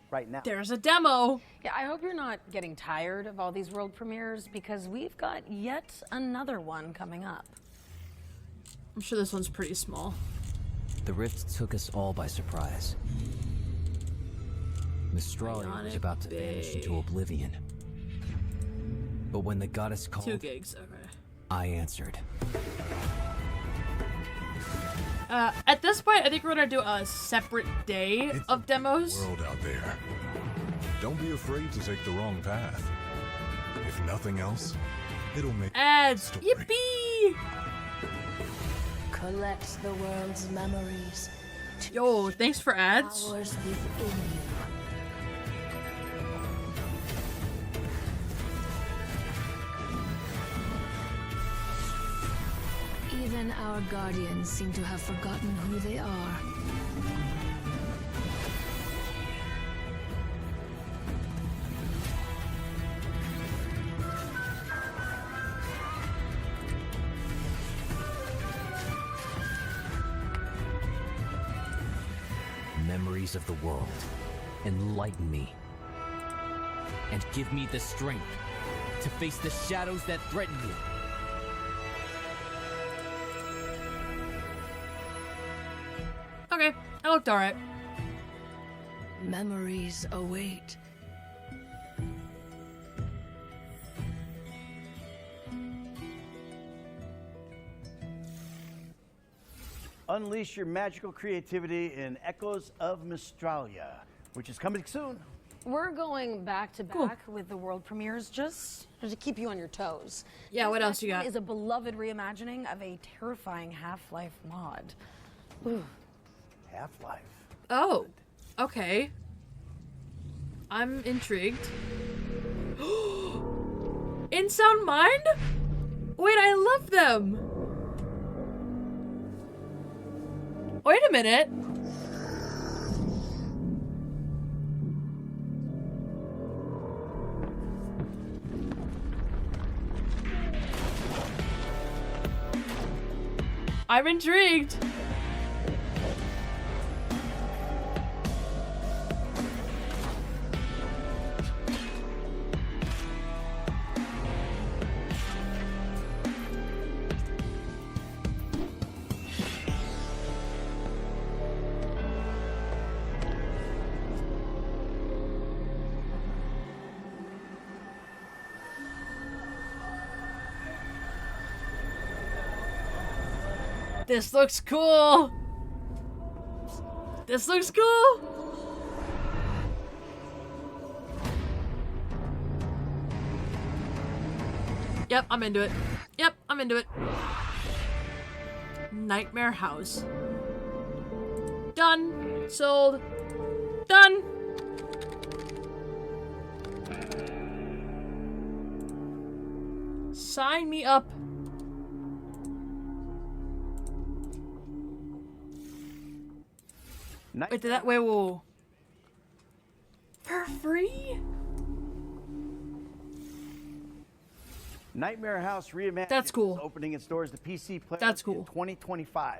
Speaker 11: right now.
Speaker 1: There's a demo.
Speaker 12: Yeah, I hope you're not getting tired of all these world premieres because we've got yet another one coming up.
Speaker 1: I'm sure this one's pretty small.
Speaker 10: The rift took us all by surprise. Mistralia was about to vanish into oblivion. But when the goddess called,
Speaker 1: 2 gigs, okay.
Speaker 10: I answered.
Speaker 1: At this point, I think we're gonna do a separate day of demos.
Speaker 13: World out there. Don't be afraid to take the wrong path. If nothing else, it'll make
Speaker 1: ads. Yippee!
Speaker 15: Collect the world's memories.
Speaker 1: Yo, thanks for ads.
Speaker 15: Powers within you. Even our guardians seem to have forgotten who they are.
Speaker 10: Memories of the world, enlighten me. And give me the strength to face the shadows that threaten you.
Speaker 1: Okay, that looked alright.
Speaker 15: Memories await.
Speaker 11: Unleash your magical creativity in Echoes of Mistralia, which is coming soon.
Speaker 12: We're going back to back with the world premieres just to keep you on your toes.
Speaker 1: Yeah, what else you got?
Speaker 12: Is a beloved reimagining of a terrifying Half-Life mod. Ooh.
Speaker 11: Half-Life.
Speaker 1: Oh, okay. I'm intrigued. In Sound Mind? Wait, I love them. Wait a minute. I'm intrigued. This looks cool. This looks cool. Yep, I'm into it. Yep, I'm into it. Nightmare House. Done. Sold. Done. Sign me up. Wait, did that wait, whoa. For free?
Speaker 11: Nightmare House Reimagined
Speaker 1: That's cool.
Speaker 11: is opening its doors to PC players
Speaker 1: That's cool.
Speaker 11: in 2025.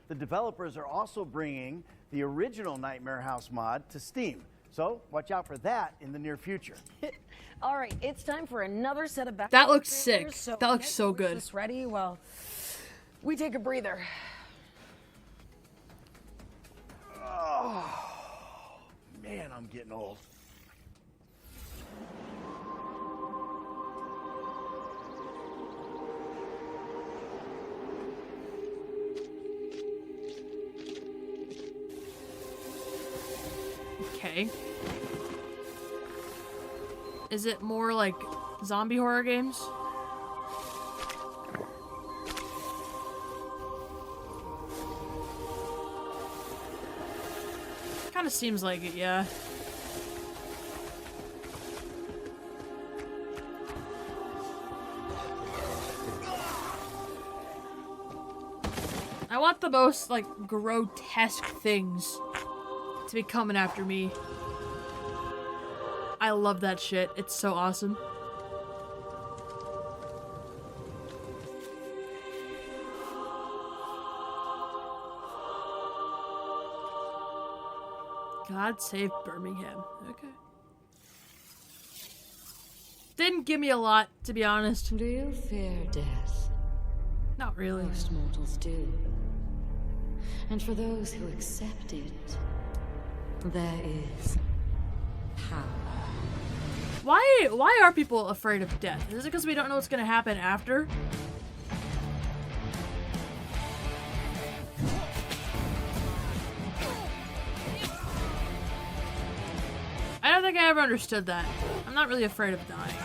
Speaker 11: The developers are also bringing the original Nightmare House mod to Steam. So watch out for that in the near future.
Speaker 12: All right, it's time for another set of back.
Speaker 1: That looks sick. That looks so good.
Speaker 12: This ready? Well, we take a breather.
Speaker 11: Oh, man, I'm getting old.
Speaker 1: Okay. Is it more like zombie horror games? Kind of seems like it, yeah. I want the most, like, grotesque things to be coming after me. I love that shit. It's so awesome. God save Birmingham. Okay. Didn't give me a lot, to be honest.
Speaker 15: Do you fear death?
Speaker 1: Not really.
Speaker 15: Most mortals do. And for those who accept it, there is power.
Speaker 1: Why are people afraid of death? Is it because we don't know what's gonna happen after? I don't think I ever understood that. I'm not really afraid of dying.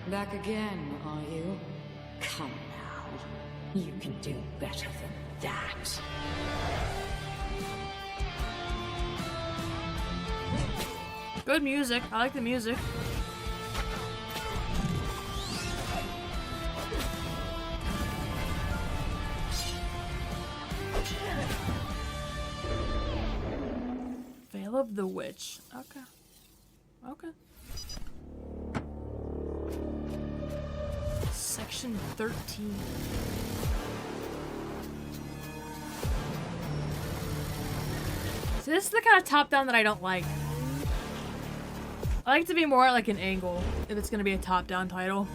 Speaker 15: Back again, are you? Come now. You can do better than that.
Speaker 1: Good music. I like the music. Veil of the Witch. Okay. Okay. Section 13. So this is the kind of top-down that I don't like. I like it to be more like an angle if it's gonna be a top-down title.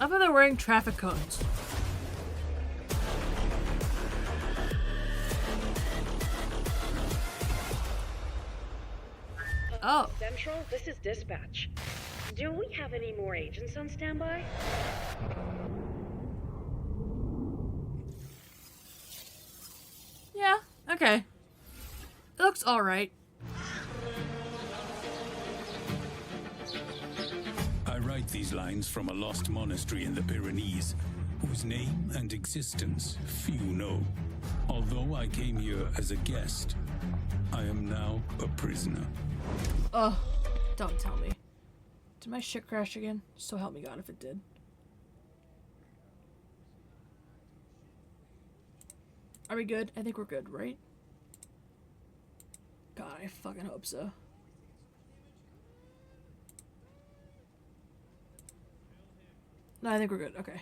Speaker 1: love how they're wearing traffic cones. Oh.
Speaker 16: Central, this is dispatch. Do we have any more agents on standby?
Speaker 1: Yeah, okay. It looks alright.
Speaker 17: I write these lines from a lost monastery in the Pyrenees, whose name and existence few know. Although I came here as a guest, I am now a prisoner.
Speaker 1: Oh, don't tell me. Did my shit crash again? So help me God if it did. Are we good? I think we're good, right? God, I fucking hope so. No, I think we're good. Okay.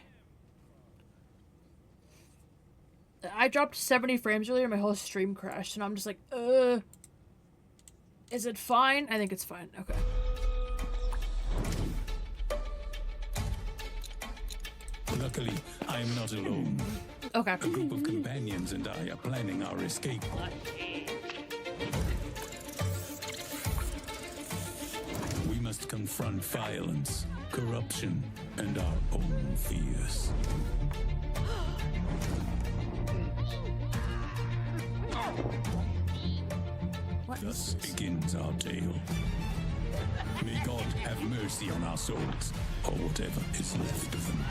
Speaker 1: I dropped 70 frames earlier, my whole stream crashed, and I'm just like, is it fine? I think it's fine. Okay.
Speaker 17: Luckily, I am not alone.
Speaker 1: Okay.
Speaker 17: A group of companions and I are planning our escape. We must confront violence, corruption, and our own fears. Thus begins our tale. May God have mercy on our souls, or whatever is left of them.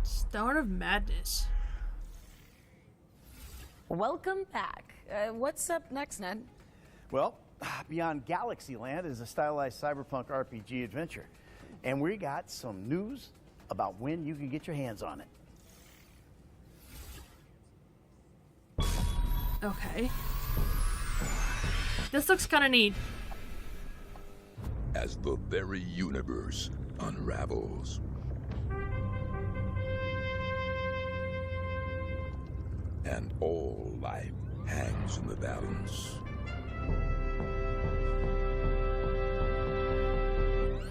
Speaker 1: Stone of Madness.
Speaker 12: Welcome back. What's up next, Ned?
Speaker 11: Well, Beyond Galaxyland is a stylized cyberpunk RPG adventure. And we got some news about when you can get your hands on it.
Speaker 1: Okay. This looks kind of neat.
Speaker 18: As the very universe unravels, and all life hangs in the balance,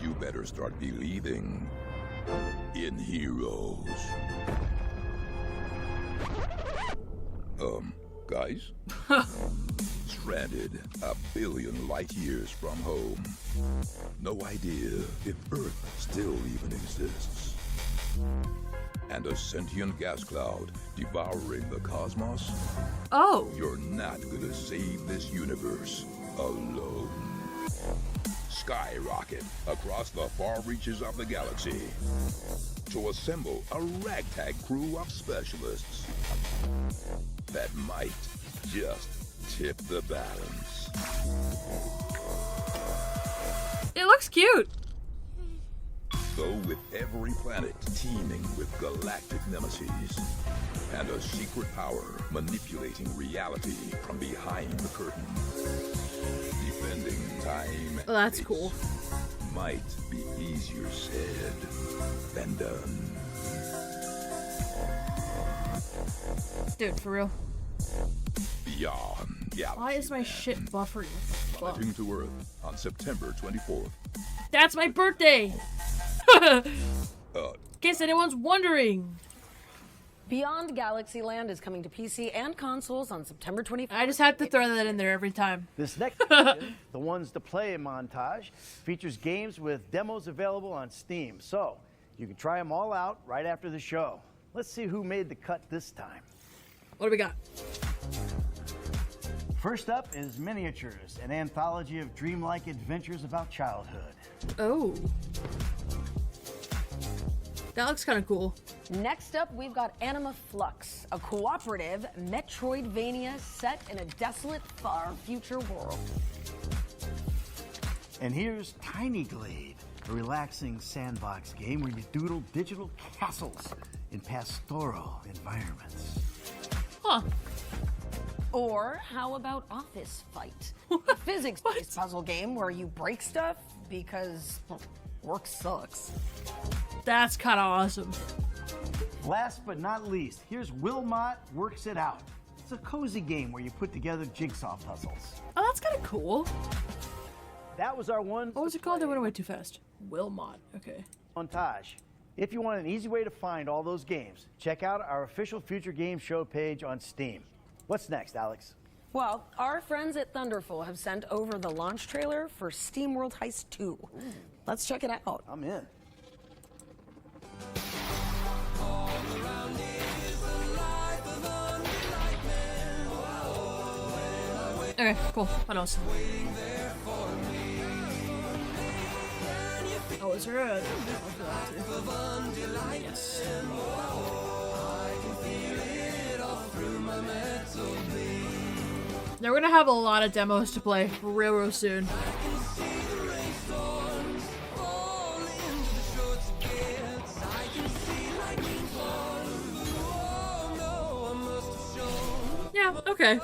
Speaker 18: you better start believing in heroes. Guys? Stranded a billion light years from home. No idea if Earth still even exists. And a sentient gas cloud devouring the cosmos?
Speaker 1: Oh!
Speaker 18: You're not gonna save this universe alone. Skyrocket across the far reaches of the galaxy to assemble a ragtag crew of specialists that might just tip the balance.
Speaker 1: It looks cute.
Speaker 18: Though with every planet teeming with galactic nemesis and a secret power manipulating reality from behind the curtain, defending time.
Speaker 1: Oh, that's cool.
Speaker 18: Might be easier said than done.
Speaker 1: Dude, for real.
Speaker 18: Beyond Galaxy.
Speaker 1: Why is my shit buffering?
Speaker 18: Launching to Earth on September 24th.
Speaker 1: That's my birthday! In case anyone's wondering.
Speaker 12: Beyond Galaxyland is coming to PC and consoles on September 25th.
Speaker 1: I just have to throw that in there every time.
Speaker 11: This next section, the Ones to Play montage, features games with demos available on Steam. So you can try them all out right after the show. Let's see who made the cut this time.
Speaker 1: What do we got?
Speaker 11: First up is Miniatures, an anthology of dreamlike adventures about childhood.
Speaker 1: Oh. That looks kind of cool.
Speaker 12: Next up, we've got Anima Flux, a cooperative Metroidvania set in a desolate, far future world.
Speaker 11: And here's Tiny Glade, a relaxing sandbox game where you doodle digital castles in pastoral environments.
Speaker 1: Huh.
Speaker 12: Or how about Office Fight, a physics-based puzzle game where you break stuff because work sucks.
Speaker 1: That's kind of awesome.
Speaker 11: Last but not least, here's Wilmot Works It Out. It's a cozy game where you put together jigsaw puzzles.
Speaker 1: Oh, that's kind of cool.
Speaker 11: that was our one.
Speaker 1: What was it called? That went away too fast. Wilmot. Okay.
Speaker 11: Montage. If you want an easy way to find all those games, check out our official Future Game Show page on Steam. What's next, Alex?
Speaker 12: Well, our friends at Thunderful have sent over the launch trailer for SteamWorld Heist 2. Let's check it out.
Speaker 11: I'm in.
Speaker 1: Okay, cool. What else? Oh, is there a... Yes. They're gonna have a lot of demos to play real soon. Yeah, okay.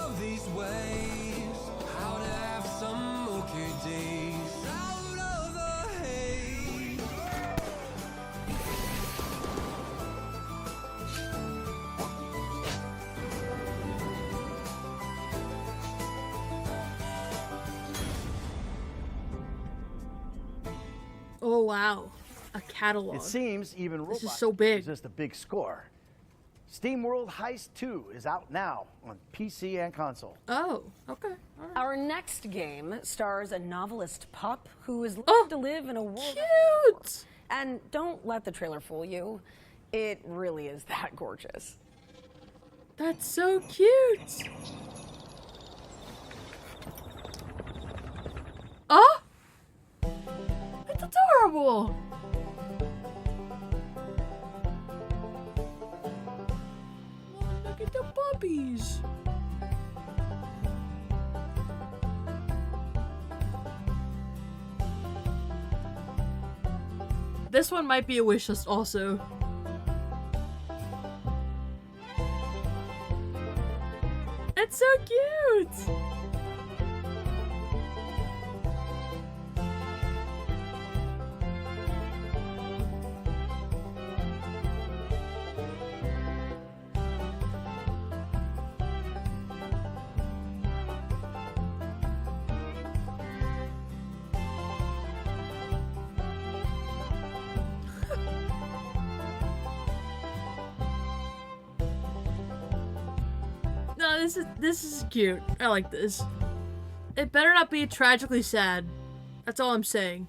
Speaker 1: Oh wow, a catalog.
Speaker 11: It seems even
Speaker 1: this is so big.
Speaker 11: Resist a big score. SteamWorld Heist 2 is out now on PC and console.
Speaker 1: Oh, okay.
Speaker 12: Right. Our next game stars a novelist pup who is left to live in a world of cute. And don't let the trailer fool you. It really is that gorgeous.
Speaker 1: That's so cute. Oh, it's adorable. Look at the puppies. This one might be a wish list also. It's so cute. No, this is cute. I like this. It better not be tragically sad. That's all I'm saying.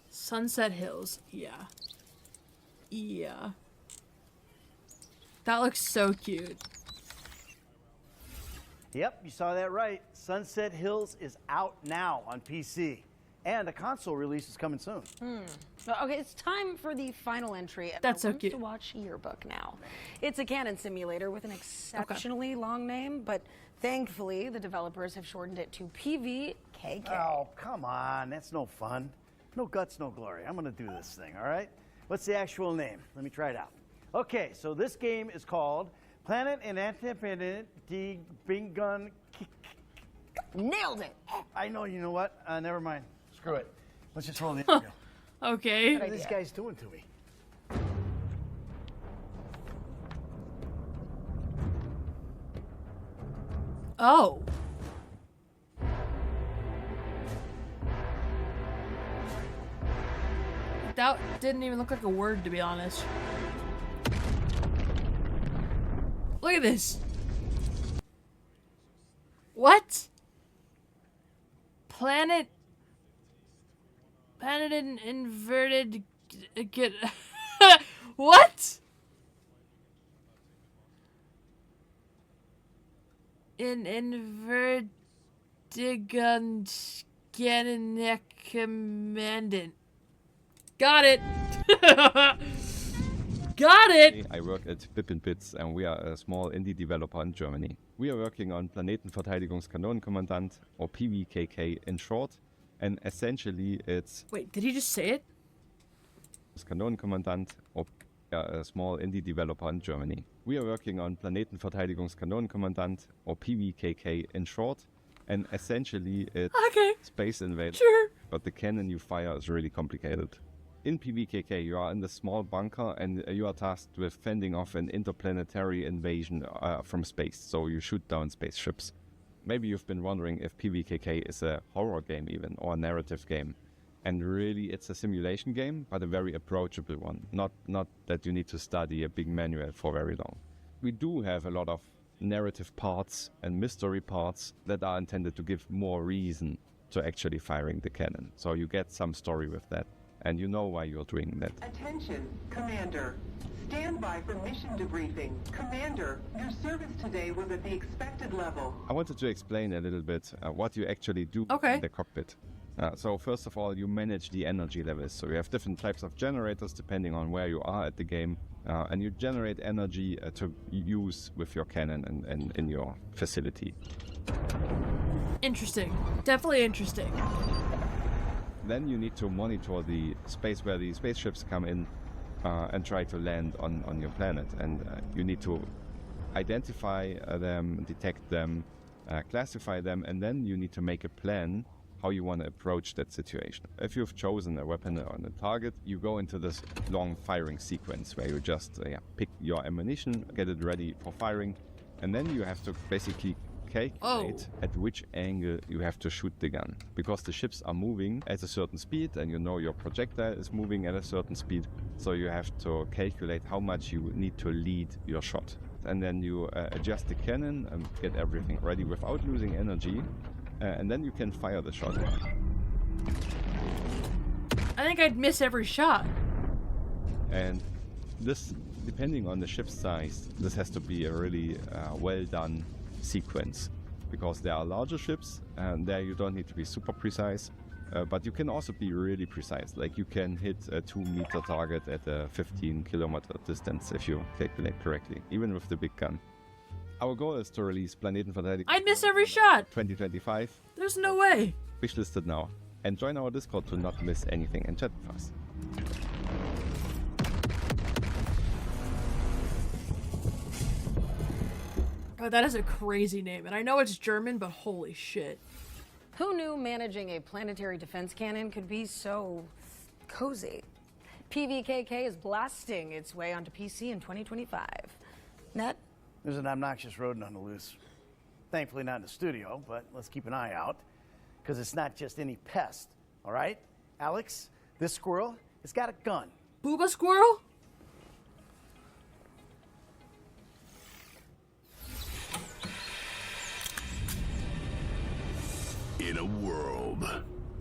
Speaker 1: Sunset Hills. Yeah. Yeah. That looks so cute.
Speaker 11: Yep, you saw that right. Sunset Hills is out now on PC. And a console release is coming soon.
Speaker 12: Okay, it's time for the final entry.
Speaker 1: That's so cute.
Speaker 12: To watch Yearbook now. It's a cannon simulator with an exceptionally long name, but thankfully the developers have shortened it to PVKK.
Speaker 11: Oh, come on. That's no fun. No guts, no glory. I'm going to do this thing, all right? What's the actual name? Let me try it out. Okay, so this game is called Planet and Independent Bingun.
Speaker 12: Nailed it.
Speaker 11: I know, you know what? Never mind. Screw it. Let's just roll the intro.
Speaker 1: Okay.
Speaker 11: What are these guys doing to me?
Speaker 1: Oh. That didn't even look like a word, to be honest. Look at this. What? Planet in inverted get what? In inverted commandant. Got it. Got it.
Speaker 2: I work at Bip & Bits and we are a small indie developer in Germany. We are working on Planetenverteidigungskanonenkommandant, or PVKK in short, and essentially it's...
Speaker 1: Wait, did he just say it?
Speaker 2: Kanonenkommandant, or a small indie developer in Germany. We are working on Planetenverteidigungskanonenkommandant, or PVKK in short, and essentially it's Space Invaders.
Speaker 1: Sure.
Speaker 2: But the cannon you fire is really complicated. In PvKK, you are in the small bunker and you are tasked with fending off an interplanetary invasion from space, so you shoot down spaceships. Maybe you've been wondering if PvKK is a horror game even, or a narrative game. And really, it's a simulation game, but a very approachable one. Not that you need to study a big manual for very long. We do have a lot of narrative parts and mystery parts that are intended to give more reason to actually firing the cannon. So you get some story with that, and you know why you're doing that.
Speaker 5: Attention, Commander. Stand by for mission debriefing. Commander, your service today was at the expected level.
Speaker 2: I wanted to explain a little bit what you actually do in the cockpit. So first of all, you manage the energy levels. So you have different types of generators depending on where you are at the game. And you generate energy to use with your cannon and in your facility.
Speaker 1: Interesting. Definitely interesting.
Speaker 2: Then you need to monitor the space where the spaceships come in and try to land on your planet. And you need to identify them, detect them, classify them, and then you need to make a plan how you want to approach that situation. If you've chosen a weapon on a target, you go into this long firing sequence where you just pick your ammunition, get it ready for firing, and then you have to basically calculate at which angle you have to shoot the gun. Because the ships are moving at a certain speed and you know your projectile is moving at a certain speed, so you have to calculate how much you need to lead your shot. And then you adjust the cannon and get everything ready without losing energy. And then you can fire the shot.
Speaker 1: I think I'd miss every shot.
Speaker 2: And this, depending on the ship's size, this has to be a really well done sequence. Because there are larger ships, and there you don't need to be super precise. But you can also be really precise. Like you can hit a 2-meter target at a 15-kilometer distance if you calculate correctly, even with the big gun. Our goal is to release Planetenverteidigung.
Speaker 1: I'd miss every shot!
Speaker 2: 2025.
Speaker 1: There's no way!
Speaker 2: Wishlisted now. And join our Discord to not miss anything and chat with us.
Speaker 1: Oh, that is a crazy name. And I know it's German, but holy shit.
Speaker 12: Who knew managing a planetary defense cannon could be so cozy? PvKK is blasting its way onto PC in 2025. Ned?
Speaker 11: There's an obnoxious rodent on the loose. Thankfully not in the studio, but let's keep an eye out. Because it's not just any pest, all right? Alex, this squirrel has got a gun.
Speaker 1: Booba squirrel?
Speaker 8: In a world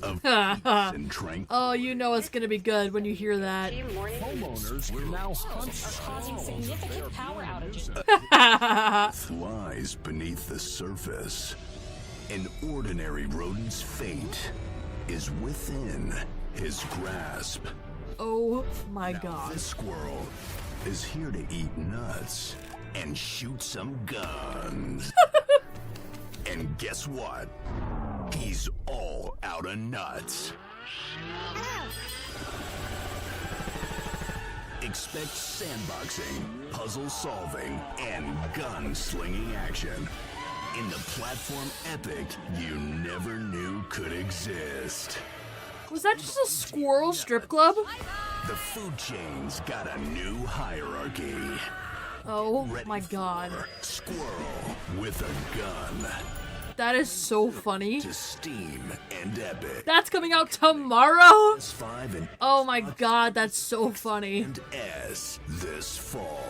Speaker 8: of peace and tranquility.
Speaker 1: Oh, you know it's gonna be good when you hear that.
Speaker 8: Homeowners will now hunt
Speaker 19: causing significant power outages.
Speaker 8: Lies beneath the surface. An ordinary rodent's fate is within his grasp.
Speaker 1: Oh my god.
Speaker 8: This squirrel is here to eat nuts and shoot some guns. And guess what? He's all out of nuts. Expect sandboxing, puzzle solving, and gun-slinging action in the platform epic you never knew could exist.
Speaker 1: Was that just a squirrel strip club?
Speaker 8: The food chain's got a new hierarchy.
Speaker 1: Oh my god.
Speaker 8: Squirrel with a gun.
Speaker 1: That is so funny.
Speaker 8: To Steam and Epic.
Speaker 1: That's coming out tomorrow?
Speaker 8: PS5 and
Speaker 1: oh my god, that's so funny.
Speaker 8: And S this fall.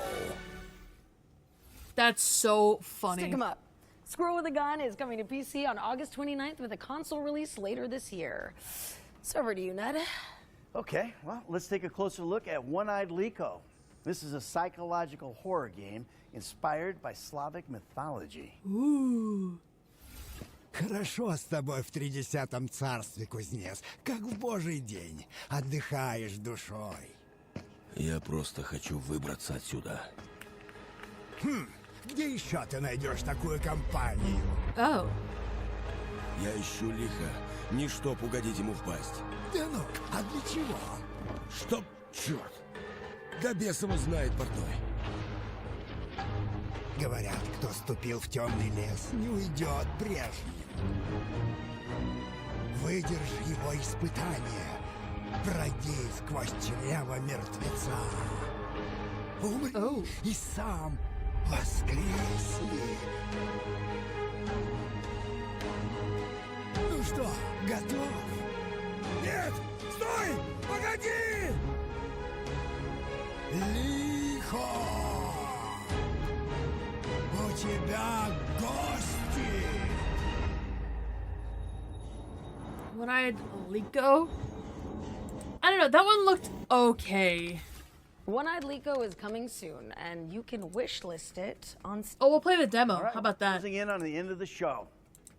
Speaker 1: That's so funny.
Speaker 12: Stick 'em up. Squirrel with a Gun is coming to PC on August 29th with a console release later this year. So over to you, Ned.
Speaker 11: Okay, well, let's take a closer look at One-Eyed Liko. This is a psychological horror game inspired by Slavic mythology.
Speaker 1: Ooh.
Speaker 22: Хорошо с тобой в 30-м царстве, кузнец, как в божий день. Отдыхаешь душой.
Speaker 8: Я просто хочу выбраться отсюда.
Speaker 22: Где еще ты найдешь такую компанию?
Speaker 1: Oh.
Speaker 8: Я ищу лихо, не чтоб угодить ему в пасть.
Speaker 22: Да ну, а для чего?
Speaker 8: Чтоб, черт, да бес его знает, портной.
Speaker 22: Говорят, кто ступил в темный лес, не уйдет прежним. Выдержи его испытание, Пройди сквозь чрево мертвеца. Умри и сам воскресни. Ну что, готов? Нет! Стой! Погоди! Лихо! У тебя гости!
Speaker 1: One-eyed Liko? I don't know, that one looked okay.
Speaker 12: One-eyed Liko is coming soon, and you can wishlist it on Steam.
Speaker 1: Oh, we'll play the demo.
Speaker 11: All right,
Speaker 1: How about that?
Speaker 11: Closing in on the end of the show.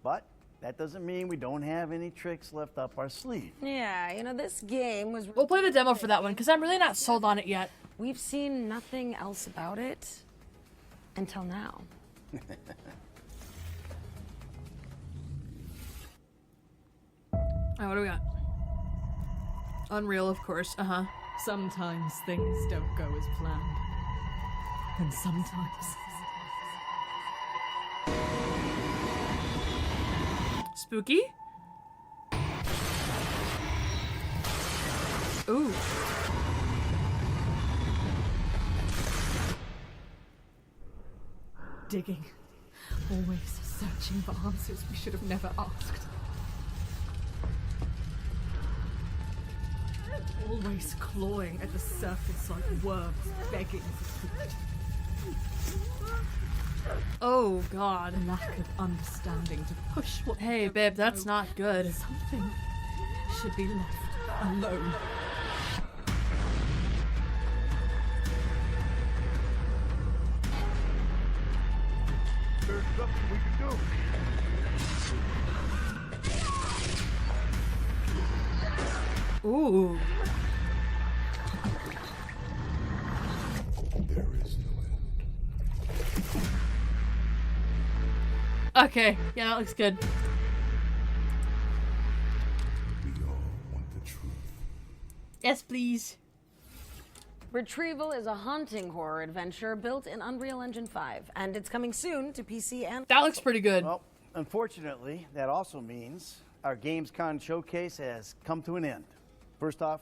Speaker 11: But that doesn't mean we don't have any tricks left up our sleeve.
Speaker 12: Yeah, you know, this game was...
Speaker 1: We'll play the demo for that one, because I'm really not sold on it yet.
Speaker 12: We've seen nothing else about it until now.
Speaker 1: Alright, what do we got? Unreal, of course. Uh-huh.
Speaker 4: Sometimes things don't go as planned. And sometimes...
Speaker 1: Spooky? Ooh.
Speaker 4: Digging. Always searching for answers we should have never asked. Always clawing at the surface like worms, begging for food.
Speaker 1: Oh, God.
Speaker 4: Lack of understanding to push what...
Speaker 1: Hey, babe, that's not good.
Speaker 4: Something should be left alone.
Speaker 11: There's something we can do.
Speaker 1: Ooh.
Speaker 18: There is no end.
Speaker 1: Okay, yeah, that looks good.
Speaker 18: We all want the truth.
Speaker 1: Yes, please.
Speaker 12: Retrieval is a haunting horror adventure built in Unreal Engine 5, and it's coming soon to PC and...
Speaker 1: That looks pretty good.
Speaker 11: Well, unfortunately, that also means our GamesCon showcase has come to an end. First off,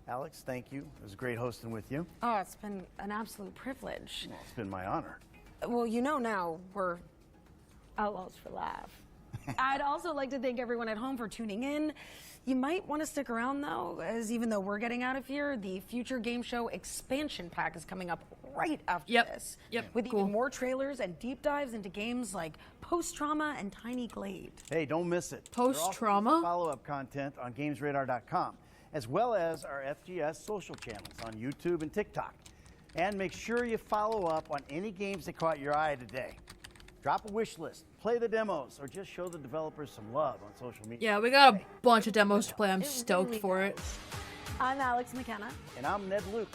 Speaker 11: Alex, thank you. It was great hosting with you.
Speaker 12: Oh, it's been an absolute privilege.
Speaker 11: Well, it's been my honor.
Speaker 12: Well, you know now we're outlaws for laugh. I'd also like to thank everyone at home for tuning in. You might want to stick around, though, as even though we're getting out of here, the Future Game Show expansion pack is coming up right after this.
Speaker 1: Yep,
Speaker 12: with
Speaker 1: cool.
Speaker 12: even more trailers and deep dives into games like Post-Trauma and Tiny Glade.
Speaker 11: Hey, don't miss it.
Speaker 1: Post-Trauma?
Speaker 11: Follow-up content on GamesRadar.com, as well as our FGS social channels on YouTube and TikTok. And make sure you follow up on any games that caught your eye today. Drop a wish list, play the demos, or just show the developers some love on social media.
Speaker 1: Yeah, we got a bunch of demos to play. I'm stoked for it.
Speaker 12: I'm Alex McKenna.
Speaker 11: And I'm Ned Luke.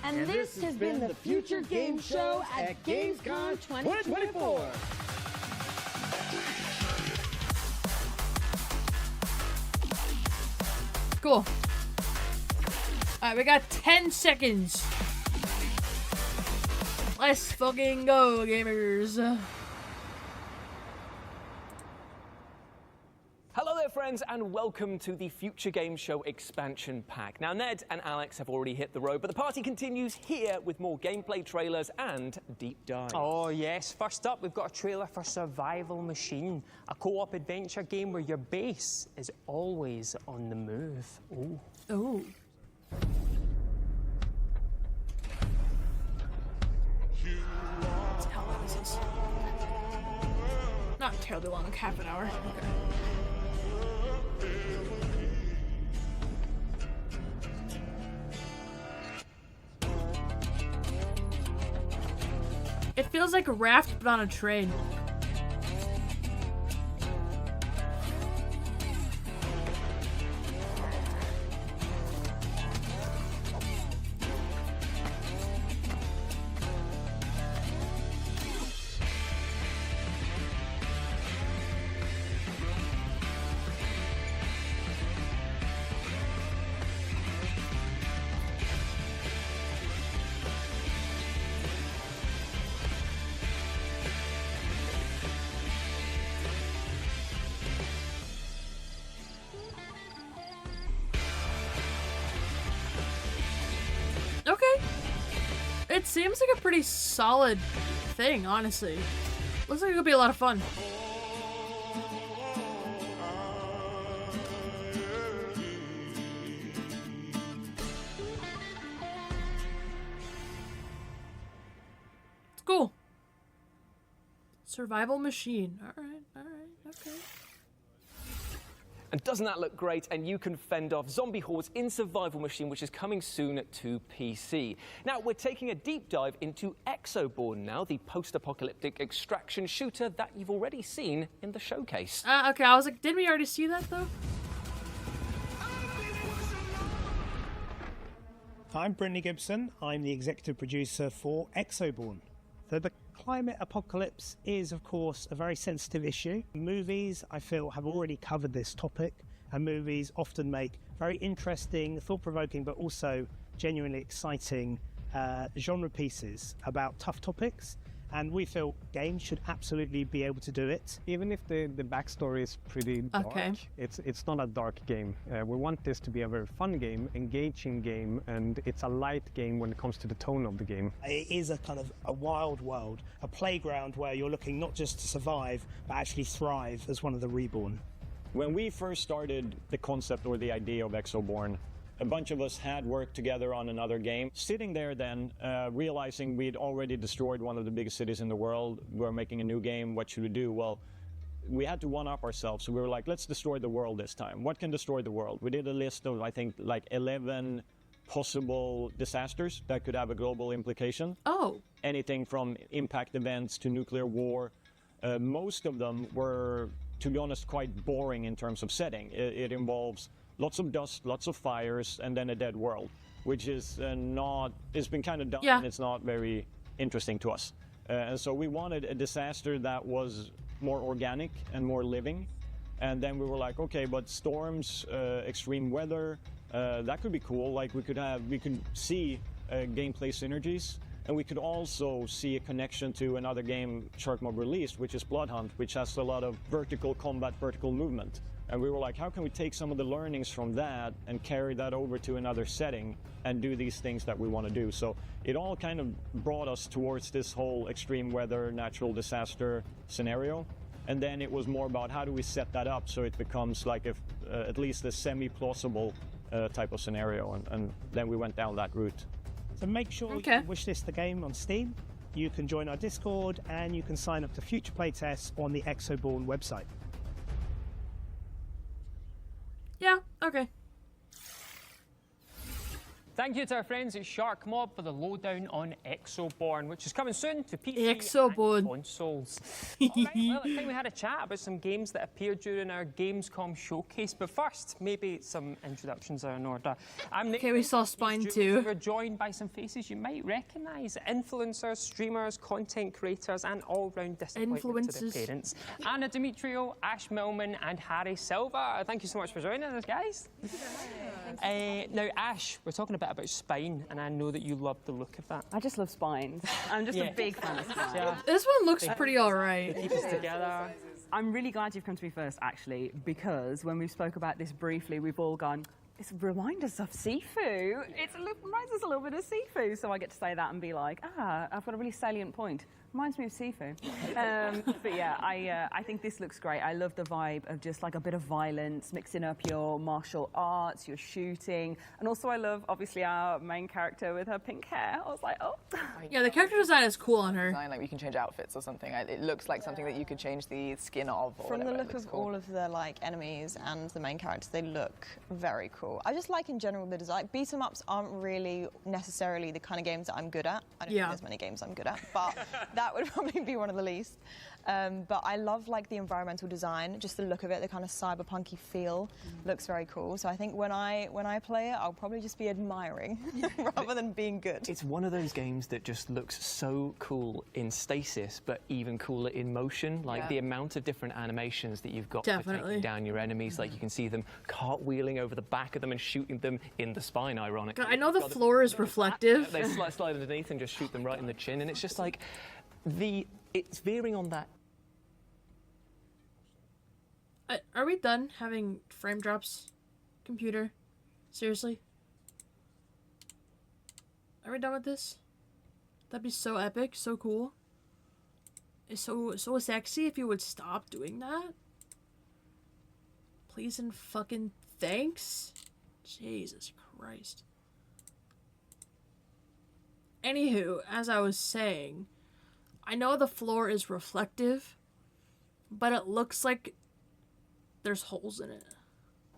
Speaker 12: And this has been the Future Game Show at GamesCon 2024.
Speaker 1: Cool. Alright, we got 10 seconds. Let's fucking go, gamers.
Speaker 14: Hello there, friends, and welcome to the Future Game Show expansion pack. Now, Ned and Alex have already hit the road, but the party continues here with more gameplay trailers and deep dives.
Speaker 20: Oh, yes. First up, we've got a trailer for Survival Machine, a co-op adventure game where your base is always on the move. Ooh.
Speaker 1: Oh. How long is this? Not terribly long, like half an hour. Okay. It feels like a raft, but on a train. it seems like a pretty solid thing, honestly. Looks like it could be a lot of fun. It's cool. Survival machine. Alright, okay.
Speaker 14: And doesn't that look great? And you can fend off zombie hordes in Survival Machine, which is coming soon to PC. Now, we're taking a deep dive into Exoborn now, the post-apocalyptic extraction shooter that you've already seen in the showcase.
Speaker 1: Okay, I was like, didn't we already see that, though?
Speaker 3: I'm Brittany Gibson. I'm the executive producer for Exoborn. So the climate apocalypse is, of course, a very sensitive issue. Movies, I feel, have already covered this topic, and movies often make very interesting, thought-provoking, but also genuinely exciting genre pieces about tough topics. And we feel games should absolutely be able to do it.
Speaker 6: Even if the backstory is pretty dark, it's not a dark game. We want this to be a very fun game, engaging game, and it's a light game when it comes to the tone of the game.
Speaker 3: It is a kind of a wild world, a playground where you're looking not just to survive, but actually thrive as one of the reborn.
Speaker 21: When we first started the concept or the idea of Exoborn, a bunch of us had worked together on another game. Sitting there then, realizing we'd already destroyed one of the biggest cities in the world, we're making a new game, what should we do? Well, we had to one-up ourselves, so we were like, let's destroy the world this time. What can destroy the world? We did a list of, I think, like 11 possible disasters that could have a global implication.
Speaker 1: Oh.
Speaker 21: Anything from impact events to nuclear war. Most of them were, to be honest, quite boring in terms of setting. It involves lots of dust, lots of fires, and then a dead world, which is it's been kind of done, and it's not very interesting to us. And so we wanted a disaster that was more organic and more living. And then we were like, okay, but storms, extreme weather, that could be cool. Like we could see gameplay synergies, and we could also see a connection to another game Sharkmob released, which is Bloodhunt, which has a lot of vertical combat, vertical movement. And we were like, how can we take some of the learnings from that and carry that over to another setting and do these things that we want to do? So it all kind of brought us towards this whole extreme weather, natural disaster scenario. And then it was more about how do we set that up so it becomes like at least a semi-plausible type of scenario. And then we went down that route.
Speaker 3: So make sure you wishlist the game on Steam. You can join our Discord, and you can sign up to future playtests on the Exoborn website.
Speaker 1: Yeah, okay.
Speaker 20: Thank you to our friends at Sharkmob for the lowdown on Exoborn, which is coming soon to PC and consoles. All right, well, I think we had a chat about some games that appeared during our Gamescom showcase, but first, maybe some introductions are in order.
Speaker 1: Okay, we saw Spine 2.
Speaker 20: We're joined by some faces you might recognise: influencers, streamers, content creators, and all-round disappointment to their parents. Anna Demetrio, Ash Millman, and Harry Silva. Thank you so much for joining us, guys. Now, Ash, we're talking about Spine, and I know that you love the look of that.
Speaker 23: I just love spines. I'm just a big fan of spines.
Speaker 20: Yeah.
Speaker 1: This one looks pretty alright.
Speaker 20: Keep us together.
Speaker 23: I'm really glad you've come to me first, actually, because when we spoke about this briefly, we've all gone, this reminds us of Sifu. It reminds us a little bit of Sifu. So I get to say that and be like, I've got a really salient point. Reminds me of Sifu. But yeah, I think this looks great. I love the vibe of just like a bit of violence, mixing up your martial arts, your shooting. And also I love, obviously, our main character with her pink hair. I was like, oh.
Speaker 1: Yeah, the character design is cool on her.
Speaker 25: Like you can change outfits or something. It looks like something that you could change the skin of. Or
Speaker 26: From the
Speaker 25: whatever.
Speaker 26: look of all of the enemies and the main characters, they look very cool. I just like in general the design. Beat 'em ups aren't really necessarily the kind of games that I'm good at. I don't think there's many games I'm good at, but that would probably be one of the least. But I love like the environmental design, just the look of it, the kind of cyberpunky feel looks very cool. So I think when I play it, I'll probably just be admiring rather than being good.
Speaker 14: It's one of those games that just looks so cool in stasis, but even cooler in motion. Like the amount of different animations that you've got for taking down your enemies. Like you can see them cartwheeling over the back of them and shooting them in the spine, ironically.
Speaker 1: God, I know the floor is reflective.
Speaker 14: They slide underneath and just shoot them right in the chin, and it's just like it's veering on that.
Speaker 1: Are we done having frame drops, computer? Seriously? Are we done with this? That'd be so epic, so cool. It's so sexy if you would stop doing that. Please and fucking thanks. Jesus Christ. Anywho, as I was saying, I know the floor is reflective, but it looks like there's holes in it.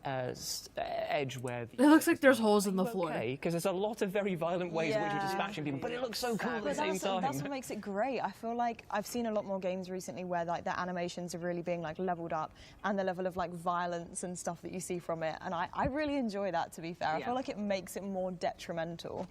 Speaker 14: Edge where
Speaker 1: it looks like there's holes in the floor.
Speaker 14: Because there's a lot of very violent ways in which you're dispatching people, but it looks so cool at the same time.
Speaker 26: That's what makes it great. I feel like I've seen a lot more games recently where like the animations are really being like leveled up, and the level of like violence and stuff that you see from it, and I really enjoy that, to be fair. I feel like it makes it more detrimental.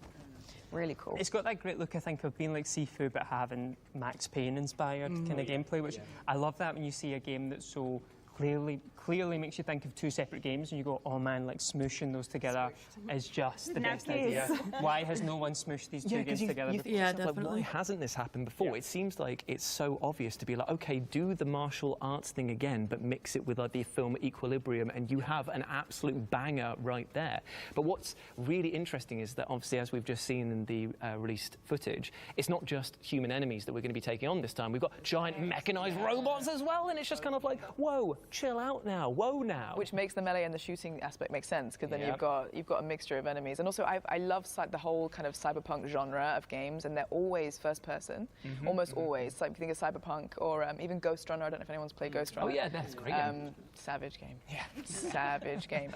Speaker 26: Really cool.
Speaker 20: It's got that great look, I think, of being like Sifu but having Max Payne inspired kind of gameplay, which I love that when you see a game that's so clearly makes you think of two separate games and you go, oh man, like smooshing those together is just the best idea. Why has no one smooshed these two games together before?
Speaker 1: Yeah, definitely.
Speaker 14: Like, why hasn't this happened before? It seems like it's so obvious to be like, okay, do the martial arts thing again, but mix it with like the film Equilibrium, and you have an absolute banger right there. But what's really interesting is that obviously, as we've just seen in the released footage, it's not just human enemies that we're going to be taking on this time. We've got giant mechanized robots as well, and it's just kind of like, whoa, chill out now, whoa now.
Speaker 25: Which makes the melee and the shooting aspect make sense, because then you've got a mixture of enemies. And also I love the whole kind of cyberpunk genre of games, and they're always first person, almost always. Like if you think of cyberpunk or even Ghost Runner, I don't know if anyone's played Ghost Runner.
Speaker 14: Oh yeah, that's a great game.
Speaker 25: Savage game. Yeah, savage game.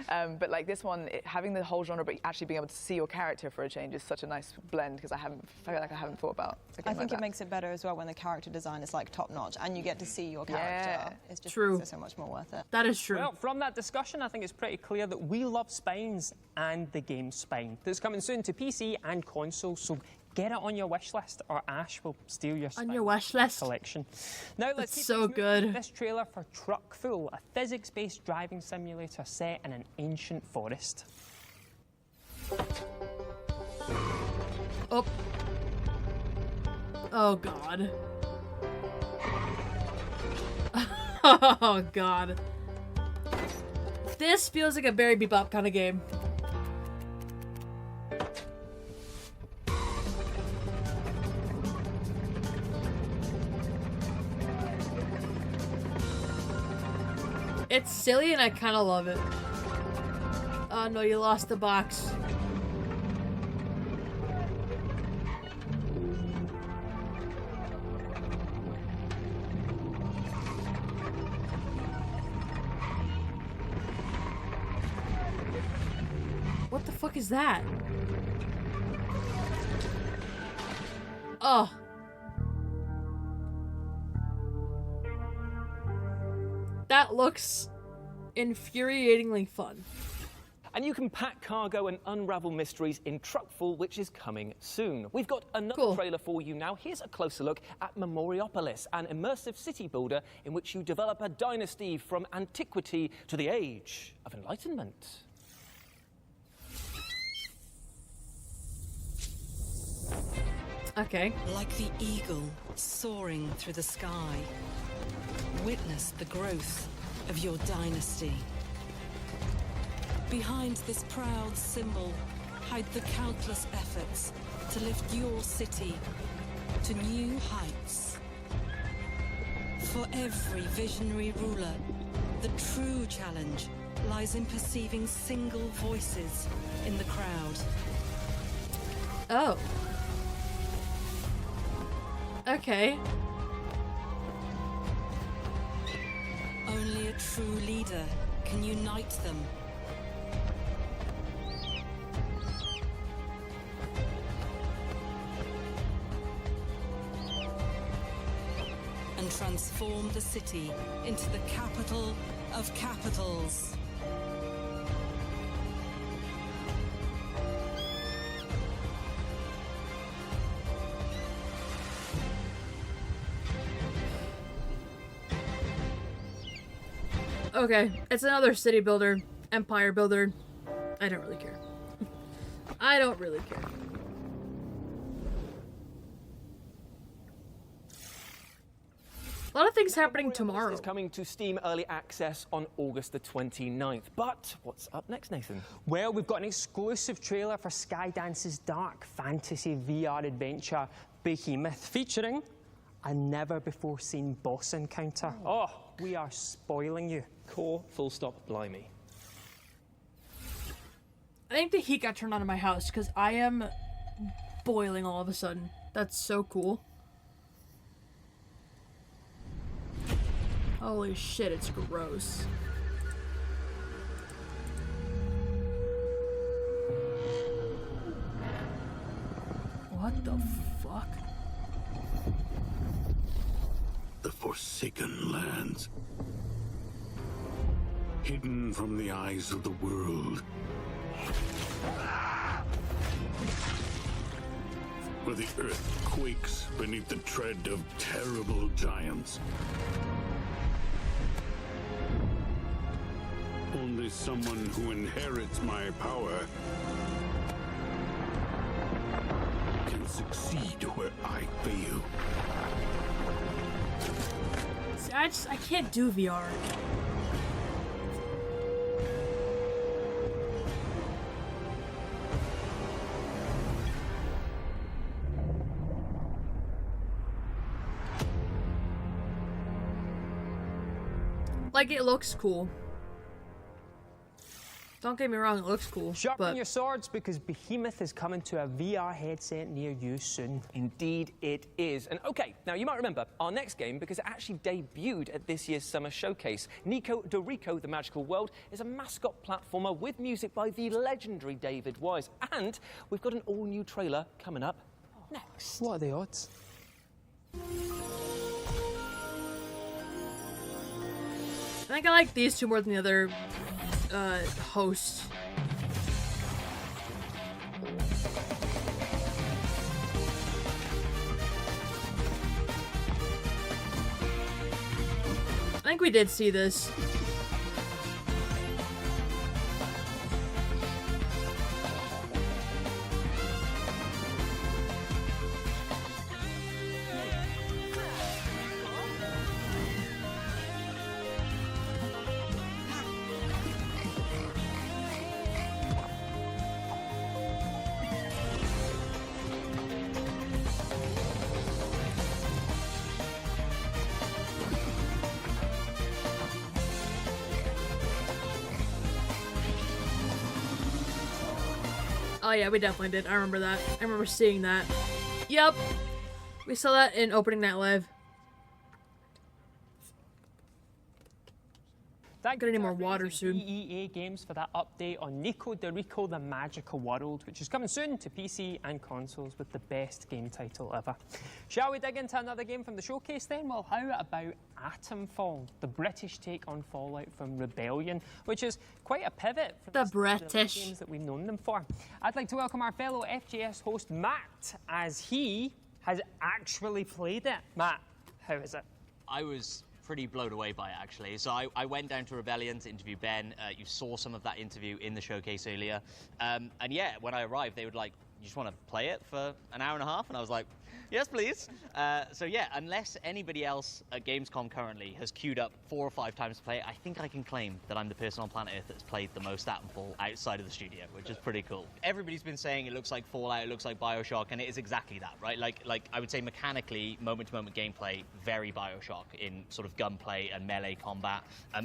Speaker 25: But like this one, having the whole genre but actually being able to see your character for a change is such a nice blend, because I feel like I haven't thought about a game
Speaker 26: I think
Speaker 25: like
Speaker 26: it makes it better as well when the character design is like top notch and you get to see your character.
Speaker 25: Yeah.
Speaker 26: It's just
Speaker 1: True.
Speaker 26: so much more worth it.
Speaker 1: That is true.
Speaker 20: Well, from that discussion, I think it's pretty clear that we love Spines and the game Spine. That's coming soon to PC and console, so get it on your wish list or Ash will steal your Spine collection. Now let's keep
Speaker 1: so good.
Speaker 20: This trailer for Truckful, a physics-based driving simulator set in an ancient forest.
Speaker 1: Oh. Oh god. Oh god. This feels like a Berry Bebop kind of game. It's silly and I kind of love it. Oh no, you lost the box. What the fuck is that? Oh. That looks infuriatingly fun.
Speaker 14: And you can pack cargo and unravel mysteries in Truckful, which is coming soon. We've got another trailer for you now. Here's a closer look at Memoriopolis, an immersive city builder in which you develop a dynasty from antiquity to the age of enlightenment.
Speaker 1: Okay.
Speaker 7: Like the eagle soaring through the sky, witness the growth of your dynasty. Behind this proud symbol hide the countless efforts to lift your city to new heights. For every visionary ruler, the true challenge lies in perceiving single voices in the crowd.
Speaker 1: Oh. Okay.
Speaker 7: Only a true leader can unite them. And transform the city into the capital of capitals.
Speaker 1: Okay, it's another city builder, empire builder. I don't really care. I don't really care. A lot of things happening tomorrow.
Speaker 14: This is coming to Steam Early Access on August the 29th. But what's up next, Nathan?
Speaker 20: Well, we've got an exclusive trailer for Skydance's dark fantasy VR adventure, Behemoth, featuring a never-before-seen boss encounter. Oh, we are spoiling you.
Speaker 14: Core, full stop, blimey.
Speaker 1: I think the heat got turned on in my house because I am boiling all of a sudden. That's so cool. Holy shit, it's gross. What the fuck?
Speaker 8: The Forsaken Lands. Hidden from the eyes of the world. Where the earth quakes beneath the tread of terrible giants. Only someone who inherits my power can succeed where I fail.
Speaker 1: See, I can't do VR. Like, it looks cool. Don't get me wrong, it looks cool.
Speaker 20: Sharpen your swords because Behemoth is coming to a VR headset near you soon.
Speaker 14: Indeed it is. And okay, now you might remember our next game because it actually debuted at this year's Summer Showcase. Nico Dorico, The Magical World, is a mascot platformer with music by the legendary David Wise. And we've got an all-new trailer coming up next.
Speaker 20: What are the odds?
Speaker 1: I think I like these two more than the other hosts. I think we did see this. Oh yeah, we definitely did. I remember that. I remember seeing that. Yep. We saw that in Opening Night Live. Got any more water soon.
Speaker 20: EA Games for that update on Nico Dorico The Magical World, which is coming soon to PC and consoles with the best game title ever. Shall we dig into another game from the showcase then? Well, how about Atomfall, the British take on Fallout from Rebellion, which is quite a pivot from
Speaker 1: the British
Speaker 20: games that we've known them for. I'd like to welcome our fellow FGS host Matt, as he has actually played it. Matt, how is it?
Speaker 9: I was pretty blown away by it, actually. So I went down to Rebellion to interview Ben. You saw some of that interview in the showcase earlier. And yeah, when I arrived, they were like, you just want to play it for an hour and a half? And I was like, yes, please. So yeah, unless anybody else at Gamescom currently has queued up 4 or 5 times to play it, I think I can claim that I'm the person on planet Earth that's played the most Atomfall outside of the studio, which is pretty cool. Everybody's been saying it looks like Fallout, it looks like BioShock, and it is exactly that, right? Like I would say mechanically, moment-to-moment gameplay, very BioShock in sort of gunplay and melee combat.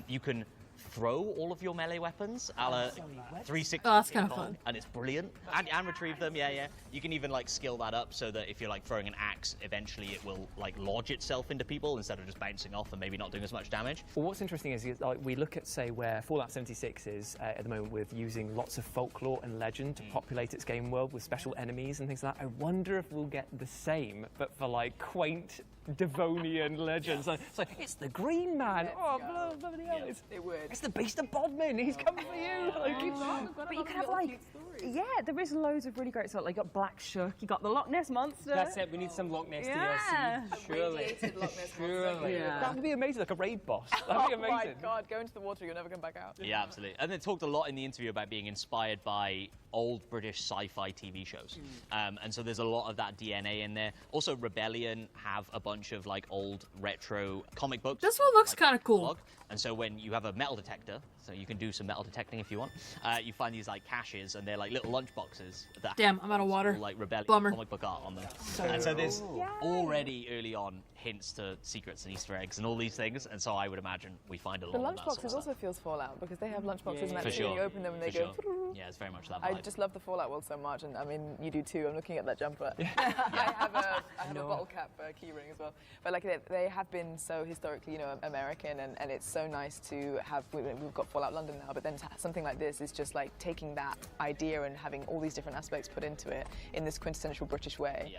Speaker 9: You can throw all of your melee weapons a la 360.
Speaker 1: Oh, that's kind of fun.
Speaker 9: And it's brilliant. And retrieve them, yeah. You can even like skill that up so that if you're like throwing an axe, eventually it will like lodge itself into people instead of just bouncing off and maybe not doing as much damage.
Speaker 14: Well, what's interesting is like we look at, say, where Fallout 76 is at the moment with using lots of folklore and legend to populate its game world with special enemies and things like that. I wonder if we'll get the same, but for like quaint Devonian legends. It's the Green Man. Oh, bloody hell. It would. It's the Beast of Bodmin. He's coming for you.
Speaker 23: But you could have like Yeah, there is loads of really great stuff. Like, you got Black Shuck, you got the Loch Ness Monster.
Speaker 20: That's it, we need some Loch Ness DLC. Surely. Surely.
Speaker 23: Yeah.
Speaker 14: That would be amazing, like a raid boss. That would be amazing.
Speaker 25: Oh my god, go into the water, you'll never come back out.
Speaker 9: Yeah, absolutely. And they talked a lot in the interview about being inspired by old British sci-fi TV shows. And so there's a lot of that DNA in there. Also, Rebellion have a bunch of like old retro comic books.
Speaker 1: This one looks kind of cool.
Speaker 9: And so when you have a metal detector, so you can do some metal detecting if you want, you find these like caches, and they're like little lunch boxes. That
Speaker 1: Damn, I'm out of water.
Speaker 9: Like Rebellion
Speaker 1: Bummer.
Speaker 9: comic book art on them. And so there's already early on hints to secrets and Easter eggs and all these things. And so I would imagine we find a lot
Speaker 25: The
Speaker 9: of that sort of
Speaker 25: lunchboxes
Speaker 9: stuff.
Speaker 25: also feels Fallout because they have lunchboxes and
Speaker 9: For
Speaker 25: actually
Speaker 9: sure.
Speaker 25: you open them and they
Speaker 9: For
Speaker 25: go.
Speaker 9: sure. Yeah, it's very much that
Speaker 25: I
Speaker 9: vibe.
Speaker 25: just love the Fallout world so much, and I mean you do too. I'm looking at that jumper. I have a bottle cap key ring as well. But like they have been so historically, you know, American, and it's so nice to have. We've got Fallout London now, but then something like this is just like taking that idea and having all these different aspects put into it in this quintessential British way.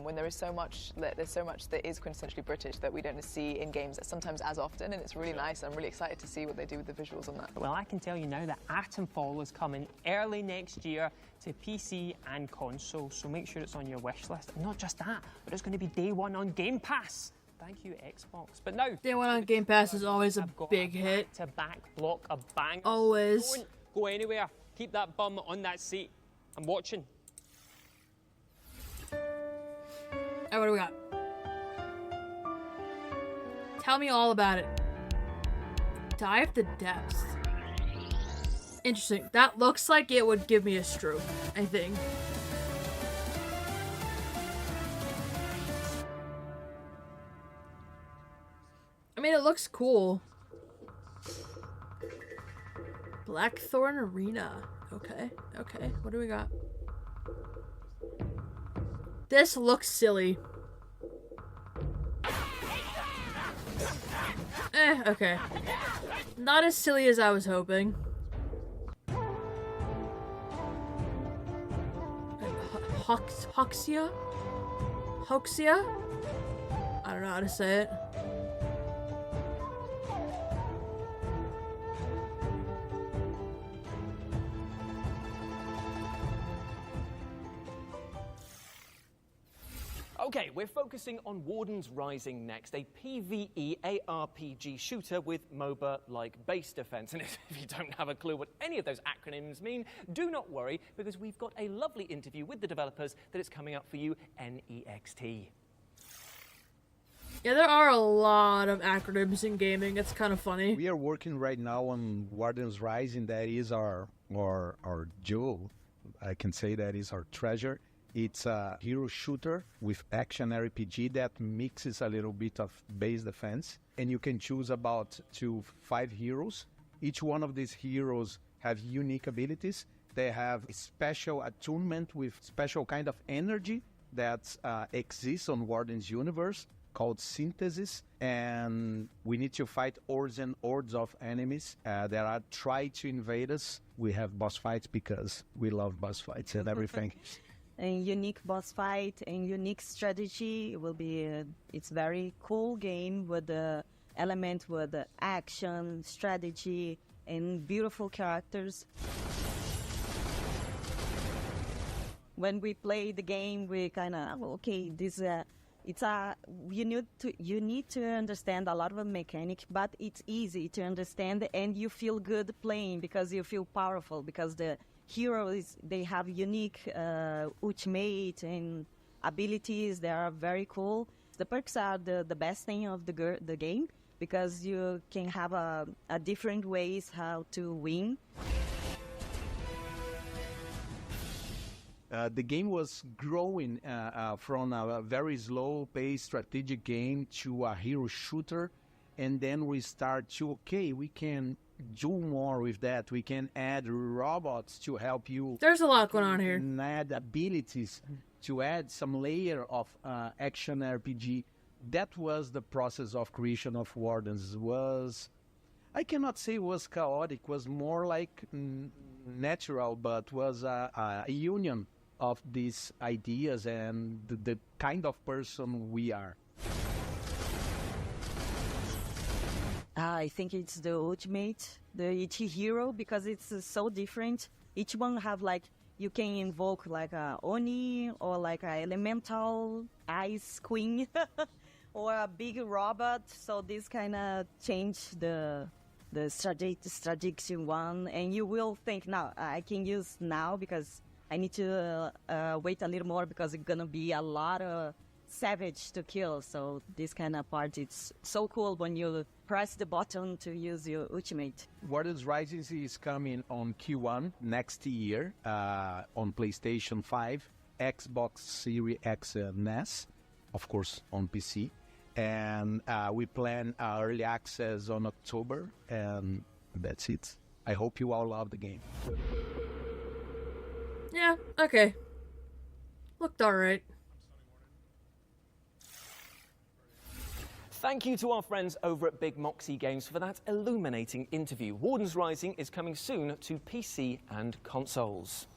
Speaker 25: When there's so much that is quintessentially British that we don't see in games sometimes as often, and it's really nice. I'm really excited to see what they do with the visuals on that.
Speaker 20: Well, I can tell you now that Atomfall is coming early next year to PC and console, so make sure it's on your wish list. And not just that, but it's going to be day one on Game Pass. Thank you, Xbox. But now,
Speaker 1: Day one on Game Pass is always a big hit.
Speaker 20: To back block a bang.
Speaker 1: Always.
Speaker 20: Don't go anywhere. Keep that bum on that seat. I'm watching.
Speaker 1: Alright, what do we got? Tell me all about it. Dive the depths. Interesting. That looks like it would give me a stroke, I think. I mean, it looks cool. Blackthorn Arena. Okay, okay. What do we got? This looks silly. Okay. Not as silly as I was hoping. Hoxia? Hoxia? I don't know how to say it.
Speaker 14: Okay, we're focusing on Warden's Rising next, a PvE ARPG shooter with MOBA-like base defense. And if you don't have a clue what any of those acronyms mean, do not worry, because we've got a lovely interview with the developers that is coming up for you, NEXT.
Speaker 1: Yeah, there are a lot of acronyms in gaming. It's kind of funny.
Speaker 10: We are working right now on Warden's Rising. That is our jewel. I can say that is our treasure. It's a hero shooter with action RPG that mixes a little bit of base defense. And you can choose about 2 to 5 heroes. Each one of these heroes have unique abilities. They have a special attunement with special kind of energy that exists on Warden's universe called Synthesis. And we need to fight hordes and hordes of enemies that are trying to invade us. We have boss fights because we love boss fights and everything.
Speaker 13: A unique boss fight and unique strategy. It will be it's very cool game with the element with the action, strategy, and beautiful characters. When we play the game, we kind of okay. This you need to understand a lot of the mechanic, but it's easy to understand, and you feel good playing because you feel powerful because the heroes, they have unique ultimate and abilities. They are very cool. The perks are the best thing of the game because you can have a different ways how to win.
Speaker 10: The game was growing from a very slow-paced strategic game to a hero shooter, and then we start to, okay, we can do more with that. We can add robots to help you.
Speaker 1: There's a lot going on here.
Speaker 10: And add abilities to add some layer of action RPG. That was the process of creation of Wardens. I cannot say it was chaotic. Was more like natural, but was a union of these ideas and the kind of person we are.
Speaker 13: I think it's the ultimate, each hero, because it's so different. Each one have like you can invoke like a Oni or like a elemental ice queen or a big robot. So this kind of change the strategic one, and you will think now I can use now because I need to wait a little more because it's gonna be a lot of savage to kill. So this kind of part, it's so cool when you press the button to use your ultimate.
Speaker 10: Warriors Rising is coming on Q1 next year on PlayStation 5, Xbox Series X and S, of course on PC. And we plan early access on October, and that's it. I hope you all love the game.
Speaker 1: Yeah, okay. Looked alright.
Speaker 14: Thank you to our friends over at Big Moxie Games for that illuminating interview. Warden's Rising is coming soon to PC and consoles.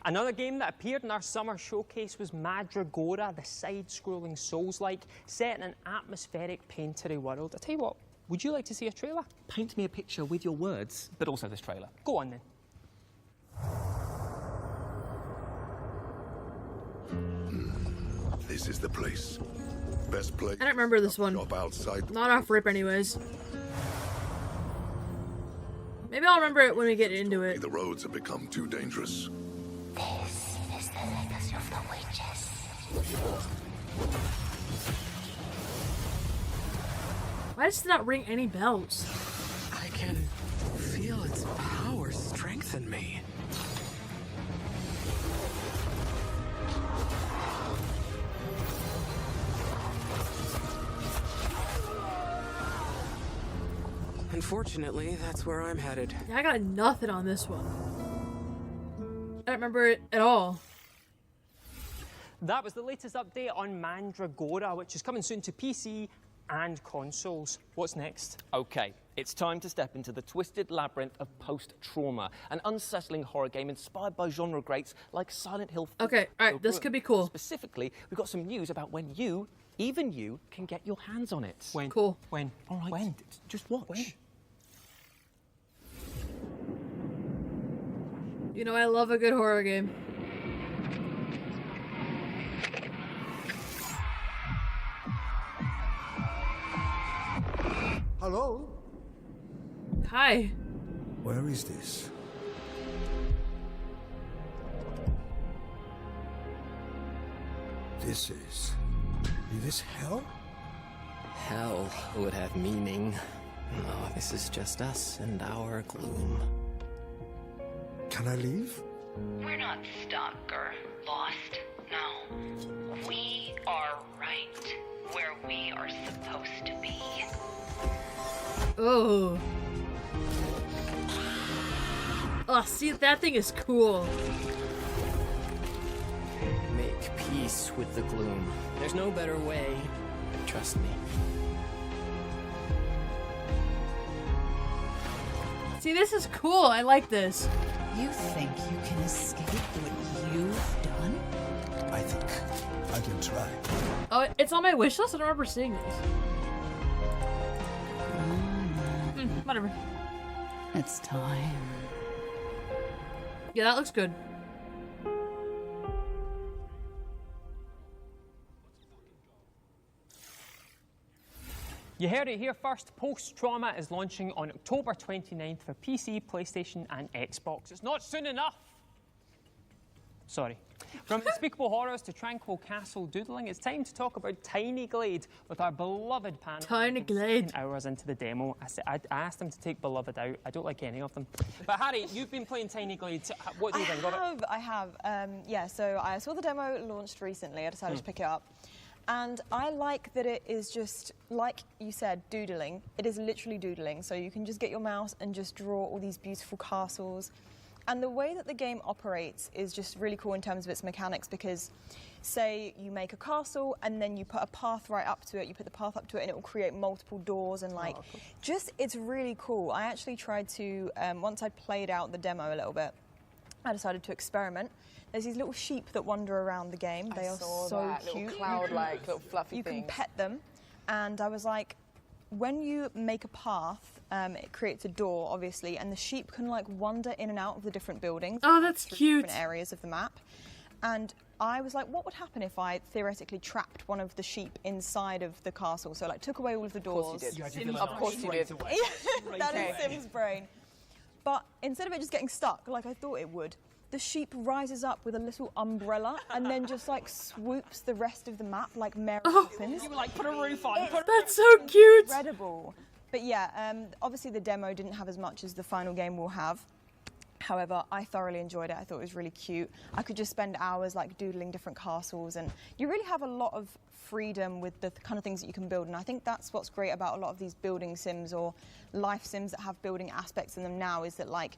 Speaker 20: Another game that appeared in our summer showcase was Mandragora, the side-scrolling Souls-like, set in an atmospheric, painterly world. I tell you what, would you like to see a trailer?
Speaker 14: Paint me a picture with your words, but also this trailer.
Speaker 20: Go on then.
Speaker 18: This is the place. Best place.
Speaker 1: I don't remember this one.
Speaker 18: Outside.
Speaker 1: Not off rip anyways. Maybe I'll remember it when we get into it.
Speaker 18: The roads have become too dangerous.
Speaker 2: This is the legacy of the witches.
Speaker 1: Why does it not ring any bells?
Speaker 5: I can feel its power strengthen me. Unfortunately, that's where I'm headed.
Speaker 1: Yeah, I got nothing on this one. I don't remember it at all.
Speaker 20: That was the latest update on Mandragora, which is coming soon to PC and consoles. What's next?
Speaker 14: Okay, it's time to step into the twisted labyrinth of post-trauma, an unsettling horror game inspired by genre greats like Silent Hill.
Speaker 1: Okay, alright, this could be cool.
Speaker 14: Specifically, we've got some news about when you, even you, can get your hands on it.
Speaker 20: When?
Speaker 1: Cool.
Speaker 20: When?
Speaker 14: All right,
Speaker 20: when?
Speaker 14: Just watch.
Speaker 20: When?
Speaker 1: You know, I love a good horror game.
Speaker 22: Hello?
Speaker 1: Hi.
Speaker 22: Where is this? Is this hell?
Speaker 5: Hell would have meaning. No, this is just us and our gloom.
Speaker 22: Can I leave?
Speaker 2: We're not stuck or lost. No. We are right where we are supposed to be.
Speaker 1: Oh. Oh, see, that thing is cool.
Speaker 5: Make peace with the gloom. There's no better way. Trust me.
Speaker 1: See, this is cool. I like this.
Speaker 15: You think you can escape what you've done?
Speaker 22: I think I can try.
Speaker 1: Oh, it's on my wish list? I don't remember seeing this. Whatever.
Speaker 15: It's time.
Speaker 1: Yeah, that looks good.
Speaker 20: You heard it here first. Post-Trauma is launching on October 29th for PC, PlayStation, and Xbox. It's not soon enough. Sorry. From Unspeakable Horrors to Tranquil Castle Doodling, it's time to talk about Tiny Glade with our beloved panel.
Speaker 1: Tiny Glade.
Speaker 20: Hours into the demo, I asked them to take Beloved out. I don't like any of them. But Harry, you've been playing Tiny Glade. What do you think of it?
Speaker 26: I have. Yeah, so I saw the demo launched recently. I decided to pick it up. And I like that it is just, like you said, doodling. It is literally doodling. So you can just get your mouse and just draw all these beautiful castles. And the way that the game operates is just really cool in terms of its mechanics because, say, you make a castle and then you put a path right up to it, you put the path up to it and it will create multiple doors and like, just, it's really cool. I actually tried to, once I'd played out the demo a little bit, I decided to experiment. There's these little sheep that wander around the game. They are so cute.
Speaker 25: Little cloud-like, little fluffy
Speaker 26: You
Speaker 25: things.
Speaker 26: can pet them. And I was like, when you make a path It creates a door, obviously, and the sheep can like wander in and out of the different buildings.
Speaker 1: Oh, that's cute.
Speaker 26: Different areas of the map. And I was like, what would happen if I theoretically trapped one of the sheep inside of the castle? So like took away all of the doors.
Speaker 25: Of course you did.
Speaker 26: That is Sim's brain. But instead of it just getting stuck like I thought it would, the sheep rises up with a little umbrella and then just like swoops the rest of the map like Mary Poppins.
Speaker 20: You were like, put a roof on.
Speaker 1: That's so cute.
Speaker 26: Incredible. But yeah, obviously the demo didn't have as much as the final game will have. However, I thoroughly enjoyed it. I thought it was really cute. I could just spend hours like doodling different castles, and you really have a lot of freedom with the kind of things that you can build. And I think that's what's great about a lot of these building sims or life sims that have building aspects in them now, is that like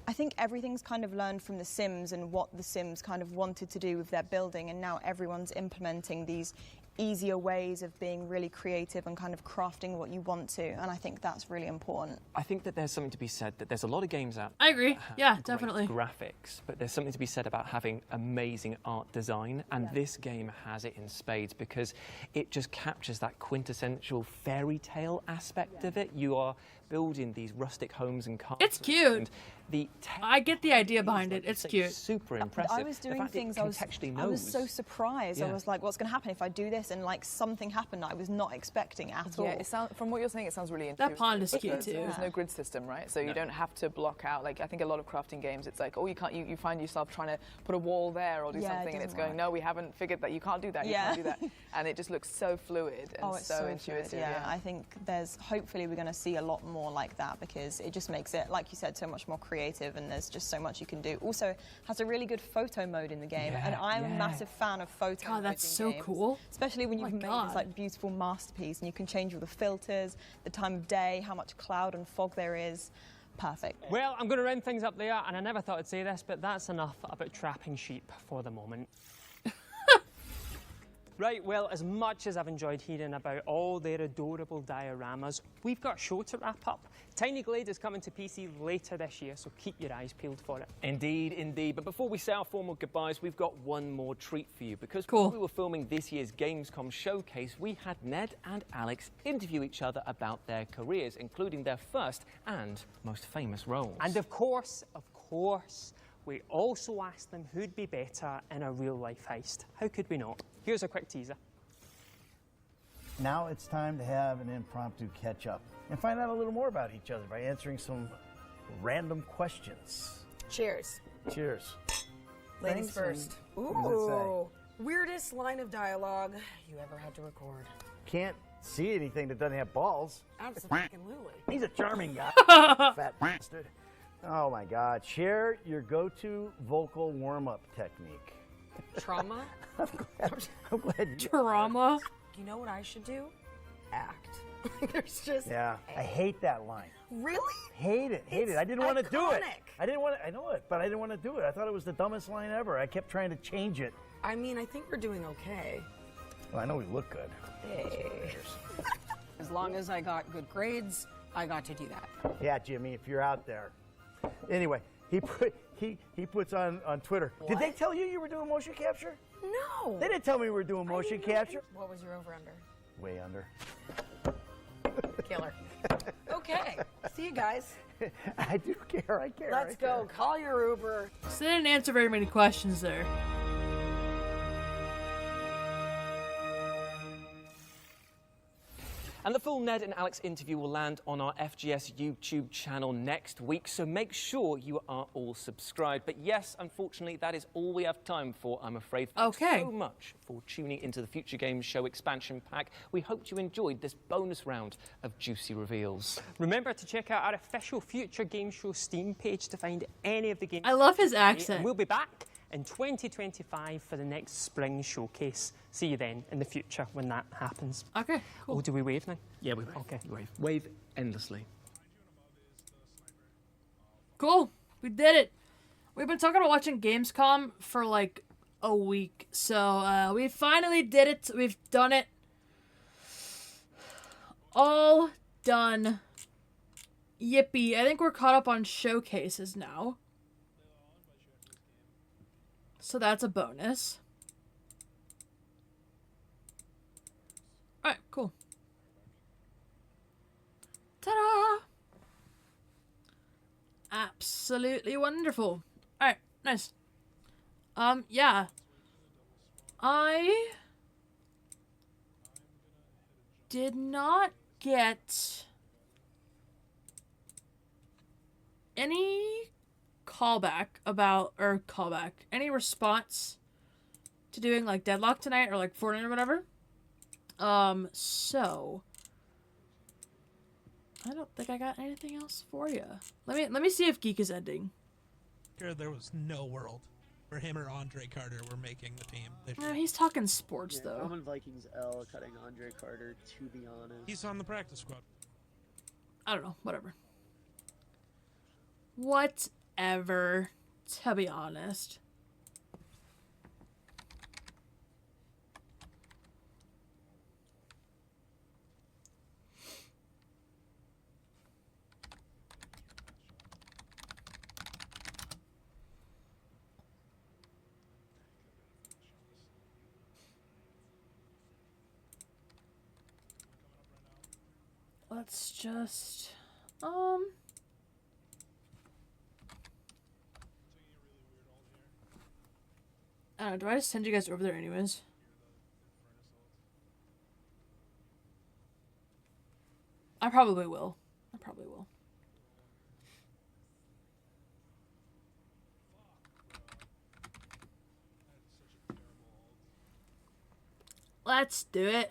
Speaker 26: I think everything's kind of learned from the Sims and what the Sims kind of wanted to do with their building, and now everyone's implementing these easier ways of being really creative and kind of crafting what you want to, and I think that's really important.
Speaker 14: I think that there's something to be said that there's a lot of games out
Speaker 1: I agree.
Speaker 14: that have
Speaker 1: Yeah,
Speaker 14: great
Speaker 1: definitely.
Speaker 14: graphics, but there's something to be said about having amazing art design, and this game has it in spades because it just captures that quintessential fairy tale aspect of it. You are building these rustic homes and castles.
Speaker 1: It's cute.
Speaker 14: And
Speaker 1: I get the idea behind it. It's cute.
Speaker 14: Super impressive.
Speaker 26: I was doing things I was so surprised.
Speaker 14: Yeah.
Speaker 26: I was like, what's going to happen if I do this? And like something happened I was not expecting at all.
Speaker 25: Yeah, it sounds, from what you're saying, it sounds really intuitive.
Speaker 1: That pond is cute
Speaker 25: because
Speaker 1: too.
Speaker 25: There's no grid system, right? So you don't have to block out. Like I think a lot of crafting games, it's like, oh, you can't. You find yourself trying to put a wall there or do something, and it's going, no, we haven't figured that. You can't do that. You can't do that. And it just looks so fluid and
Speaker 26: it's
Speaker 25: so
Speaker 26: intuitive.
Speaker 25: intuitive.
Speaker 26: Yeah, I think hopefully we're going to see a lot more like that, because it just makes it, like you said, so much more creative, and there's just so much you can do. Also has a really good photo mode in the game, and I'm a massive fan of photo
Speaker 1: God, that's
Speaker 26: modes in
Speaker 1: so
Speaker 26: games,
Speaker 1: cool.
Speaker 26: especially when you've made this like beautiful masterpiece and you can change all the filters, the time of day, how much cloud and fog there is. Perfect.
Speaker 20: Well, I'm going to round things up there, and I never thought I'd say this, but that's enough about trapping sheep for the moment. Right, well, as much as I've enjoyed hearing about all their adorable dioramas, we've got a show to wrap up. Tiny Glade is coming to PC later this year, so keep your eyes peeled for it.
Speaker 14: Indeed, indeed. But before we say our formal goodbyes, we've got one more treat for you. Because when we were filming this year's Gamescom showcase, we had Ned and Alex interview each other about their careers, including their first and most famous roles.
Speaker 20: And of course, we also asked them who'd be better in a real-life heist. How could we not? Here's a quick teaser.
Speaker 4: Now it's time to have an impromptu catch-up and find out a little more about each other by answering some random questions.
Speaker 12: Cheers.
Speaker 4: Cheers.
Speaker 12: Ladies
Speaker 4: Thanks,
Speaker 12: first.
Speaker 4: and what does it say?
Speaker 12: Ooh. Weirdest line of dialogue you ever had to record.
Speaker 4: Can't see anything that doesn't have balls.
Speaker 12: Absolutely.
Speaker 4: He's a charming guy. Fat bastard. Oh my God. Share your go-to vocal warm-up technique.
Speaker 12: Trauma?
Speaker 4: I'm glad you
Speaker 1: Trauma?
Speaker 12: You know what I should do? Act. There's just...
Speaker 4: Yeah, I hate that line.
Speaker 12: Really?
Speaker 4: Hate it. I didn't want to do it.
Speaker 12: iconic.
Speaker 4: I didn't want to, I know it, but I didn't want to do it. I thought it was the dumbest line ever. I kept trying to change it.
Speaker 12: I mean, I think we're doing okay.
Speaker 4: Well, I know we look good.
Speaker 12: Hey. As long as I got good grades, I got to do that.
Speaker 4: Yeah, Jimmy, if you're out there. Anyway, he puts on Twitter.
Speaker 12: What?
Speaker 4: Did they tell you were doing motion capture?
Speaker 12: No.
Speaker 4: They didn't tell me we were doing motion capture.
Speaker 12: What was your over-under?
Speaker 4: Way under.
Speaker 12: Killer. Okay. See you guys.
Speaker 4: I do care. I care.
Speaker 12: Let's go. Call your Uber.
Speaker 1: So they didn't answer very many questions there.
Speaker 14: And the full Ned and Alex interview will land on our FGS YouTube channel next week, so make sure you are all subscribed. But yes, unfortunately, that is all we have time for, I'm afraid. Thanks so much for tuning into the Future Games Show expansion pack. We hope you enjoyed this bonus round of juicy reveals.
Speaker 20: Remember to check out our official Future Game Show Steam page to find any of the games.
Speaker 1: I love his accent.
Speaker 20: And we'll be back in 2025 for the next spring showcase. See you then in the future when that happens.
Speaker 1: Okay, cool.
Speaker 20: Oh, do we wave now?
Speaker 14: Yeah, we wave.
Speaker 20: Okay.
Speaker 14: Wave endlessly.
Speaker 1: Cool. We did it. We've been talking about watching Gamescom for like a week. So we finally did it. We've done it. All done. Yippee. I think we're caught up on showcases now. So that's a bonus. Alright, cool. Ta-da! Absolutely wonderful. Alright, nice. Yeah. I did not get any any response to doing like Deadlock tonight or like Fortnite or whatever. So I don't think I got anything else for you. Let me see if Geek is ending.
Speaker 6: There was no world where him or Andre Carter were making the team.
Speaker 1: No, he's talking sports though.
Speaker 11: Common Vikings L cutting Andre Carter, to be honest.
Speaker 6: He's on the practice squad.
Speaker 1: I don't know, whatever. Whatever, to be honest. Let's just, I don't know, do I just send you guys over there anyways? I probably will. Let's do it.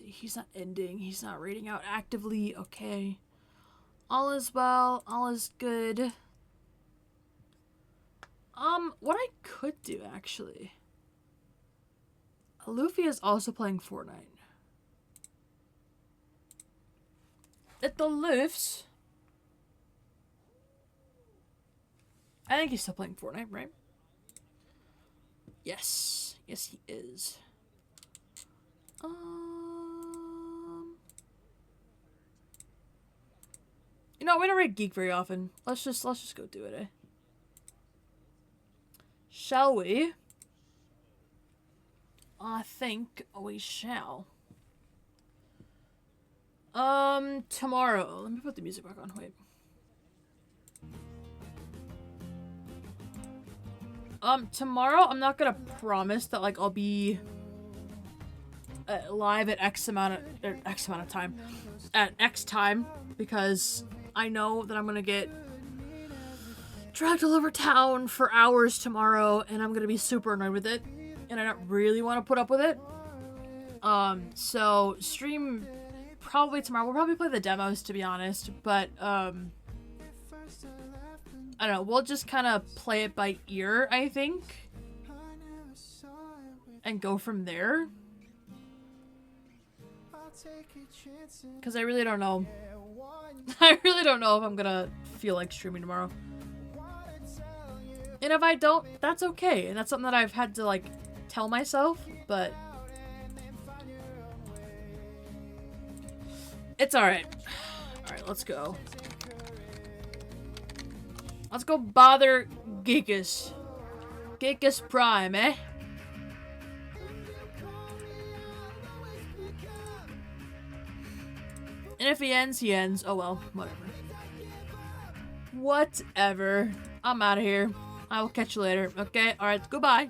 Speaker 1: He's not ending. He's not reading out actively. Okay. All is well. All is good. What I could do, actually. Luffy is also playing Fortnite. Little Luffs. I think he's still playing Fortnite, right? Yes. Yes, he is. You know, we don't read Geek very often. Let's just go do it, eh? Shall we? I think we shall. Tomorrow. Let me put the music back on. Wait. Tomorrow I'm not gonna promise that like I'll be live at X amount of time, at X time, because I know that I'm gonna get dragged all over town for hours tomorrow, and I'm gonna be super annoyed with it, and I don't really want to put up with it. So stream probably tomorrow. We'll probably play the demos, to be honest, but I don't know. We'll just kind of play it by ear, I think, and go from there. Because I really don't know. I really don't know if I'm gonna feel like streaming tomorrow. And if I don't, that's okay. And that's something that I've had to, like, tell myself, but it's alright. Alright, let's go. Let's go bother Geekus. Geekus Prime, eh? And if he ends, he ends. Oh well, whatever. Whatever. I'm out of here. I will catch you later. Okay? Alright, goodbye.